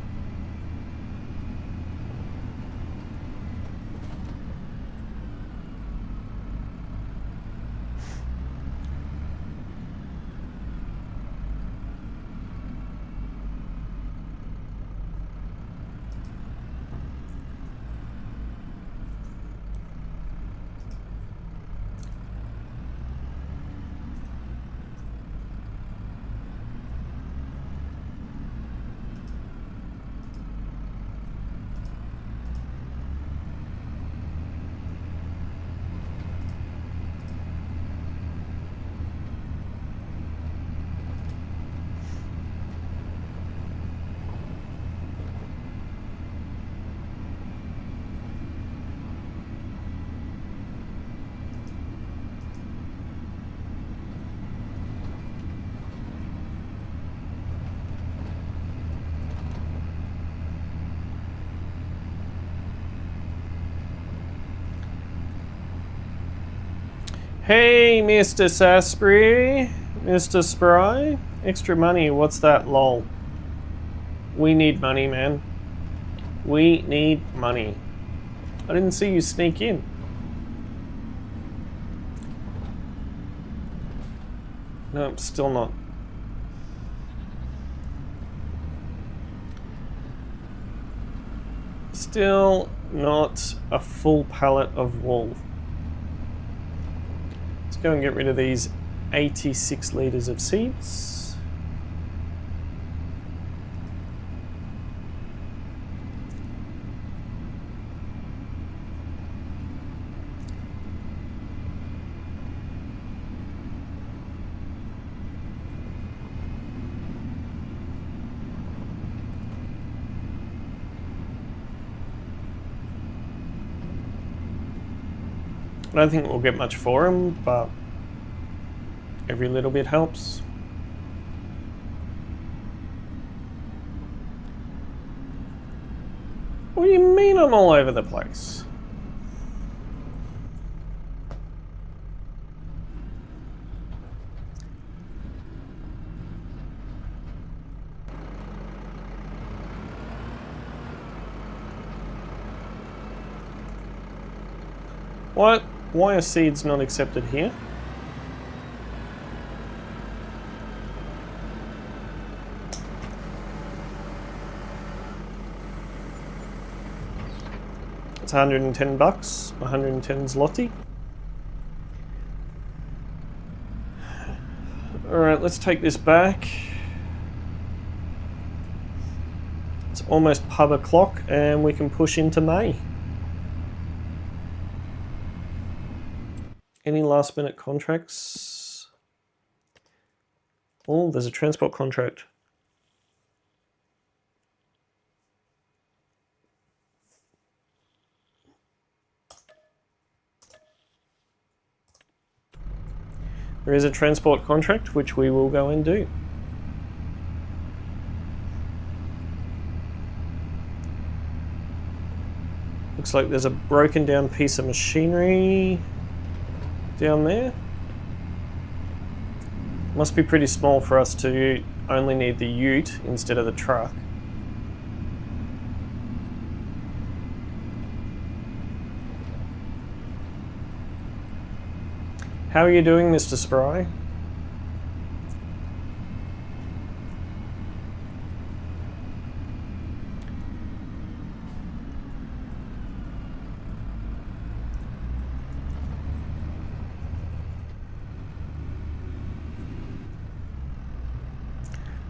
Speaker 1: Hey, Mr. Sasbury, Mr. Spry, extra money, what's that, lol? We need money, man. We need money. I didn't see you sneak in. No, still not. Still not a full pallet of wool. Go and get rid of these 86 litres of seeds. I don't think we'll get much for them, but every little bit helps. What do you mean I'm all over the place? What? Why are seeds not accepted here? It's 110 bucks, 110 Zloty. Alright, let's take this back. It's almost pub o'clock and we can push into May. Any last minute contracts? Oh, there's a transport contract. There is a transport contract, which we will go and do. Looks like there's a broken down piece of machinery down there. Must be pretty small for us to only need the ute instead of the truck. How are you doing, Mr. Spry?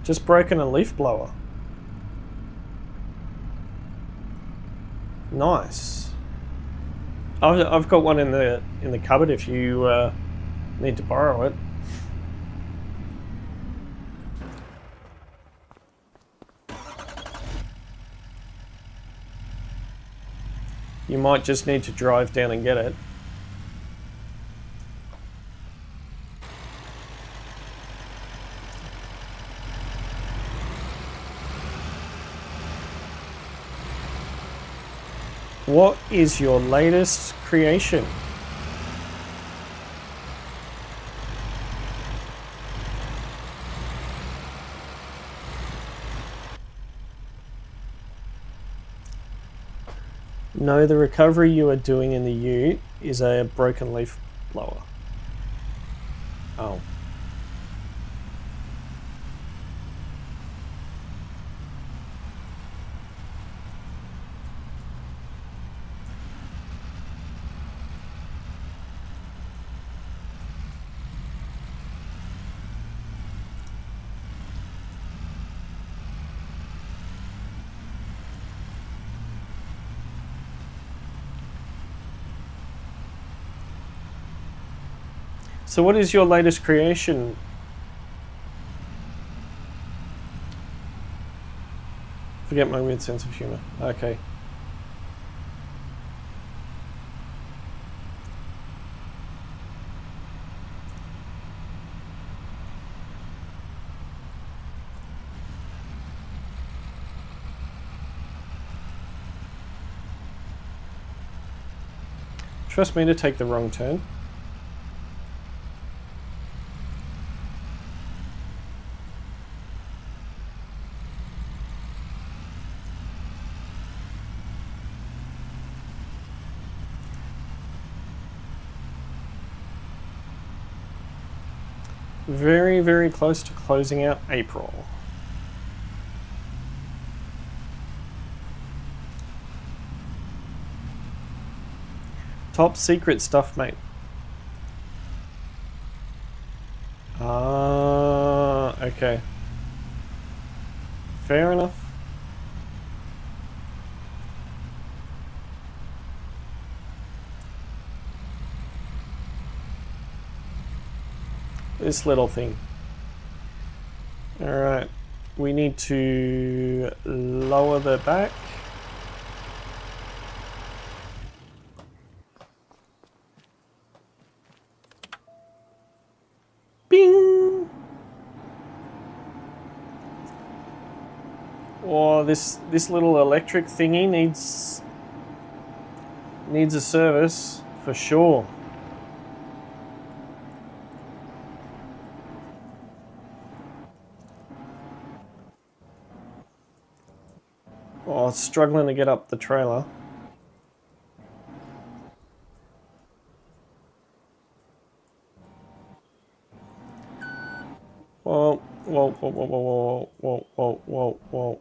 Speaker 1: Just broken a leaf blower. Nice. I've got one in the cupboard if you need to borrow it. You might just need to drive down and get it. What is your latest creation? No, the recovery you are doing in the ute is a broken leaf blower. Oh. So what is your latest creation? Forget my weird sense of humor. Okay. Trust me to take the wrong turn. Very, very close to closing out April. Top secret stuff, mate. Ah, okay. Fair enough. This little thing. Alright, we need to lower the back. Bing! Oh, this little electric thingy needs a service for sure. Oh, it's struggling to get up the trailer. Whoa, whoa, whoa, whoa, whoa, whoa, whoa, whoa, whoa.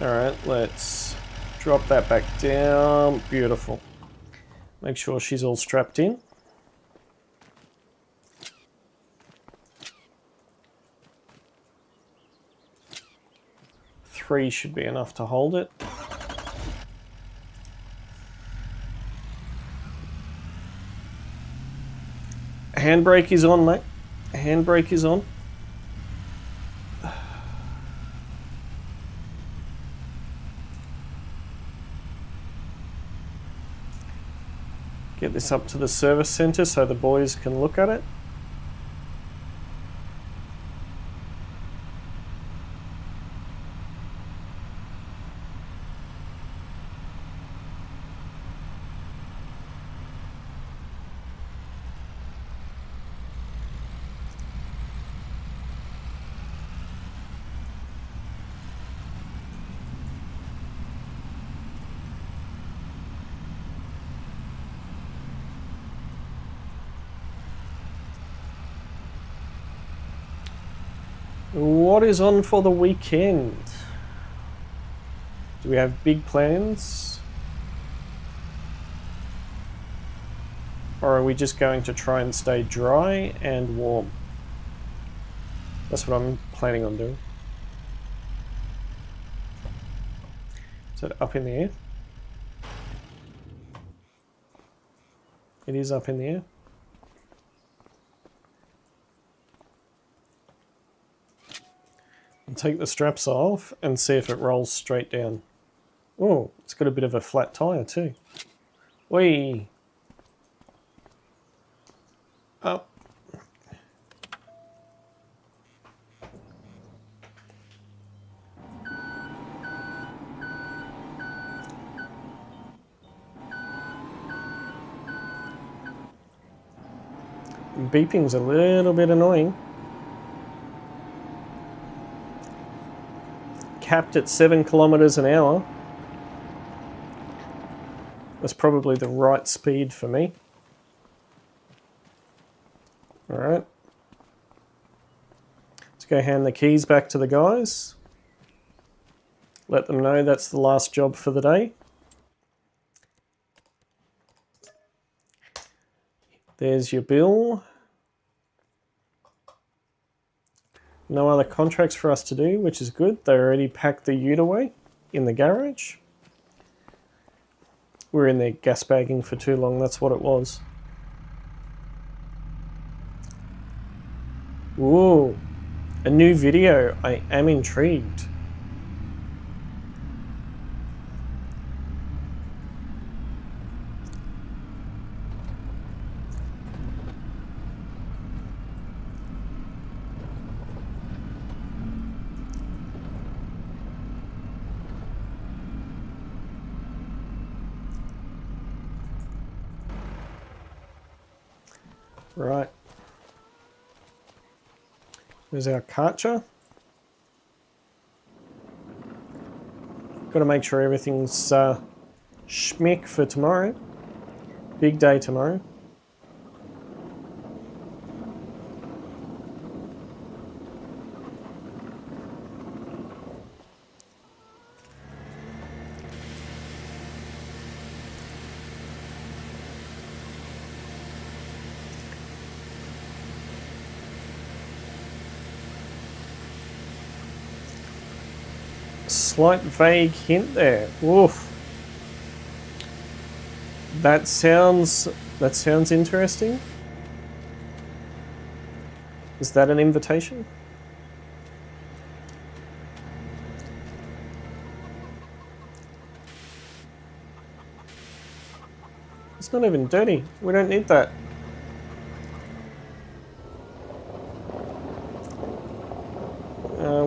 Speaker 1: Alright, let's drop that back down. Beautiful. Make sure she's all strapped in. Three should be enough to hold it. Handbrake is on, mate. Handbrake is on. Get this up to the service center so the boys can look at it. What is on for the weekend? Do we have big plans? Or are we just going to try and stay dry and warm? That's what I'm planning on doing. Is it up in the air? It is up in the air. I'll take the straps off and see if it rolls straight down. Oh, it's got a bit of a flat tire too. Whee! Up. Beeping's a little bit annoying. Capped at 7 kilometers an hour. That's probably the right speed for me. Alright. Let's go hand the keys back to the guys. Let them know that's the last job for the day. There's your bill. No other contracts for us to do, which is good. They already packed the ute away in the garage. We were in there gas bagging for too long, that's what it was. Whoa, a new video. I am intrigued. Right. There's our Karcher. Got to make sure everything's schmick for tomorrow. Big day tomorrow. Slight vague hint there. Oof. That sounds interesting. Is that an invitation? It's not even dirty. We don't need that.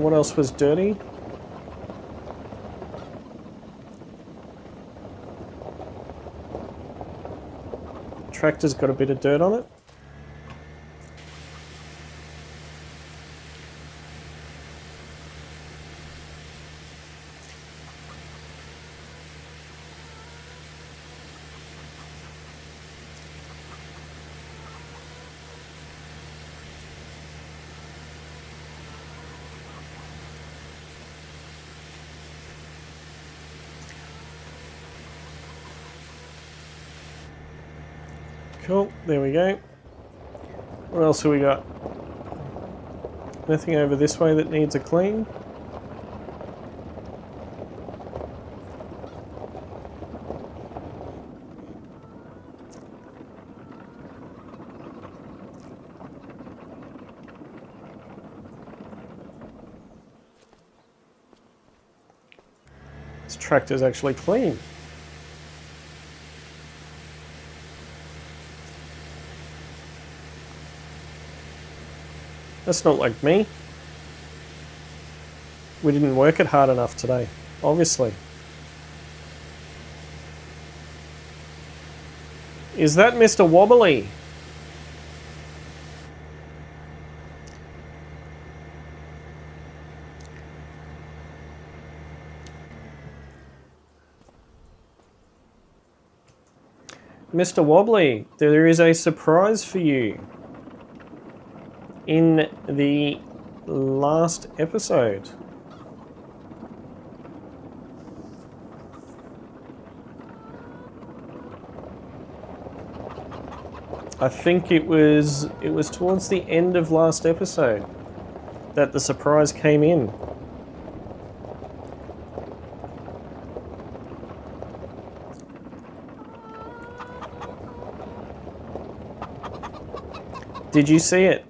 Speaker 1: What else was dirty? Tractor's got a bit of dirt on it. Cool, there we go. What else have we got? Nothing over this way that needs a clean. This tractor's actually clean. That's not like me. We didn't work it hard enough today, obviously. Is that Mr. Wobbly? Mr. Wobbly, there is a surprise for you in the last episode. I think it was towards the end of last episode that the surprise came in. Did you see it?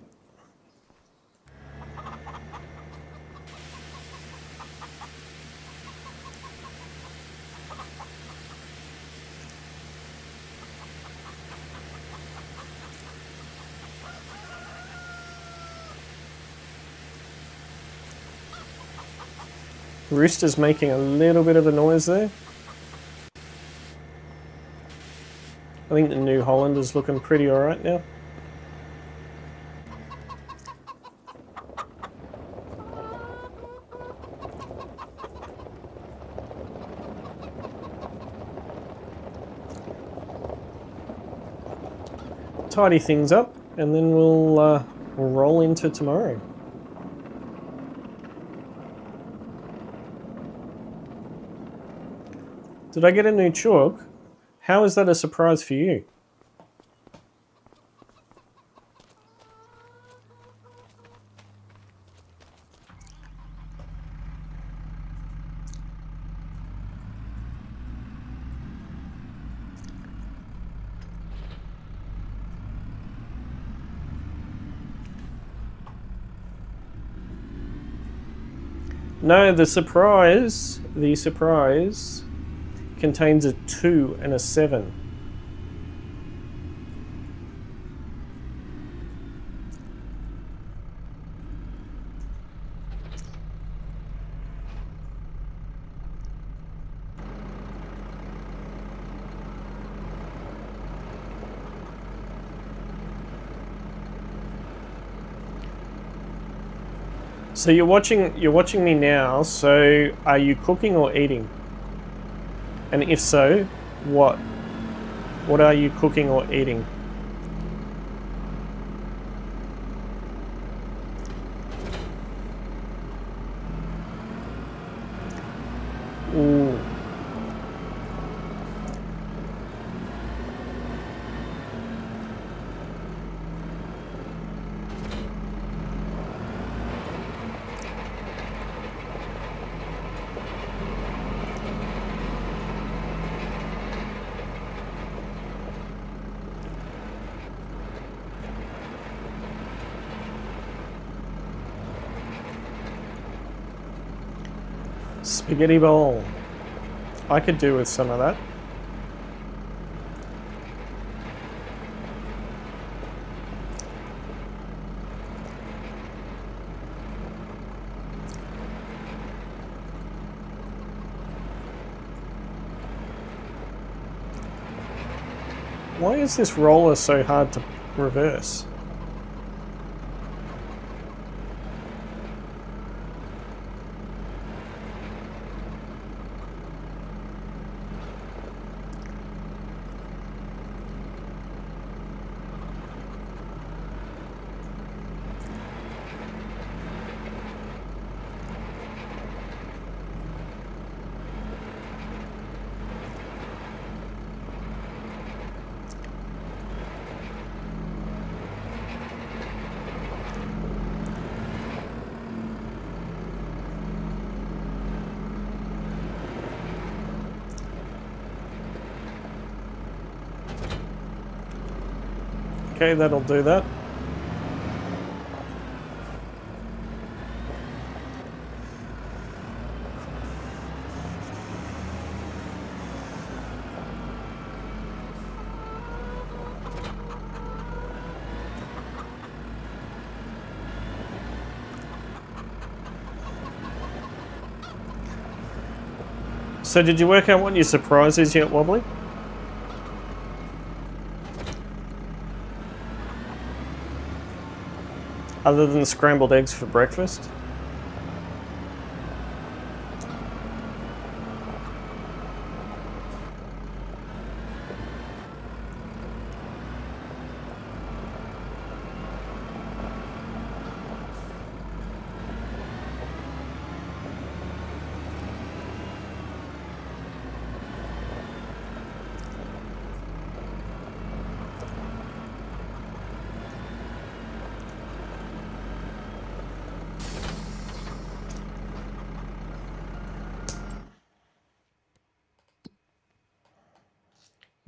Speaker 1: Rooster's making a little bit of a noise there. I think the New Holland is looking pretty alright now. Tidy things up and then we'll roll into tomorrow. Did I get a new chalk? How is that a surprise for you? No, the surprise contains a 2 and a 7. So you're watching me now, so are you cooking or eating? And if so, what? What are you cooking or eating? Ooh. Spaghetti bowl. I could do with some of that. Why is this roller so hard to reverse? Okay, that'll do that. So did you work out what your surprise is yet, Wobbly? Other than scrambled eggs for breakfast?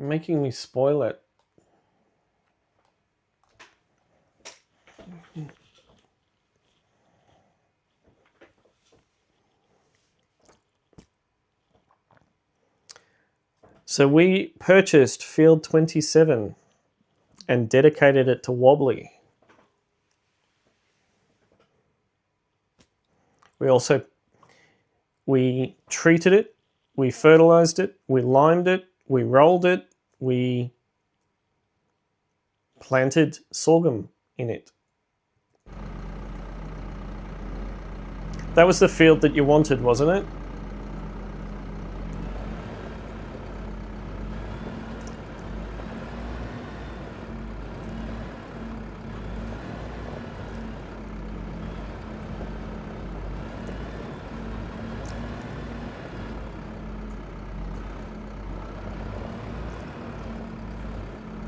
Speaker 1: making me spoil it. So we purchased field 27 and dedicated it to Wobbly. We treated it, we fertilized it, we limed it, we rolled it, we planted sorghum in it. That was the field that you wanted, wasn't it?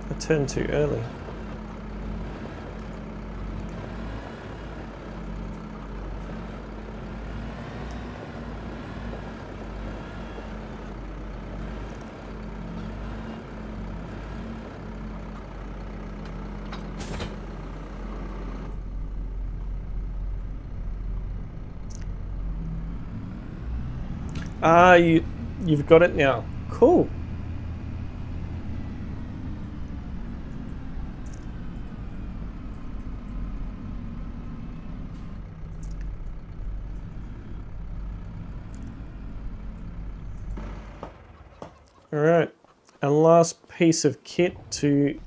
Speaker 1: I turned too early. You've got it now. Cool. All right, and last piece of kit to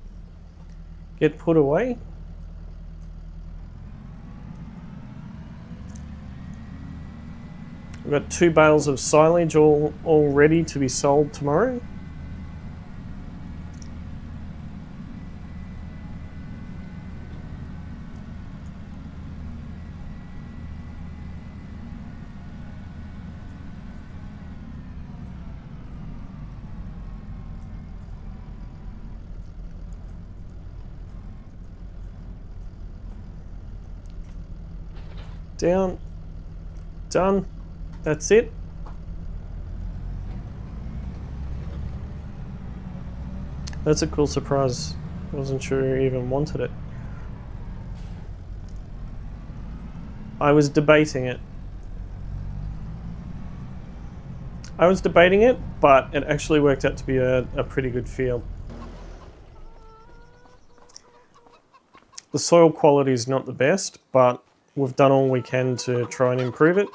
Speaker 1: get put away. We've got 2 bales of silage all ready to be sold tomorrow. Down, done, that's it. That's a cool surprise. I wasn't sure you even wanted it. I was debating it. But it actually worked out to be a pretty good field. The soil quality is not the best, but we've done all we can to try and improve it.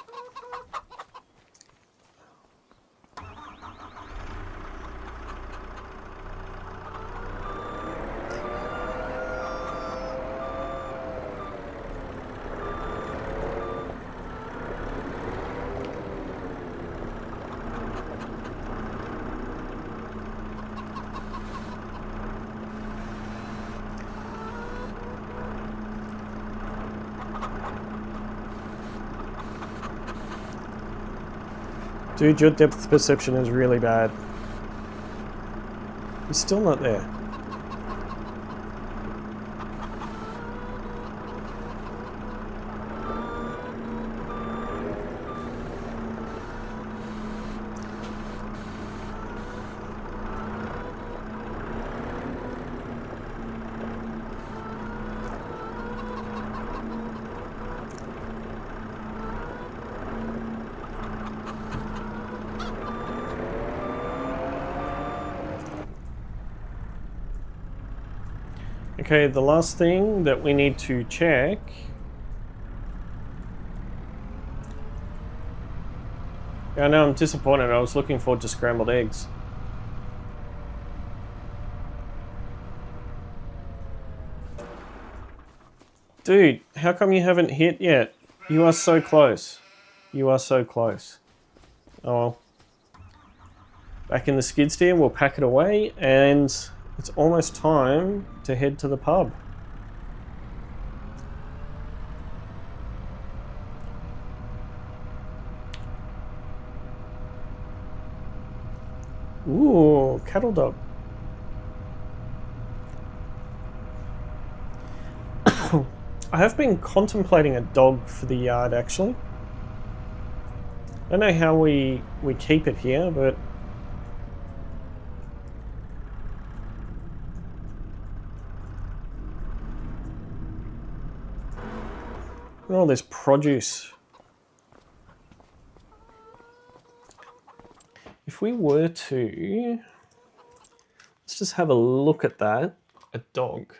Speaker 1: Dude, your depth perception is really bad. You're still not there. Okay, the last thing that we need to check I know, I'm disappointed. I was looking forward to scrambled eggs. Dude, how come you haven't hit yet? You are so close. You are so close. Oh well. Back in the skid steer, we'll pack it away, and it's almost time to head to the pub. Ooh, cattle dog. I have been contemplating a dog for the yard, actually. I don't know how we keep it here, but Look at all this produce. If we were to, let's just have a look at that, a dog.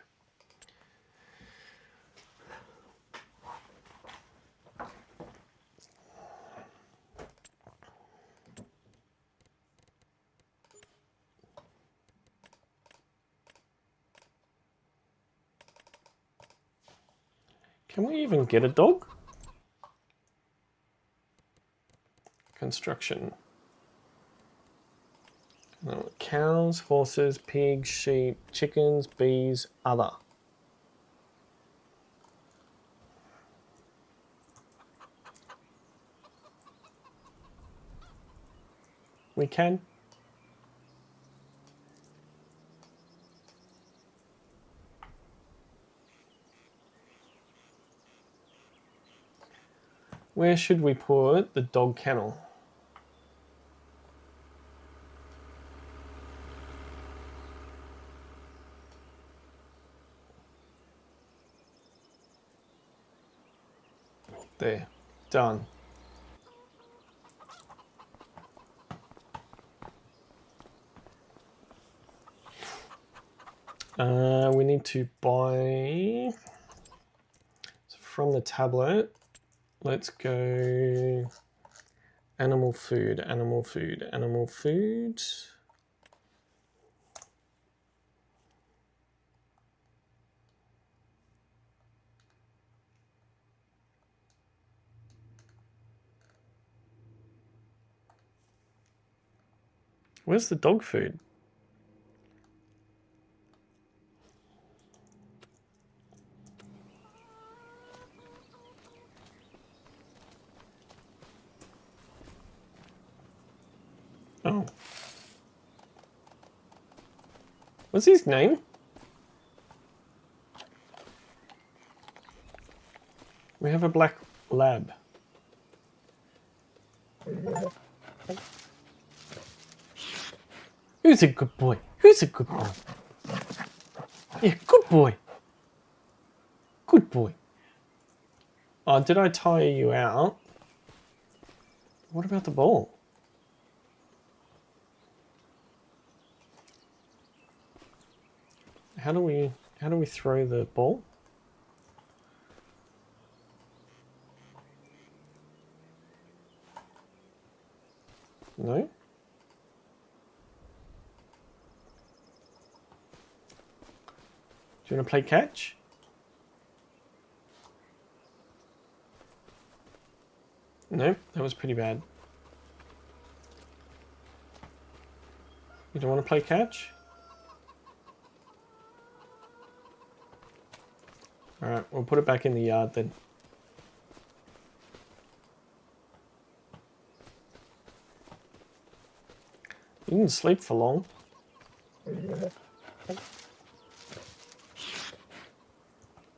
Speaker 1: Can we even get a dog? Construction. Cows, horses, pigs, sheep, chickens, bees, other. We can. Where should we put the dog kennel? There, done. We need to buy, so from the tablet, let's go animal food, animal food, animal food. Where's the dog food? Oh. What's his name? We have a black lab. Who's a good boy? Who's a good boy? Yeah, good boy. Good boy. Oh, did I tire you out? What about the ball? How do we throw the ball? No? Do you want to play catch? No, that was pretty bad. You don't want to play catch? Alright, we'll put it back in the yard then. You didn't sleep for long.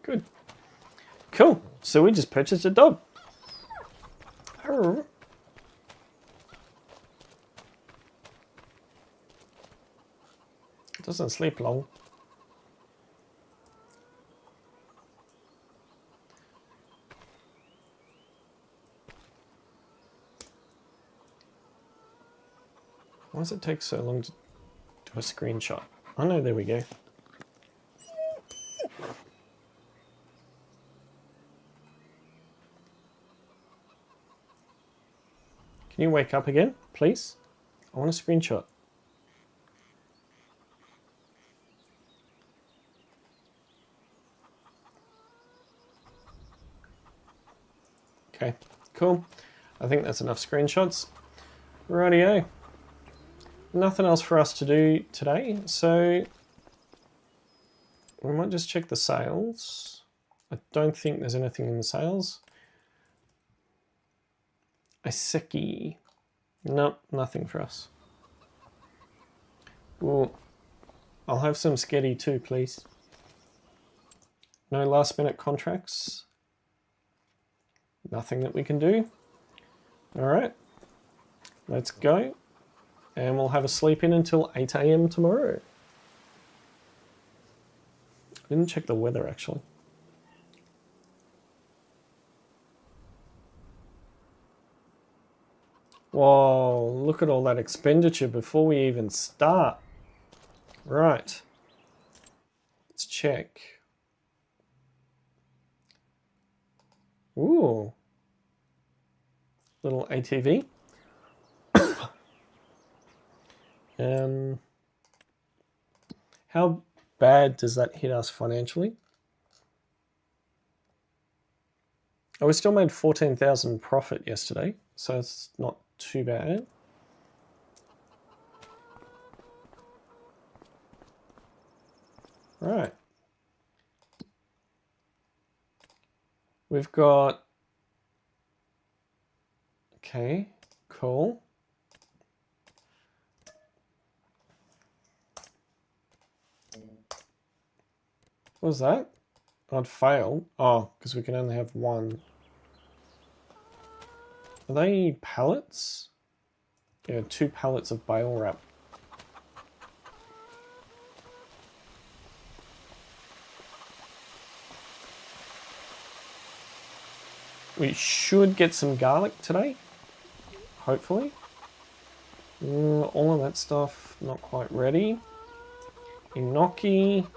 Speaker 1: Good. Cool. So we just purchased a dog. Arr. Doesn't sleep long. Why does it take so long to do a screenshot? Oh no, there we go. Can you wake up again, please? I want a screenshot. Okay, cool. I think that's enough screenshots. Rightio. Nothing else for us to do today, so we might just check the sales. I don't think there's anything in the sales. Iseki. Nope, nothing for us. Ooh, I'll have some sketty too, please. No last minute contracts. Nothing that we can do. All right, let's go. And we'll have a sleep in until 8 AM tomorrow. I didn't check the weather actually. Whoa, look at all that expenditure before we even start. Right. Let's check. Ooh. Little ATV. How bad does that hit us financially? Oh, we still made 14,000 profit yesterday, so it's not too bad. Right. We've got... Okay, cool. What was that? I'd fail. Oh, because we can only have one. Are they pallets? Yeah, 2 pallets of bale wrap. We should get some garlic today, hopefully. All of that stuff not quite ready. Enoki.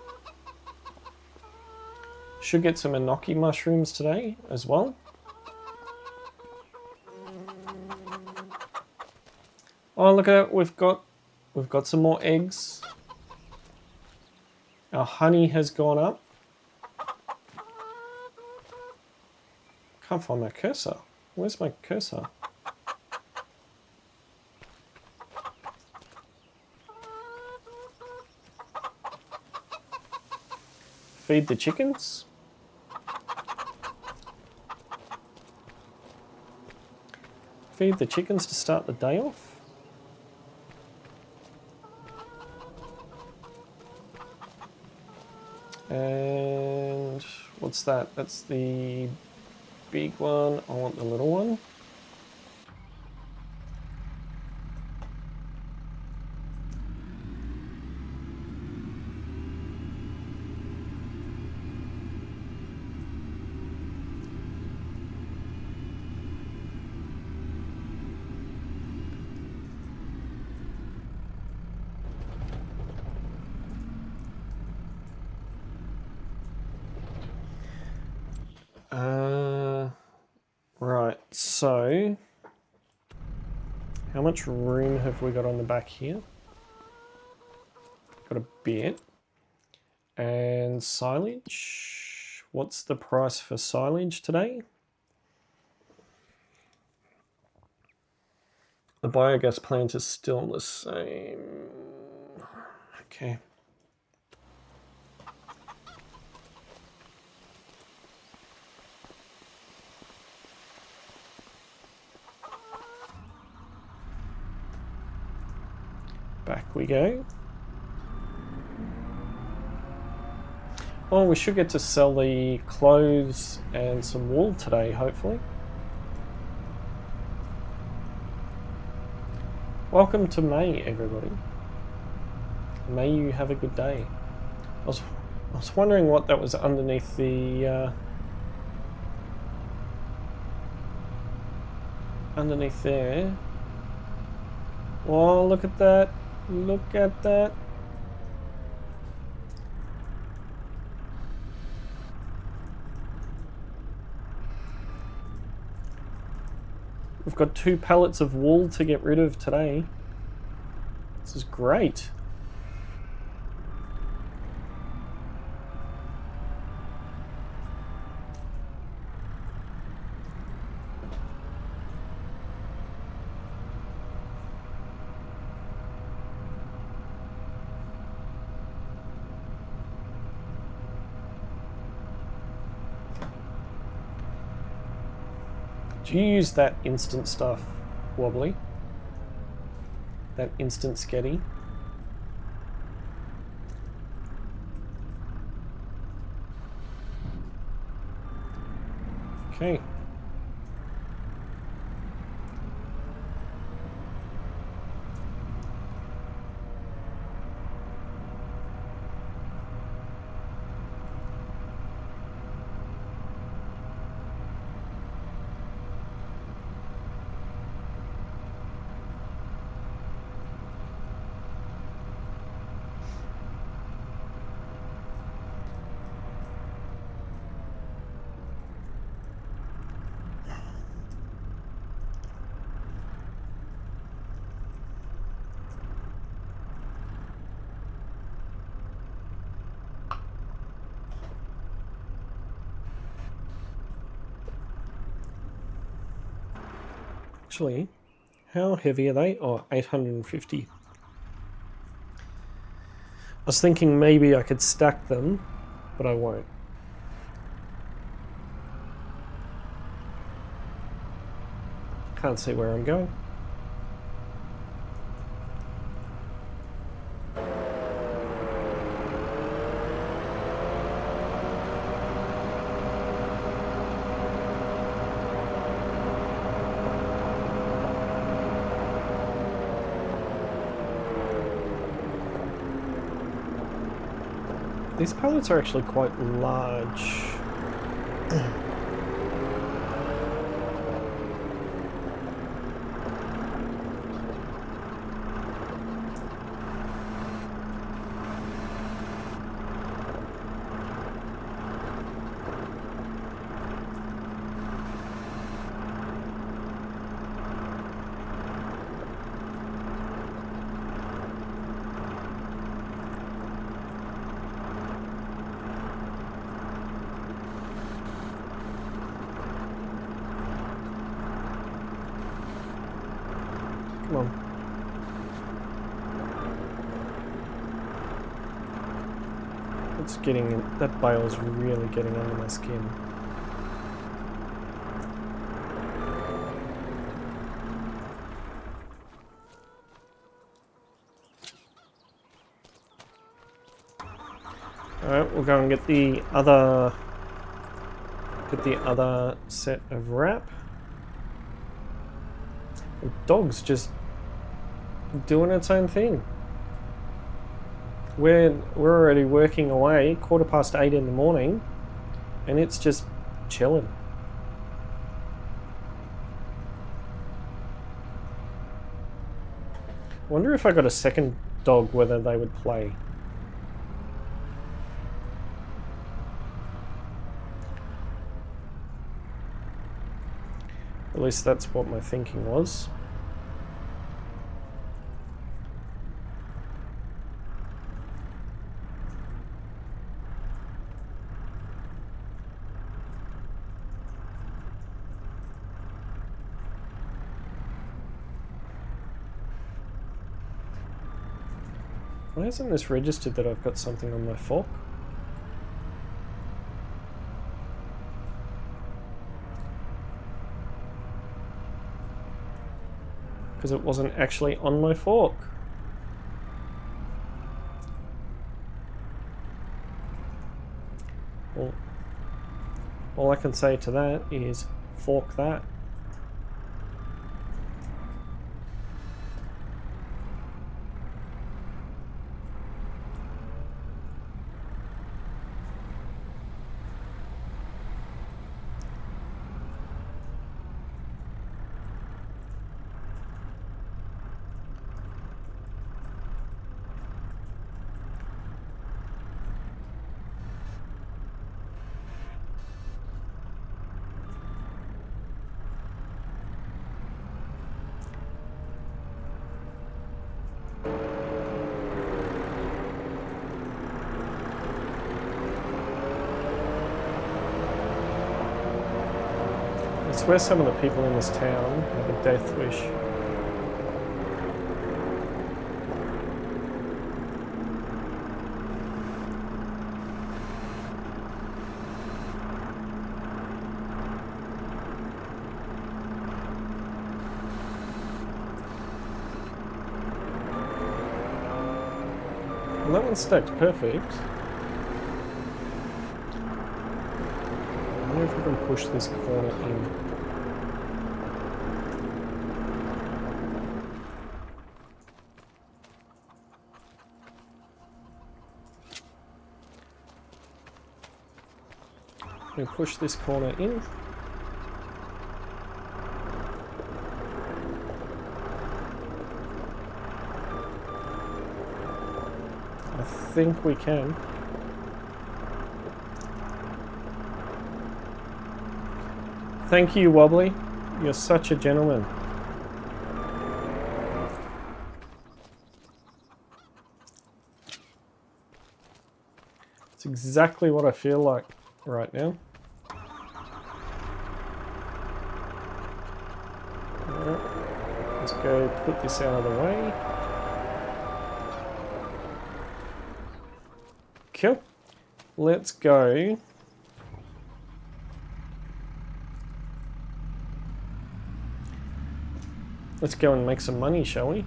Speaker 1: Should get some enoki mushrooms today as well. Oh, look at it, we've got some more eggs. Our honey has gone up. Can't find my cursor. Where's my cursor? Feed the chickens. Feed the chickens to start the day off. And what's that? That's the big one. I want the little one. Right, so how much room have we got on the back here? Got a bit. And silage. What's the price for silage today? The biogas plant is still the same. Okay. Back we go. Oh, we should get to sell the clothes and some wool today, hopefully. Welcome to May, everybody. May you have a good day. I was wondering what that was underneath the underneath there. Oh, look at that. Look at that. We've got 2 pallets of wool to get rid of today. This is great. Do you use that instant stuff, Wobbly? That instant sketty? Okay. Actually, how heavy are they? Oh, 850. I was thinking maybe I could stack them, but I won't. Can't see where I'm going. These pallets are actually quite large. Come on. It's getting in, that bale's really getting under my skin. Alright, we'll go and get the other set of wrap. The dog's just doing its own thing. We're already working away, 8:15 in the morning, and it's just chilling. I wonder if I got a second dog, whether they would play. At least that's what my thinking was. Why hasn't this registered that I've got something on my fork? Because it wasn't actually on my fork. Well, all I can say to that is fork that. I swear some of the people in this town have a death wish. Well, that one's stacked perfect. I wonder if we can push this corner in. We push this corner in. I think we can. Thank you, Wobbly. You're such a gentleman. It's exactly what I feel like right now. go put this out of the way. Cool. Let's go. Let's go and make some money, shall we?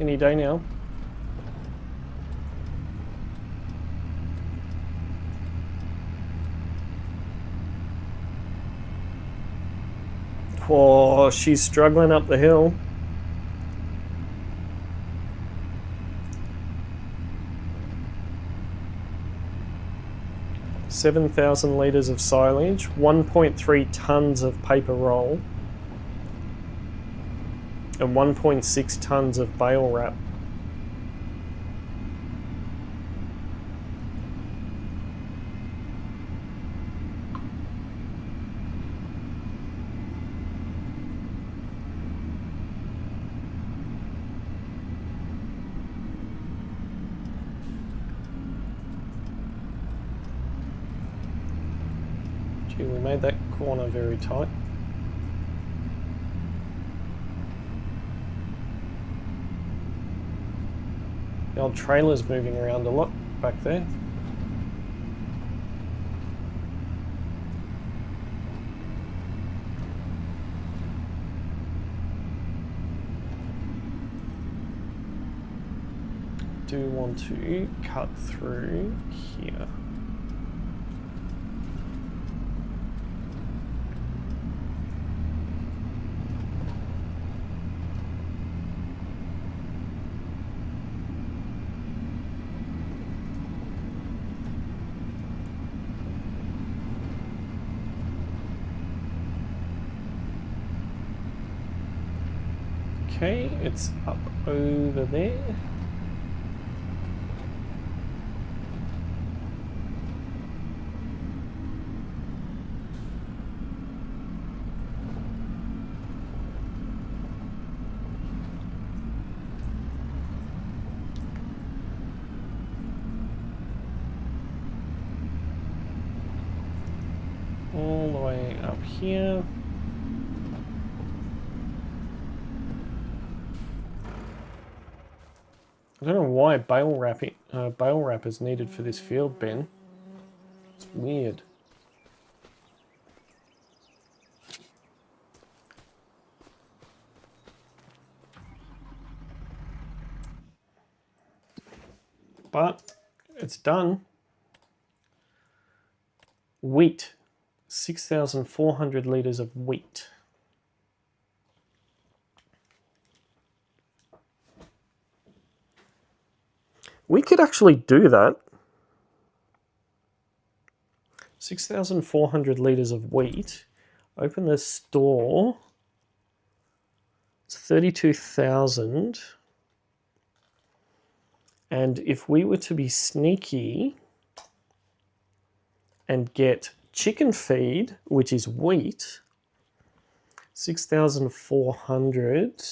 Speaker 1: Any day now. Oh, she's struggling up the hill. $7,000 litres of silage, 1.3 tonnes of paper roll, and 1.6 tonnes of bale wrap. Gee, we made that corner very tight. The old trailer's moving around a lot back there. Do want to cut through here. Okay, it's up over there. All the way up here. I don't know why bale wrap is needed for this field, Ben. It's weird. But it's done. Wheat. 6,400 litres of wheat. We could actually do that. 6,400 litres of wheat. Open the store. It's 32,000. And if we were to be sneaky and get chicken feed, which is wheat, 6,400.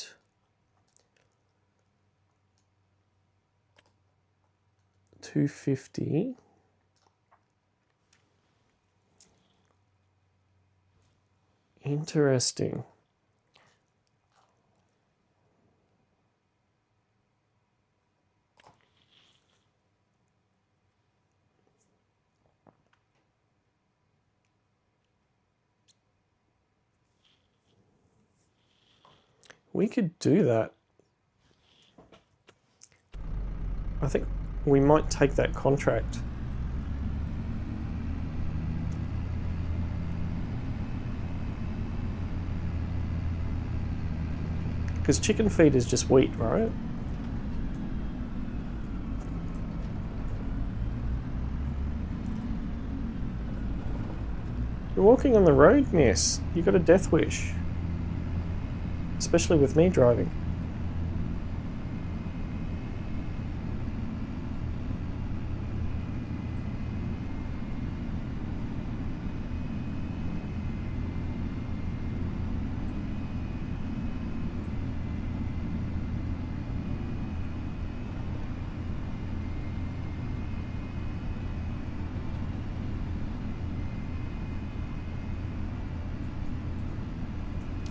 Speaker 1: 250. Interesting. We could do that. I think we might take that contract. Because chicken feed is just wheat, right? You're walking on the road, miss. You got a death wish. Especially with me driving.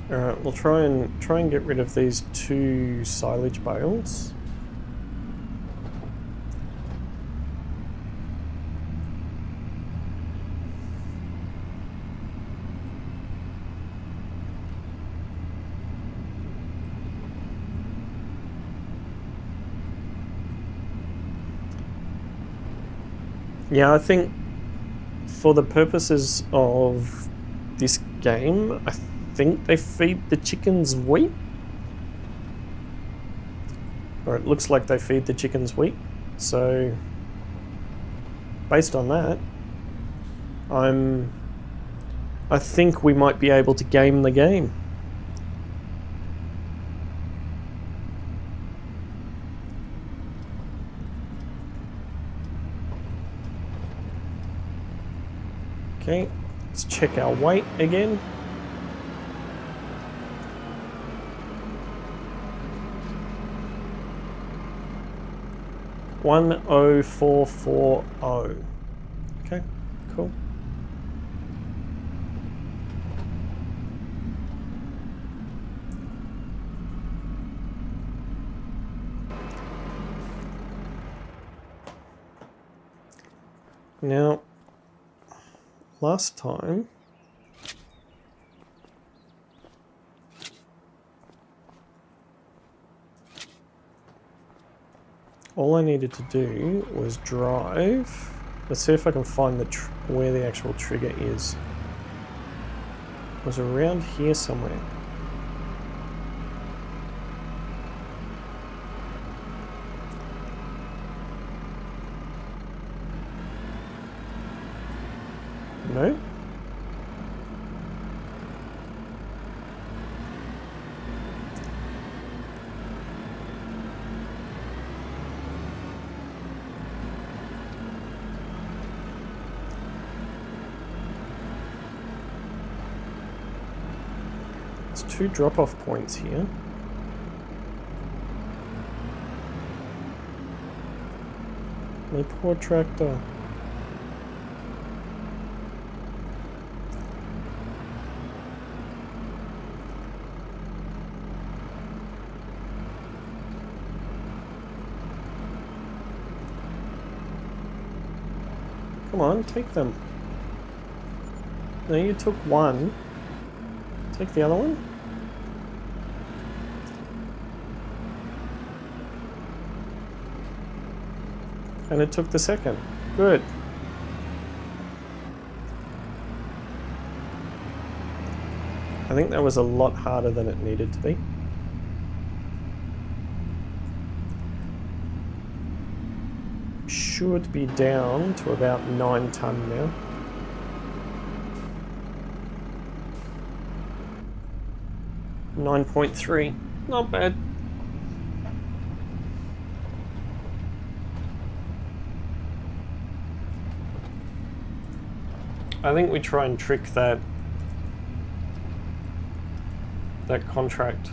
Speaker 1: Alright, we'll try and get rid of these 2 silage bales. Yeah, I think for the purposes of this game, I think they feed the chickens wheat. Or it looks like they feed the chickens wheat. So, based on that, I think we might be able to game the game. Okay, let's check our weight again. $10440. Okay, cool. Now, last time all I needed to do was drive. Let's see if I can find where the actual trigger is. It was around here somewhere. No? There's 2 drop-off points here. My poor tractor. Come on, take them. No, you took one. Take the other one. And it took the second. Good. I think that was a lot harder than it needed to be. Should be down to about 9 ton now. $9.3, not bad. I think we try and trick that contract.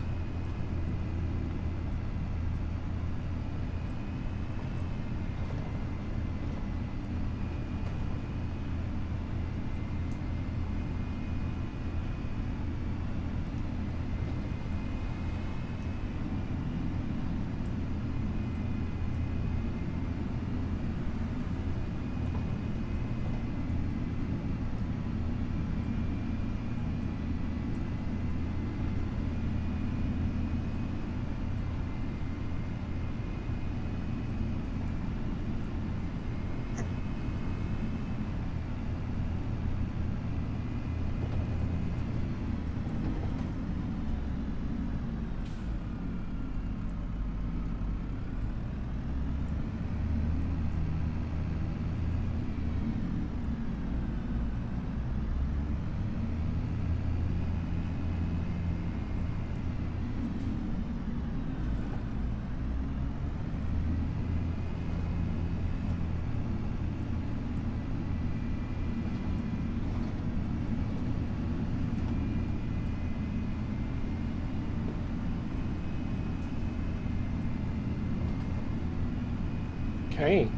Speaker 1: Okay.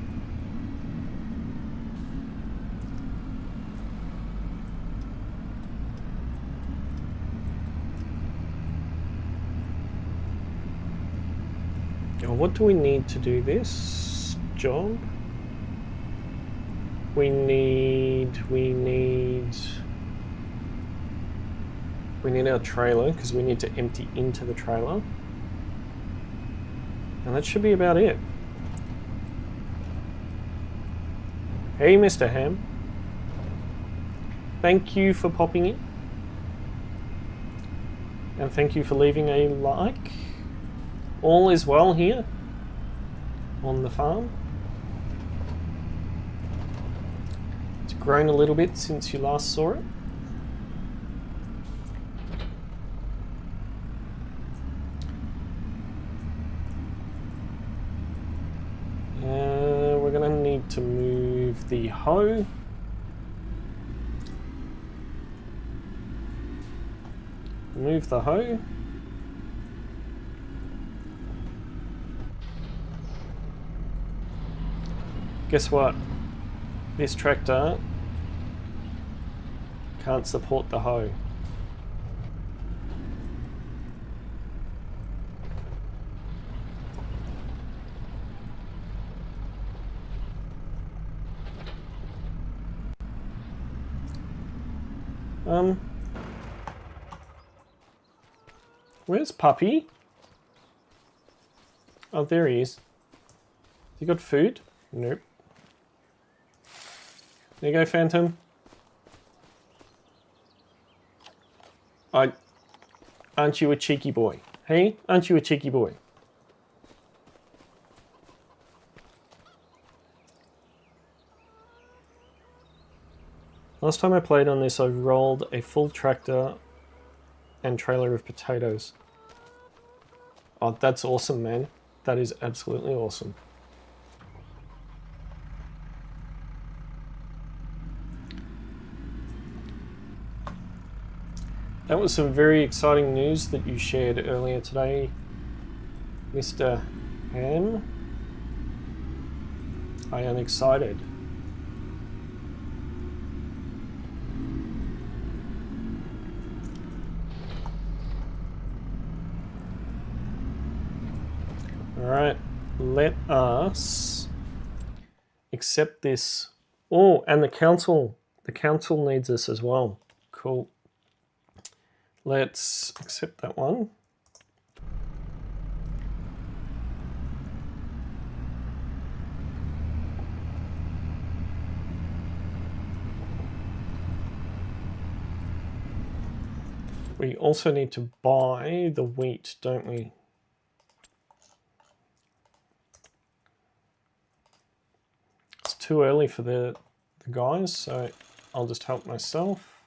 Speaker 1: Oh, what do we need to do this job? We need our trailer because we need to empty into the trailer. And that should be about it. Hey, Mr. Ham. Thank you for popping in. And thank you for leaving a like. All is well here on the farm. It's grown a little bit since you last saw it. We're going to need to move the hoe. Move the hoe. Guess what? This tractor can't support the hoe. Where's Puppy? Oh, there he is. You got food? Nope. There you go, Phantom. Aren't you a cheeky boy? Hey, aren't you a cheeky boy? Last time I played on this, I rolled a full tractor and trailer of potatoes. Oh, that's awesome, man. That is absolutely awesome. That was some very exciting news that you shared earlier today, Mr. Ham. I am excited. Alright, let us accept this. Oh, and the council needs us as well. Cool. Let's accept that one. We also need to buy the wheat, don't we? It's too early for the guys, so I'll just help myself.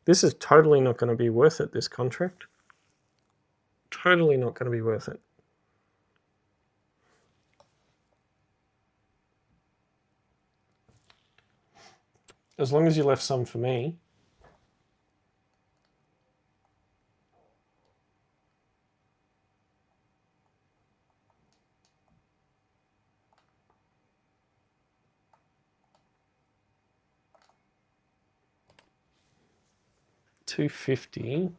Speaker 1: This is totally not going to be worth it, this contract. Totally not going to be worth it. As long as you left some for me. $250.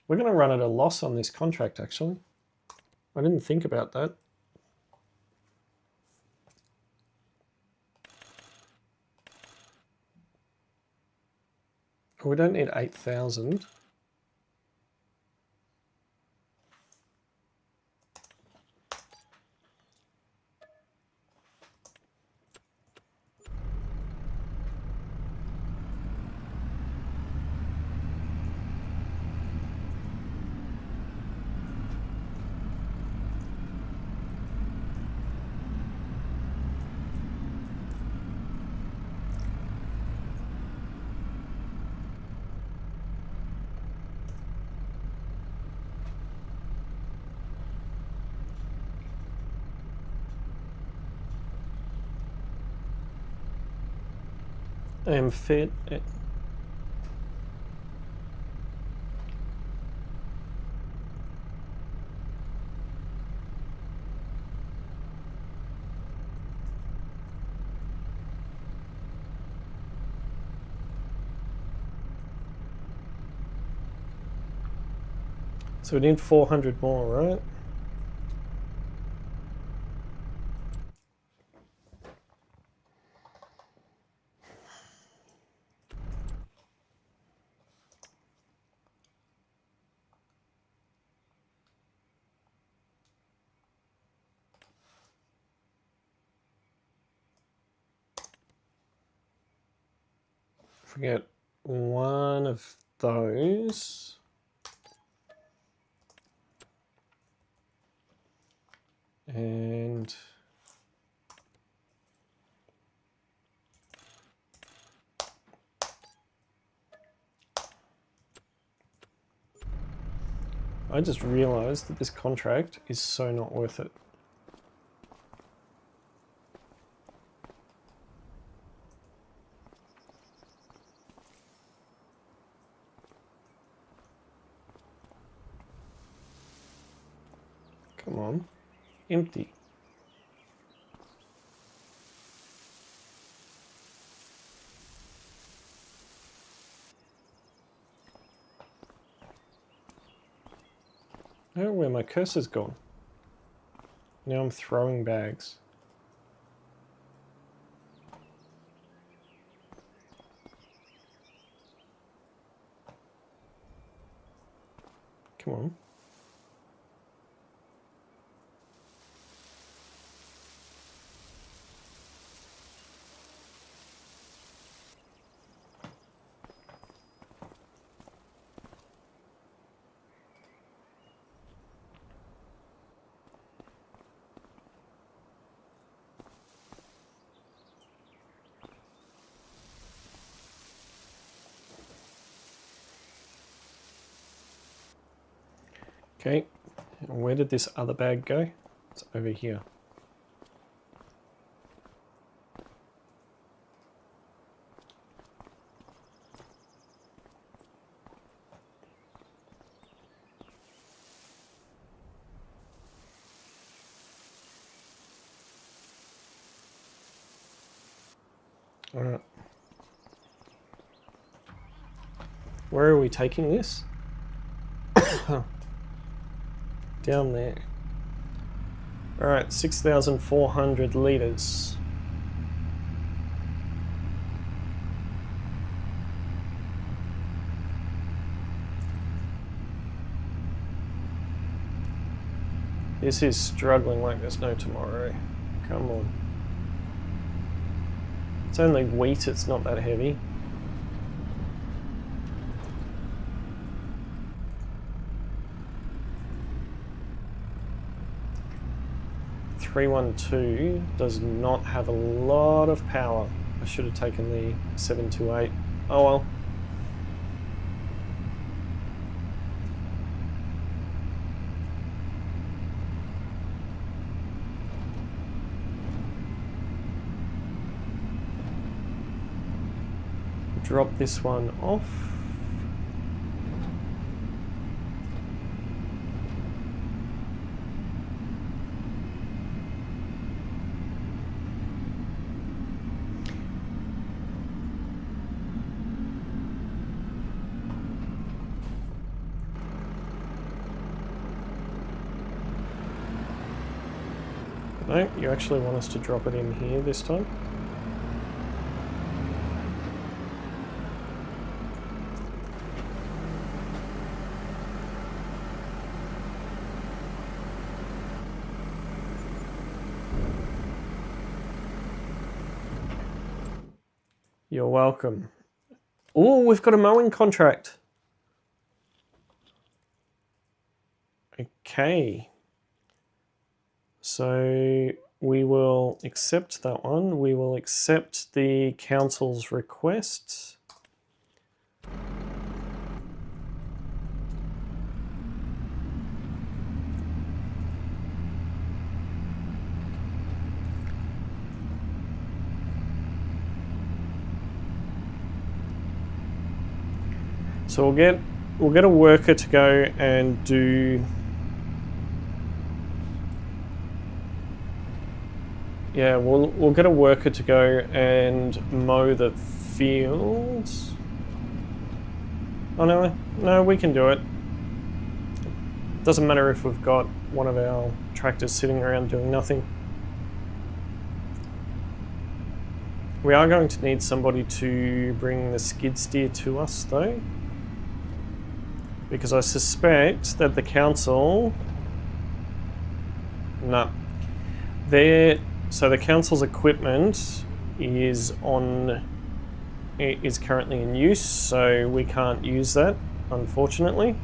Speaker 1: We're going to run at a loss on this contract, actually. I didn't think about that. We don't need 8,000. I am fit. So we need 400 more, right? If we get one of those, and I just realized that this contract is so not worth it. Come on, empty. I don't know where my cursor's gone. Now I'm throwing bags. Come on. Okay, where did this other bag go? It's over here. All right. Where are we taking this? Down there. All right, 6,400 litres. This is struggling like there's no tomorrow. Come on. It's only wheat, it's not that heavy. .312 does not have a lot of power. I should have taken the 728. Oh well. Drop this one off. No, you actually want us to drop it in here this time. You're welcome. Oh, we've got a mowing contract. Okay. So we will accept that one. We will accept the council's request. So we'll get a worker to go and do. Yeah, we'll get a worker to go and mow the fields. Oh no, we can do it. Doesn't matter if we've got one of our tractors sitting around doing nothing. We are going to need somebody to bring the skid steer to us though, because I suspect that the council... No. So the council's equipment is currently in use, so we can't use that, unfortunately.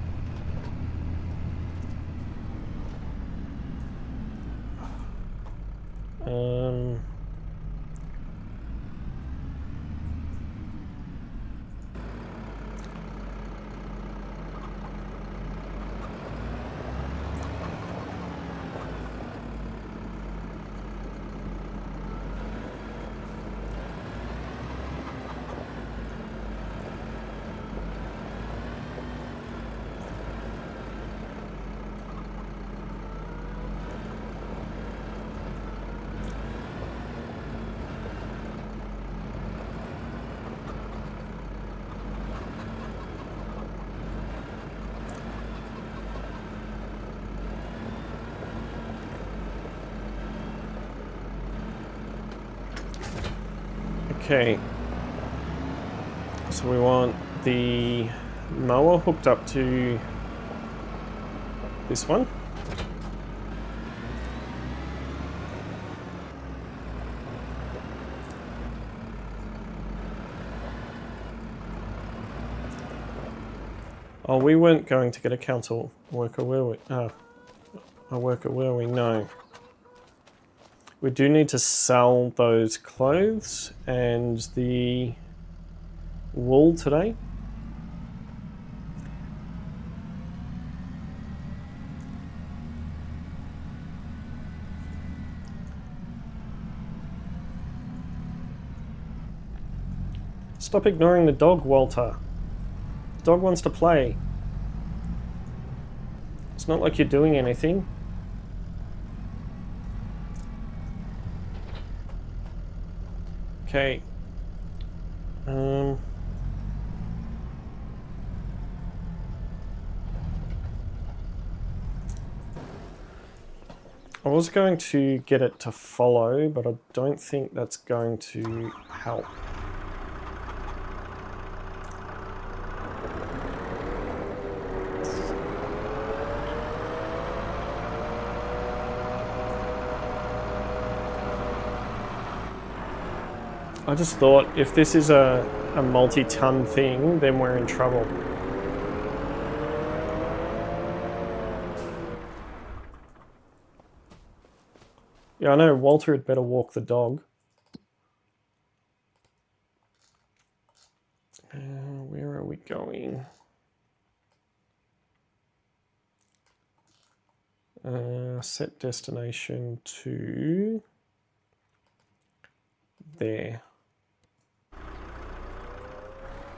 Speaker 1: Okay, so we want the mower hooked up to this one. Oh, we weren't going to get a council worker, were we? Oh, a worker, were we? No. We do need to sell those clothes and the wool today. Stop ignoring the dog, Walter. The dog wants to play. It's not like you're doing anything. Okay. I was going to get it to follow, but I don't think that's going to help. I just thought if this is a multi-ton thing, then we're in trouble. Yeah, I know Walter had better walk the dog. Where are we going? Set destination to there.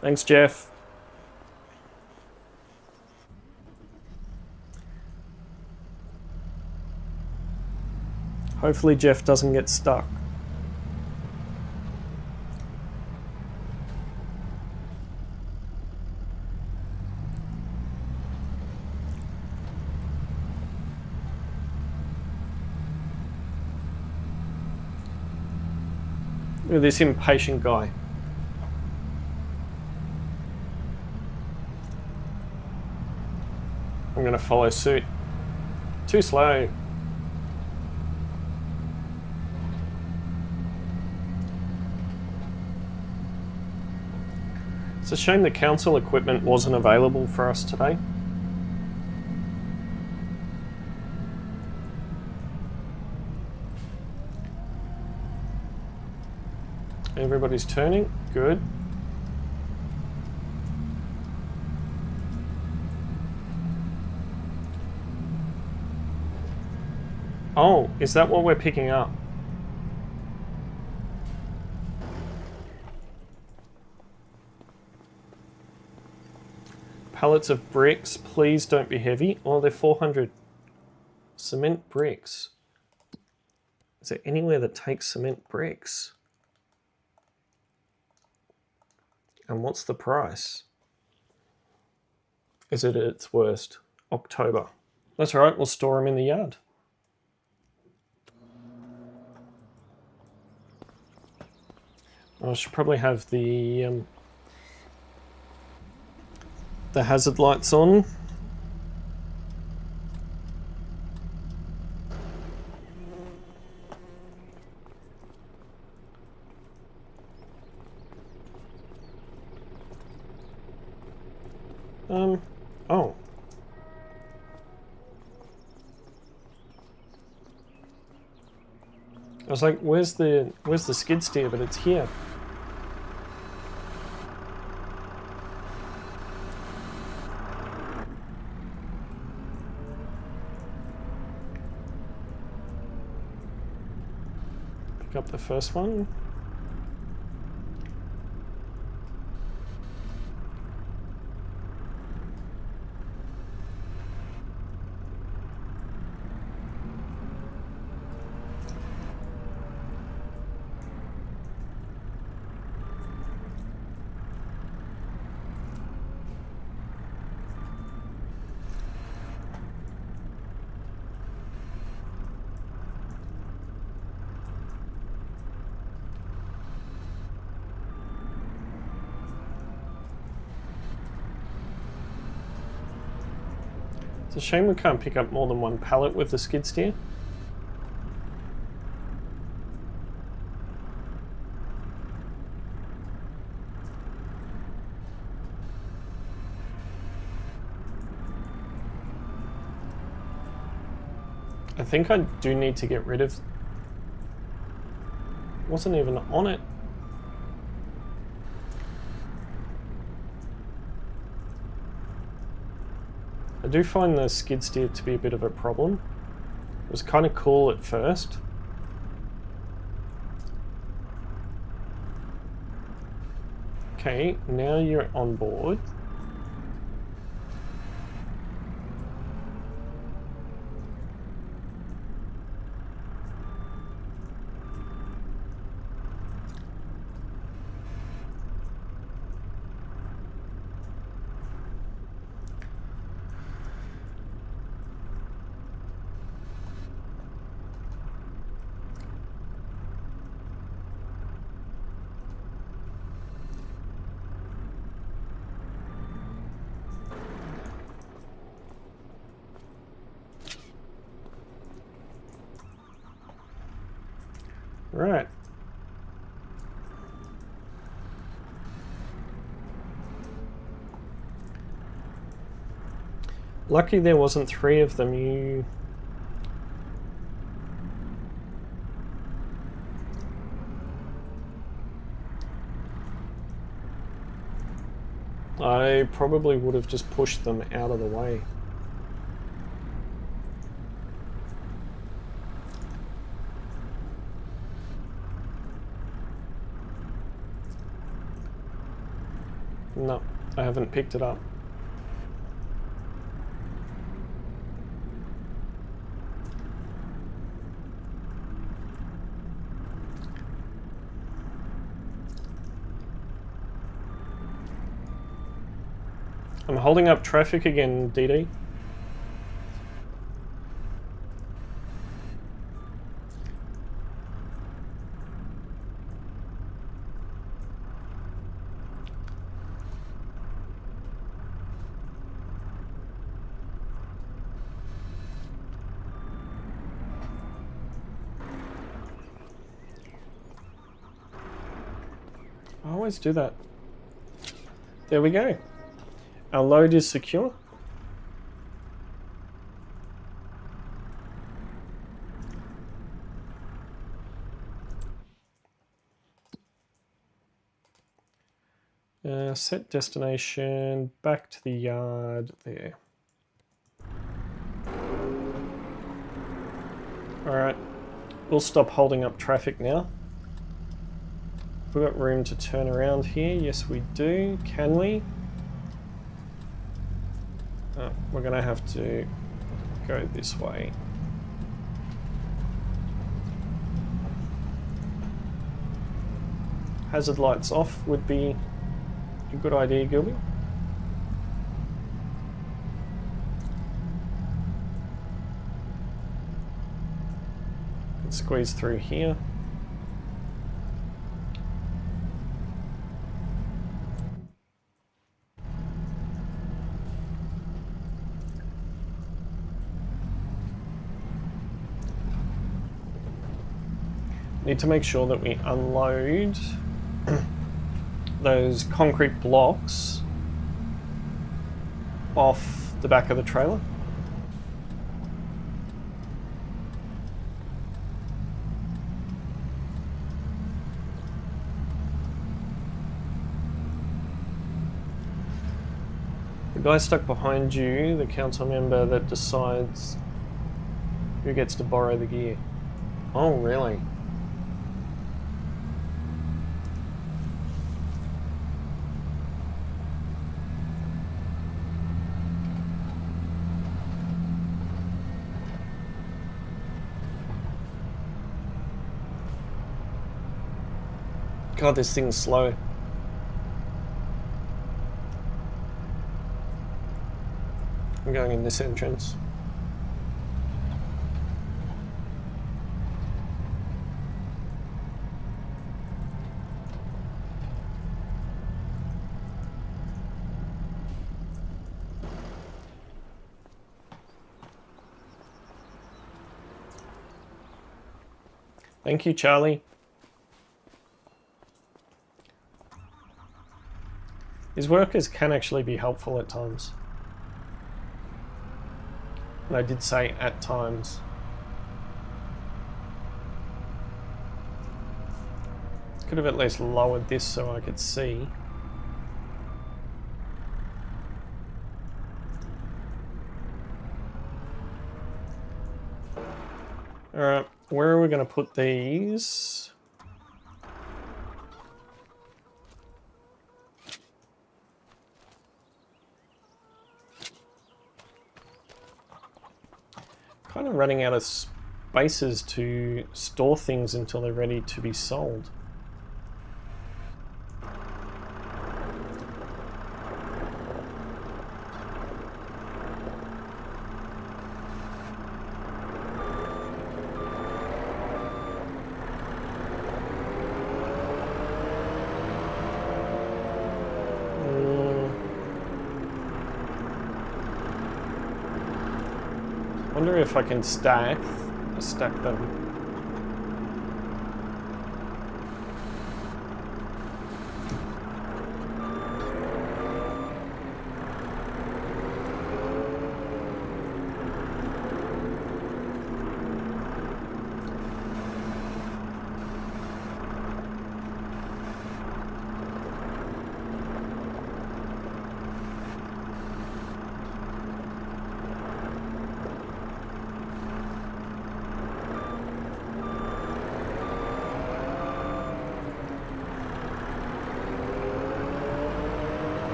Speaker 1: Thanks, Jeff. Hopefully Jeff doesn't get stuck. Look at this impatient guy. I'm going to follow suit. Too slow. It's a shame the council equipment wasn't available for us today. Everybody's turning. Good. Oh, is that what we're picking up? Pallets of bricks, please don't be heavy. Oh, they're 400 cement bricks. Is there anywhere that takes cement bricks? And what's the price? Is it at its worst? October. That's all right, we'll store them in the yard. I should probably have the hazard lights on. Oh. I was like, where's the skid steer? But it's here. Pick up the first one. It's a shame we can't pick up more than one pallet with the skid steer. I think I do need to get rid of... Wasn't even on it. I do find the skid steer to be a bit of a problem. It was kind of cool at first. Okay, now you're on board. Right. Lucky there wasn't 3 of them. I probably would have just pushed them out of the way. No, I haven't picked it up. I'm holding up traffic again, DD. I always do that. There we go. Our load is secure. Set destination, back to the yard there. Alright, we'll stop holding up traffic now. Have we got room to turn around here? Yes we do. Can we? Oh, we're going to have to go this way. Hazard lights off would be a good idea, Gilby. Squeeze through here. Need to make sure that we unload those concrete blocks off the back of the trailer. The guy stuck behind you, the council member that decides who gets to borrow the gear. Oh, really? God, this thing's slow. I'm going in this entrance. Thank you, Charlie. These workers can actually be helpful at times. And I did say at times. Could have at least lowered this so I could see. Alright, where are we going to put these? Kind of running out of spaces to store things until they're ready to be sold. Wonder if I can stack them.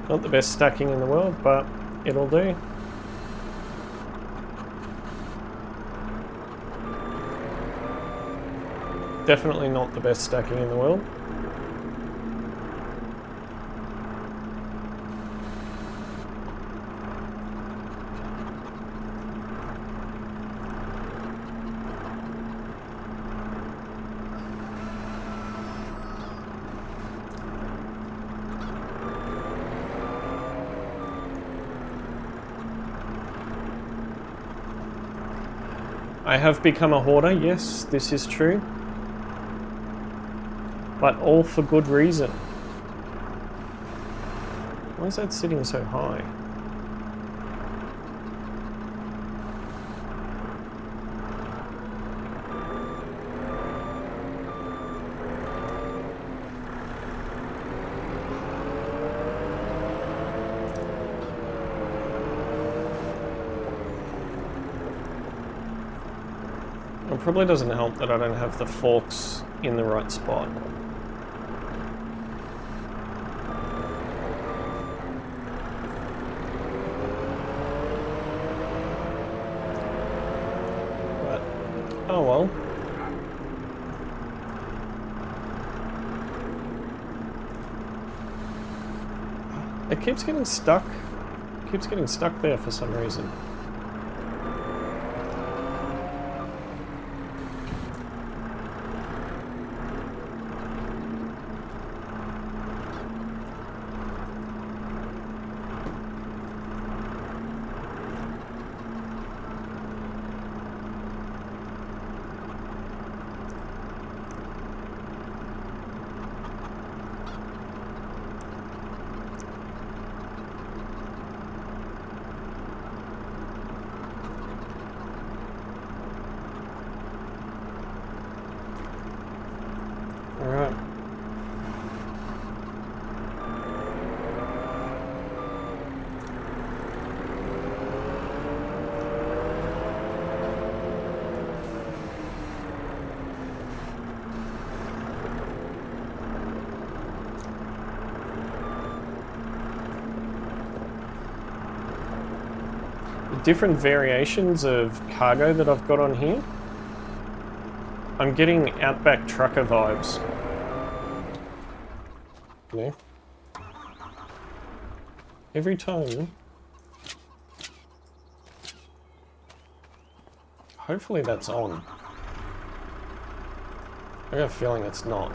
Speaker 1: Not the best stacking in the world, but it'll do. Definitely not the best stacking in the world. I have become a hoarder, yes, this is true. But all for good reason. Why is that sitting so high? It probably doesn't help that I don't have the forks in the right spot. But, oh well. It keeps getting stuck. Keeps getting stuck there for some reason. Alright. The different variations of cargo that I've got on here, I'm getting Outback trucker vibes. Yeah. Every time. Hopefully that's on. I got a feeling it's not.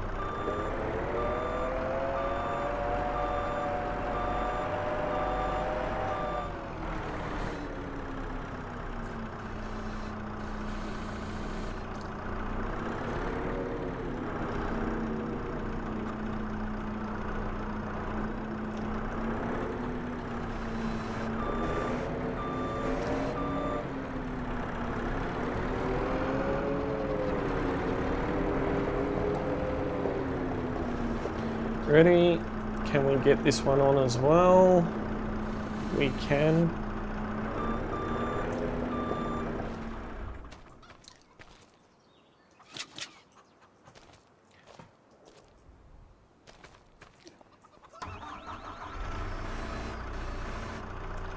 Speaker 1: Ready? Can we get this one on as well? We can.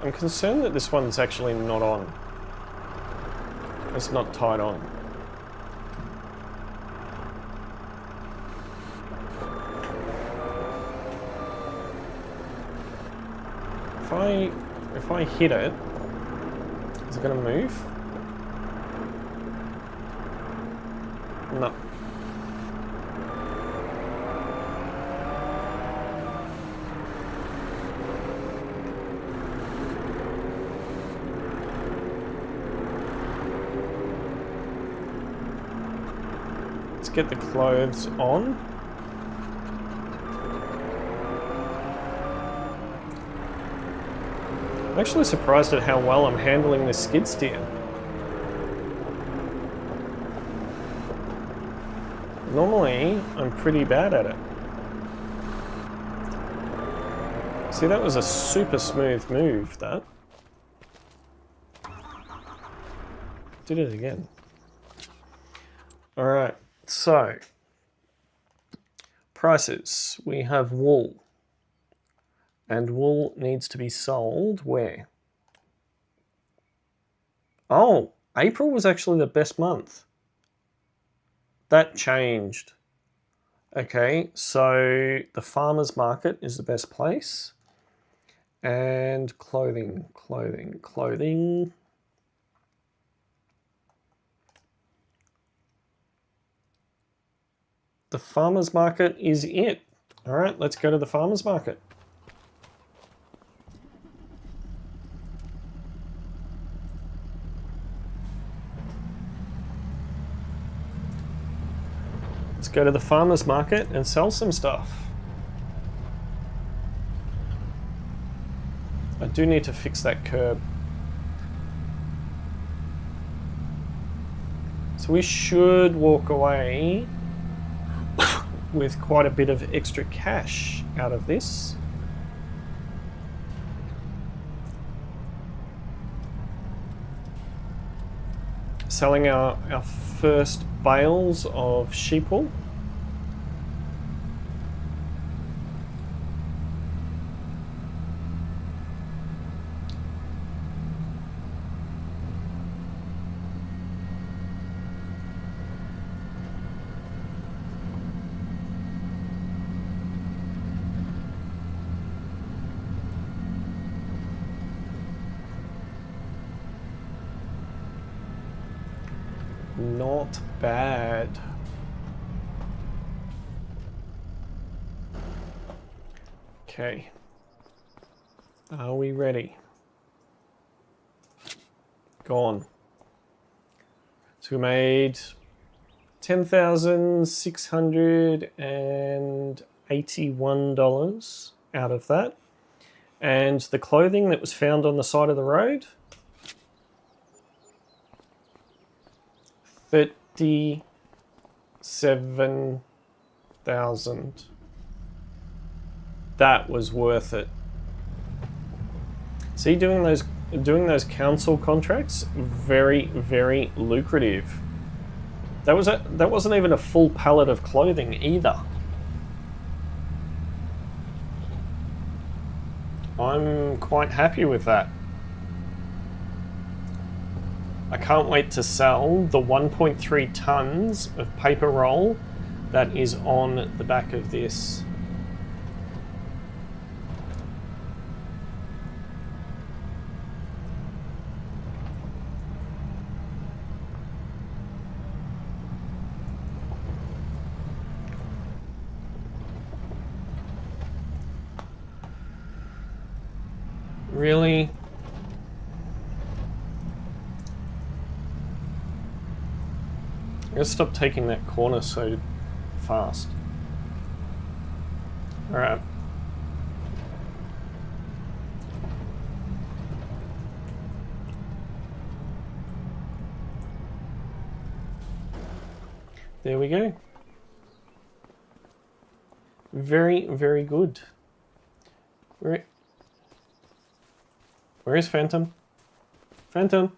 Speaker 1: I'm concerned that this one's actually not on. It's not tied on. If I hit it, is it going to move? No. Let's get the clothes on. I'm actually surprised at how well I'm handling this skid steer. Normally, I'm pretty bad at it. See, that was a super smooth move, that. Did it again. Alright, so. Prices. We have wool. And wool needs to be sold where? Oh, April was actually the best month. That changed. Okay, so the farmer's market is the best place. And clothing. The farmer's market is it. All right, let's go to the farmer's market. Let's go to the farmer's market and sell some stuff. I do need to fix that curb. So we should walk away with quite a bit of extra cash out of this. Selling our first bales of sheep wool. Not bad. Okay. Are we ready? Gone. So we made $10,681 out of that. And the clothing that was found on the side of the road, $37,000. That was worth it. See, doing those council contracts, very, very lucrative. That wasn't even a full pallet of clothing either. I'm quite happy with that. I can't wait to sell the 1.3 tons of paper roll that is on the back of this. Really? I'm gonna stop taking that corner so fast. Alright. There we go. Very, very good. Where is Phantom? Phantom?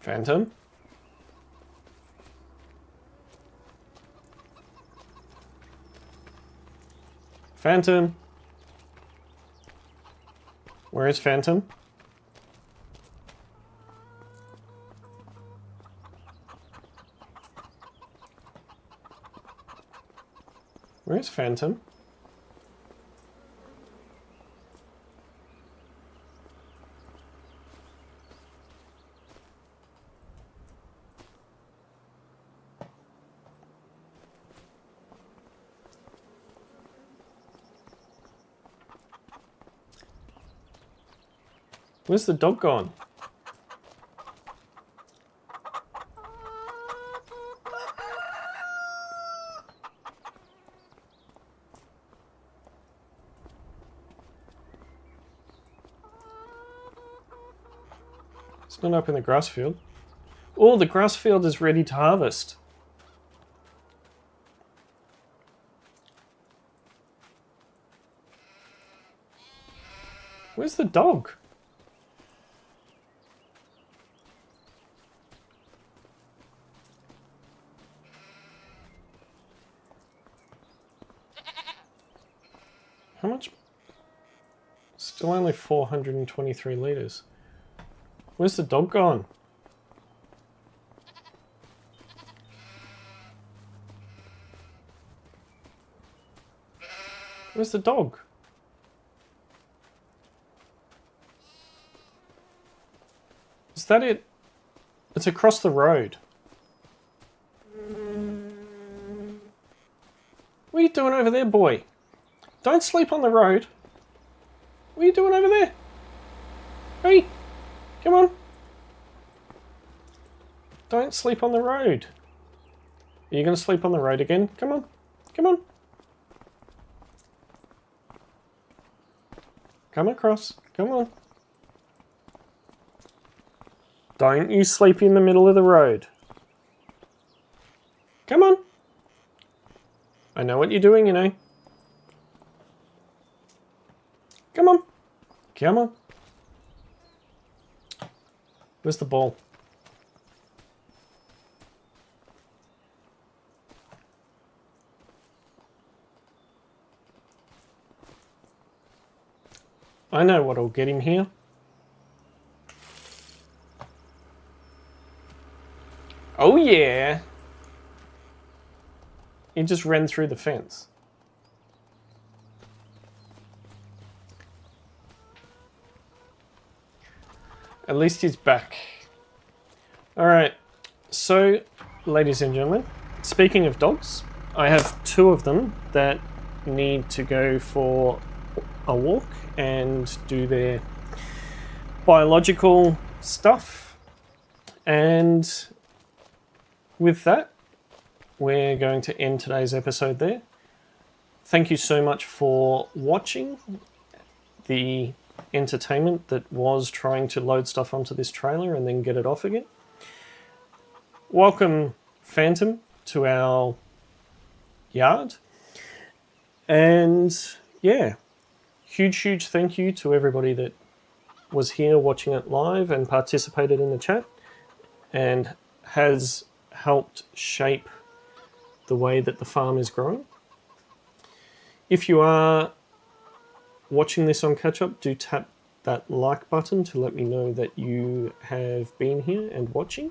Speaker 1: Phantom? Phantom? Where is Phantom? Where's Phantom? Where's the dog gone? It's not up in the grass field. Oh, the grass field is ready to harvest. Where's the dog? How much? Still only 423 litres. Where's the dog gone? Where's the dog? Is that it? It's across the road. What are you doing over there, boy? Don't sleep on the road. What are you doing over there? Hey, come on. Don't sleep on the road. Are you going to sleep on the road again? Come on. Come on. Come across. Come on. Don't you sleep in the middle of the road. Come on. I know what you're doing, you know. Come on. Come on. Where's the ball? I know what'll get him here. Oh yeah! He just ran through the fence. At least he's back. Alright, so ladies and gentlemen, speaking of dogs, I have 2 of them that need to go for a walk and do their biological stuff. And with that, we're going to end today's episode there. Thank you so much for watching the entertainment that was trying to load stuff onto this trailer and then get it off again. Welcome, Phantom, to our yard. And yeah, huge thank you to everybody that was here watching it live and participated in the chat and has helped shape the way that the farm is growing. If you are watching this on catch up, do tap that like button to let me know that you have been here and watching.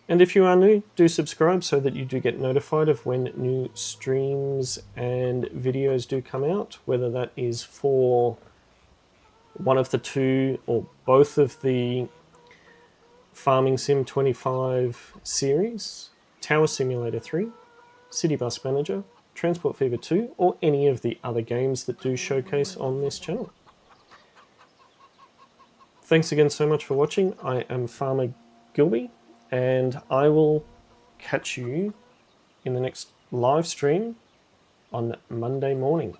Speaker 1: And if you are new, do subscribe so that you do get notified of when new streams and videos do come out, whether that is for one of the 2 or both of the Farming Sim 25 series, Tower Simulator 3, City Bus Manager, Transport Fever 2, or any of the other games that do showcase on this channel. Thanks again so much for watching. I am Farmer Gilby, and I will catch you in the next live stream on Monday morning.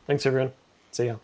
Speaker 1: Thanks everyone. See ya.